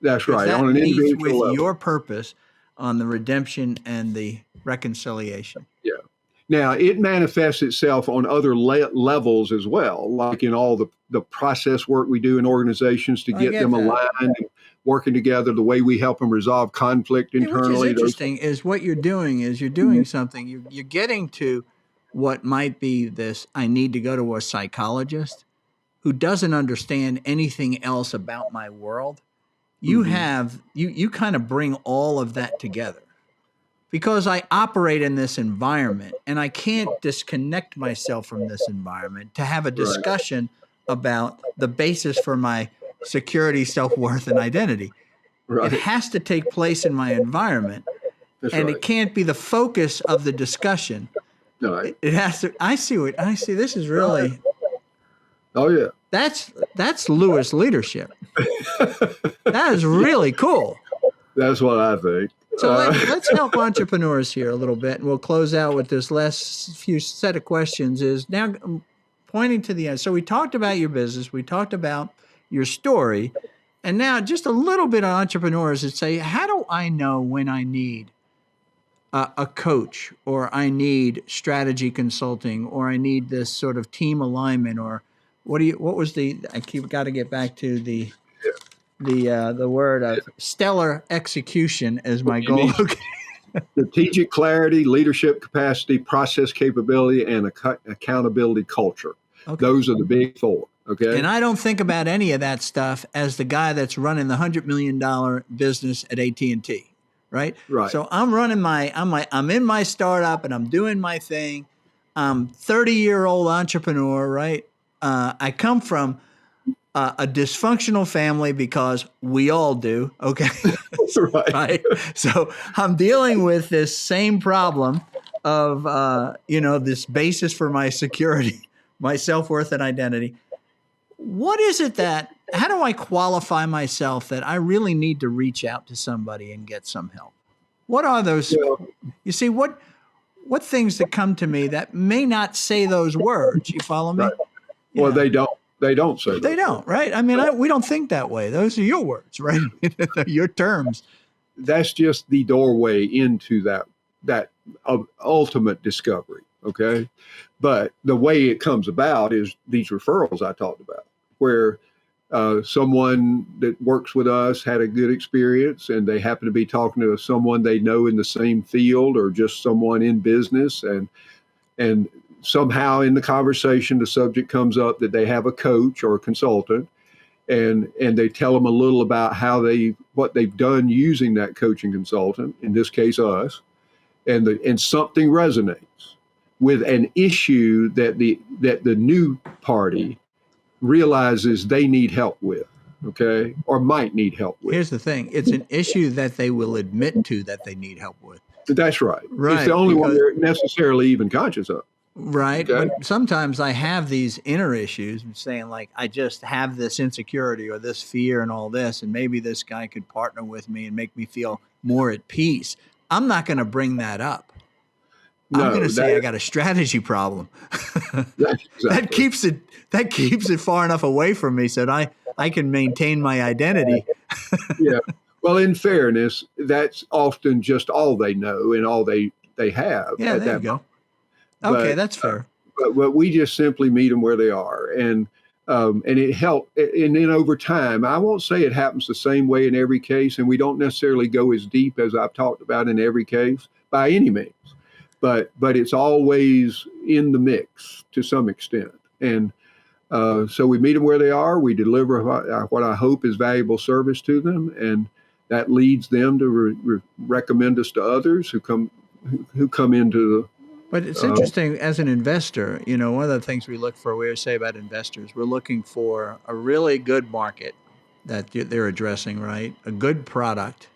That's right. That on an meets individual with level. your purpose on the redemption and the reconciliation. Yeah. Now, it manifests itself on other levels as well, like in all the process work we do in organizations to get them aligned and working together, the way we help them resolve conflict internally. Which is interesting is what you're doing is you're doing something. You're getting to what might be this, I need to go to a psychologist who doesn't understand anything else about my world. You you kind of bring all of that together. Because I operate in this environment and I can't disconnect myself from this environment to have a discussion about the basis for my security, self-worth, and identity. Right. It has to take place in my environment. It can't be the focus of the discussion. Right. It has to. I see. This is really. Oh yeah. That's LewisLeadership. That is really cool. That's what I think. So let's help entrepreneurs here a little bit, and we'll close out with this last few set of questions. Is now pointing to the end. So we talked about your business, we talked about your story, and now just a little bit on entrepreneurs that say, how do I know when I need a coach, or I need strategy consulting, or I need this sort of team alignment, or got to get back to the word of stellar execution as my goal. Strategic clarity, leadership capacity, process capability, and accountability culture. Okay. Those are the big four. Okay. And I don't think about any of that stuff as the guy that's running the $100 million business at AT&T. Right. Right. So I'm in my startup and I'm doing my thing. I'm 30-year-old entrepreneur. Right. I come from a dysfunctional family, because we all do. Okay. Right. So I'm dealing with this same problem of, this basis for my security, my self-worth and identity. What is it how do I qualify myself that I really need to reach out to somebody and get some help? What are those? You see, what things that come to me that may not say those words? You follow me? Right. Yeah. Well, they don't. They don't say They those don't, right? I mean, we don't think that way. Those are your words, right? Your terms. That's just the doorway into that ultimate discovery. Okay, but the way it comes about is these referrals I talked about, where someone that works with us had a good experience, and they happen to be talking to someone they know in the same field, or just someone in business, and somehow in the conversation the subject comes up that they have a coach or a consultant, and they tell them a little about what they've done using that coaching consultant, in this case us, and something resonates with an issue that the new party realizes they need help with, okay, or might need help with. Here's the thing. It's an issue that they will admit to that they need help with. That's right. It's the Right. only one they're necessarily even conscious of. Right. Okay? But sometimes I have these inner issues saying, like, I just have this insecurity or this fear and all this, and maybe this guy could partner with me and make me feel more at peace. I'm not going to bring that up. I'm going to say I got a strategy problem. Exactly. That keeps it far enough away from me so that I can maintain my identity. Yeah. Well, in fairness, that's often just all they know and all they have. Yeah, at there that you go. moment. Okay, But, that's fair. But we just simply meet them where they are, and it helps. And then over time, I won't say it happens the same way in every case, and we don't necessarily go as deep as I've talked about in every case by any means. But it's always in the mix to some extent, and so we meet them where they are. We deliver what I hope is valuable service to them, and that leads them to recommend us to others who come into the. But it's interesting as an investor, one of the things we always say about investors, we're looking for a really good market that they're addressing, right? A good product.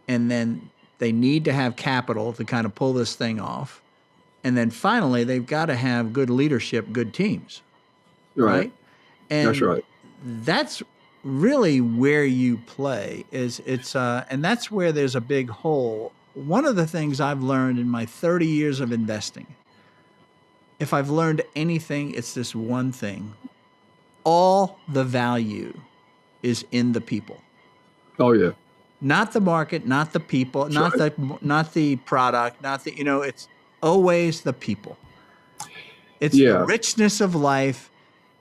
And then they need to have capital to kind of pull this thing off. And then finally, they've got to have good leadership, good teams, right? And That's right. That's really where you play and that's where there's a big hole. One of the things I've learned in my 30 years of investing, if I've learned anything, it's this one thing. All the value is in the people. Oh, yeah. Not the market, not the people, That's not right. the product, it's always the people. It's the richness of life.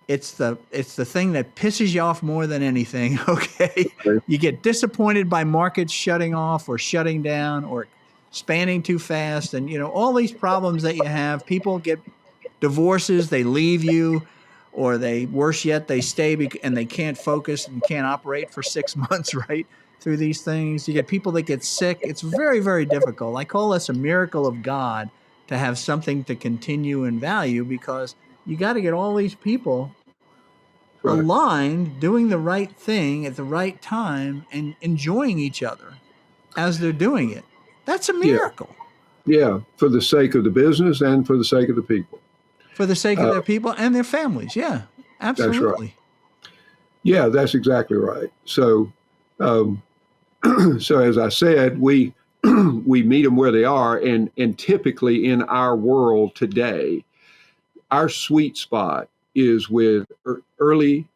It's the thing that pisses you off more than anything, okay? You get disappointed by markets shutting off or shutting down or expanding too fast, and all these problems that you have. People get divorces, they leave you, or worse yet, they stay and they can't focus and can't operate for 6 months, right? Through these things. You get people that get sick. It's very, very difficult. I call this a miracle of God to have something to continue in value, because you got to get all these people aligned, doing the right thing at the right time, and enjoying each other as they're doing it. That's a miracle. Yeah, for the sake of the business and for the sake of the people. For the sake of their people and their families. Yeah, absolutely. That's right. Yeah, that's exactly right. So, so as I said, we meet them where they are, and typically in our world today, our sweet spot is with early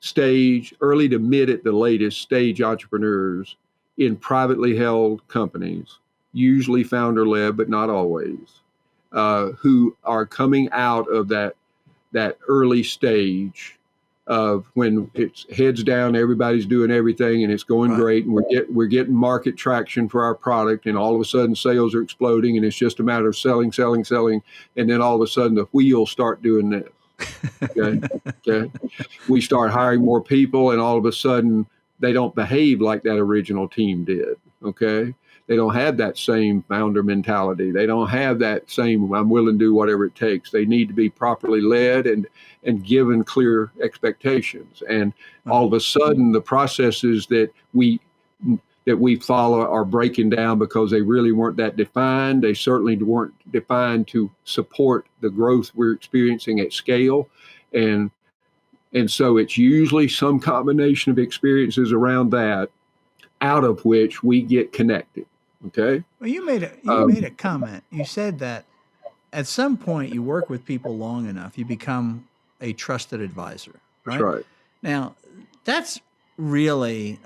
to mid at the latest stage entrepreneurs in privately held companies, usually founder-led, but not always, who are coming out of that early stage of when it's heads down, everybody's doing everything, and it's going great, and we're getting market traction for our product, and all of a sudden sales are exploding, and it's just a matter of selling, and then all of a sudden the wheels start doing this. Okay. We start hiring more people, and all of a sudden they don't behave like that original team did. Okay. They don't have that same founder mentality. They don't have that same, I'm willing to do whatever it takes. They need to be properly led and given clear expectations. And all of a sudden the processes that we follow are breaking down because they really weren't that defined. They certainly weren't defined to support the growth we're experiencing at scale. And so it's usually some combination of experiences around that, out of which we get connected. Okay. Well, you made a comment. You said that at some point you work with people long enough, you become a trusted advisor, That's right? right. Now, that's really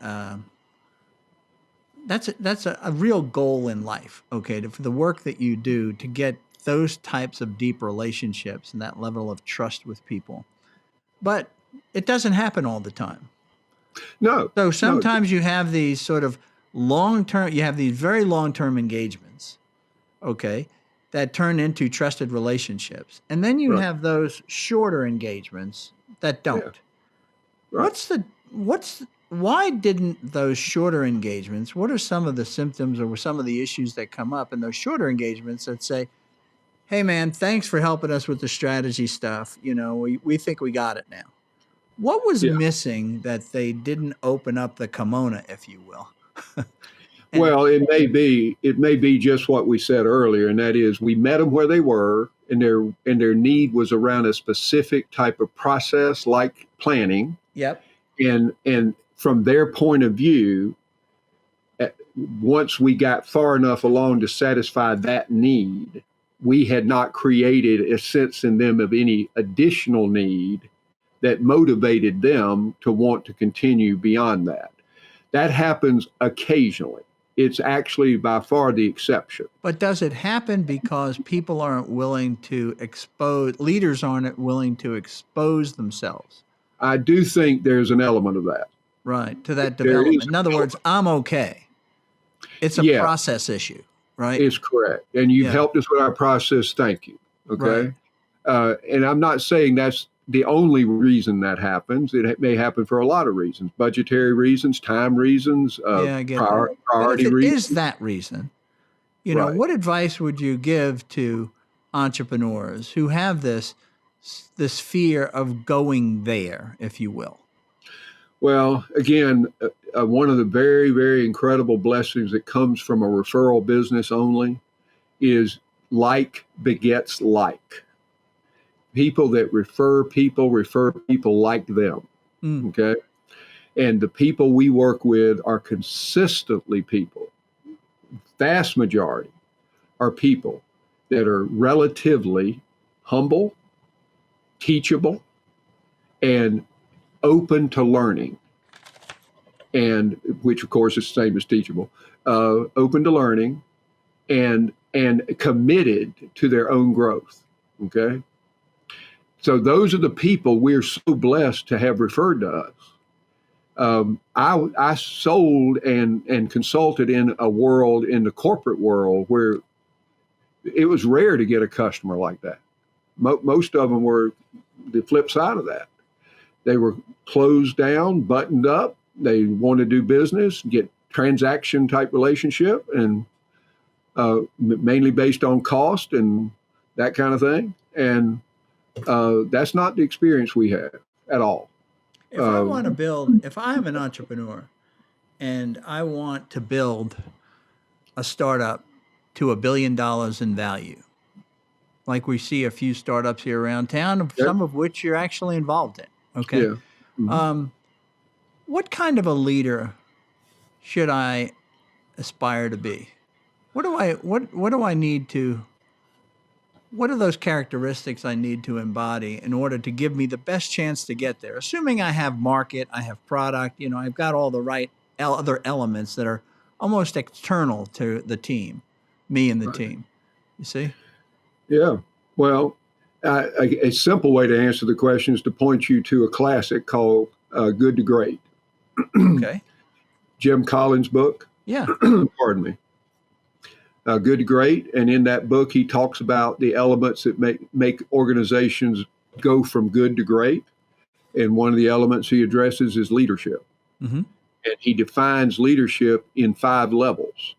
that's a real goal in life, okay, for the work that you do to get those types of deep relationships and that level of trust with people. But it doesn't happen all the time. No, So no, sometimes you have these sort of you have these very long-term engagements, okay, that turn into trusted relationships. And then you right. have those shorter engagements that Yeah, don't. right. Why didn't those shorter engagements, what are some of the symptoms or some of the issues that come up in those shorter engagements that say, hey man, thanks for helping us with the strategy stuff. We think we got it now. What was Yeah. missing that they didn't open up the kimono, if you will? And Well, it may be just what we said earlier, and that is we met them where they were, and their need was around a specific type of process like planning, yep. and from their point of view, at- once we got far enough along to satisfy that need, we had not created a sense in them of any additional need that motivated them to want to continue beyond that. That happens occasionally. It's actually by far the exception. But does it happen because people aren't willing to leaders aren't willing to expose themselves? I do think there's an element of that. Right, to that There is development. In other an words, element. I'm okay. It's a Yeah, process issue, right? it's correct. And you've Yeah, helped us with our process. Thank you. right. Okay. And I'm not saying that's the only reason that happens. It may happen for a lot of reasons: budgetary reasons, time reasons, Yeah, I get that. But if priority it is reasons. that reason, Right. what advice would you give to entrepreneurs who have this fear of going there, if you will? Well, again, one of the very, very incredible blessings that comes from a referral business only is like begets like. People that refer people like them. Mm, Okay. And the people we work with are consistently people, vast majority are people that are relatively humble, teachable, and open to learning, and which of course is the same as teachable, open to learning and committed to their own growth. Okay. So those are the people we're so blessed to have referred to us. I sold and consulted in a world, in the corporate world, where it was rare to get a customer like that. Most of them were the flip side of that. They were closed down, buttoned up. They want to do business, get transaction type relationship, and mainly based on cost and that kind of thing. And that's not the experience we have at all. Um, if I'm an entrepreneur and I want to build a startup to $1 billion in value, like we see a few startups here around town, yeah, some of which you're actually involved in. Okay. yeah. Mhm. Um, what kind of a leader should I aspire to be? What do I need to, what are those characteristics I need to embody in order to give me the best chance to get there? Assuming I have market, I have product, I've got all the right other elements that are almost external to the team, me and the Right. team. You see? Yeah. Well, a simple way to answer the question is to point you to a classic called Good to Great, Okay. Jim Collins' book. Yeah. Pardon me. Good to Great. And in that book, he talks about the elements that make organizations go from good to great. And one of the elements he addresses is leadership. Mm-hmm. And he defines leadership in 5 levels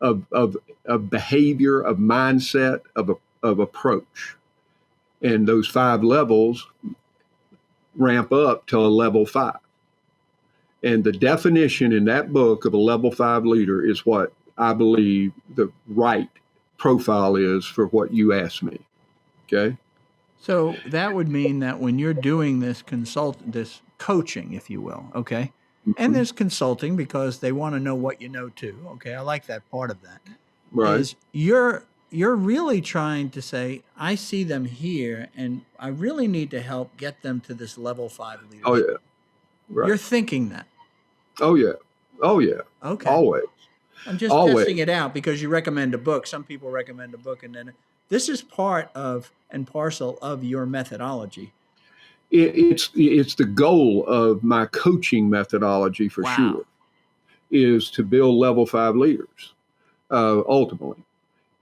of behavior, of mindset, of approach. And those 5 levels ramp up to a level 5. And the definition in that book of a level 5 leader is what I believe the right profile is for what you asked me. Okay. So that would mean that when you're doing this this coaching, if you will, okay, and Mhm. there's consulting because they want to know what you know too. Okay, I like that part of that. Right. Is you're really trying to say, I see them here, and I really need to help get them to this level 5 leadership. Oh yeah, right. You're thinking that. Oh yeah, oh yeah. Okay. Always. I'm just testing it out because you recommend a book. Some people recommend a book, and then this is part of and parcel of your methodology. It's the goal of my coaching methodology for sure, is to build level 5 leaders, ultimately.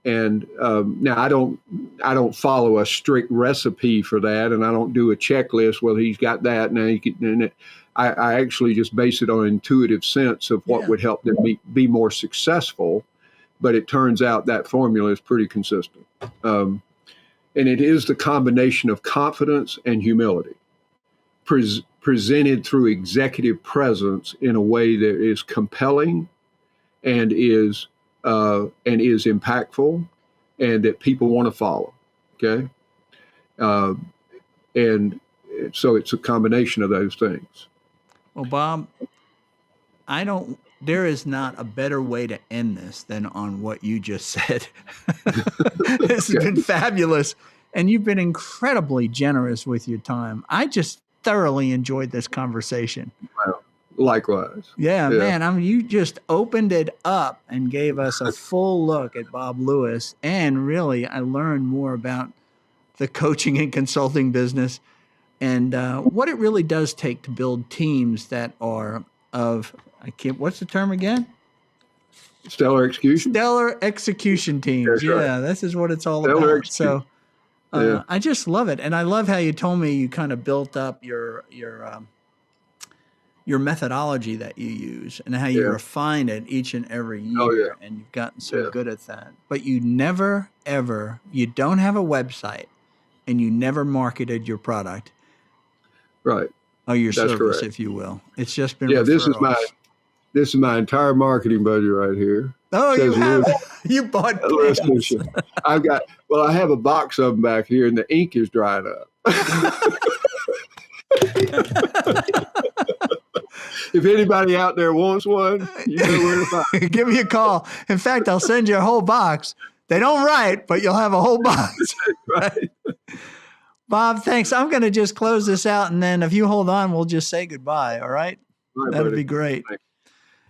And now I don't follow a strict recipe for that, and I don't do a checklist. Well, he's got that now. I actually just base it on intuitive sense of what would help them be more successful. But it turns out that formula is pretty consistent, and it is the combination of confidence and humility, presented through executive presence in a way that is compelling and is impactful, and that people want to follow. Okay. And so it's a combination of those things. Well, Bob, there is not a better way to end this than on what you just said. This has been fabulous. And you've been incredibly generous with your time. I just thoroughly enjoyed this conversation. Wow. Likewise. Yeah, man. You just opened it up and gave us a full look at Bob Lewis. And really, I learned more about the coaching and consulting business and what it really does take to build teams that are what's the term again? Stellar execution. Stellar execution teams. Right. This is what it's all Stellar about. So I just love it. And I love how you told me you kind of built up your methodology that you use and how you refine it each and every year. And you've gotten so good at that. But you never, ever, you don't have a website and you never marketed your product. Right. Or your That's service, correct. if you will. It's just been referrals. This is my entire marketing budget right here. Oh, you have? You bought pens. I have a box of them back here and the ink is dried up. If anybody out there wants one, you know where to find it. Give me a call. In fact, I'll send you a whole box. They don't write, but you'll have a whole box. Right. Bob, thanks. I'm going to just close this out, and then if you hold on, we'll just say goodbye, all right? That'd be great. Thanks.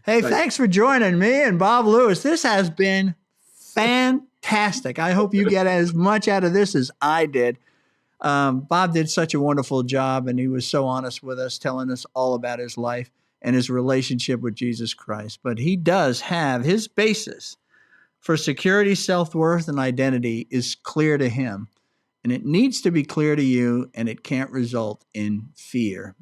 Hey, thanks for joining me and Bob Lewis. This has been fantastic. I hope you get as much out of this as I did. Bob did such a wonderful job, and he was so honest with us, telling us all about his life and his relationship with Jesus Christ. But he does have his basis for security, self-worth, and identity is clear to him. And it needs to be clear to you, and it can't result in fear.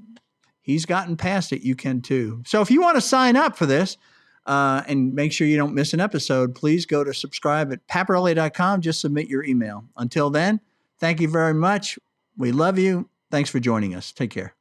He's gotten past it. You can too. So if you want to sign up for this and make sure you don't miss an episode, please go to subscribe at paparelli.com. Just submit your email. Until then, thank you very much. We love you. Thanks for joining us. Take care.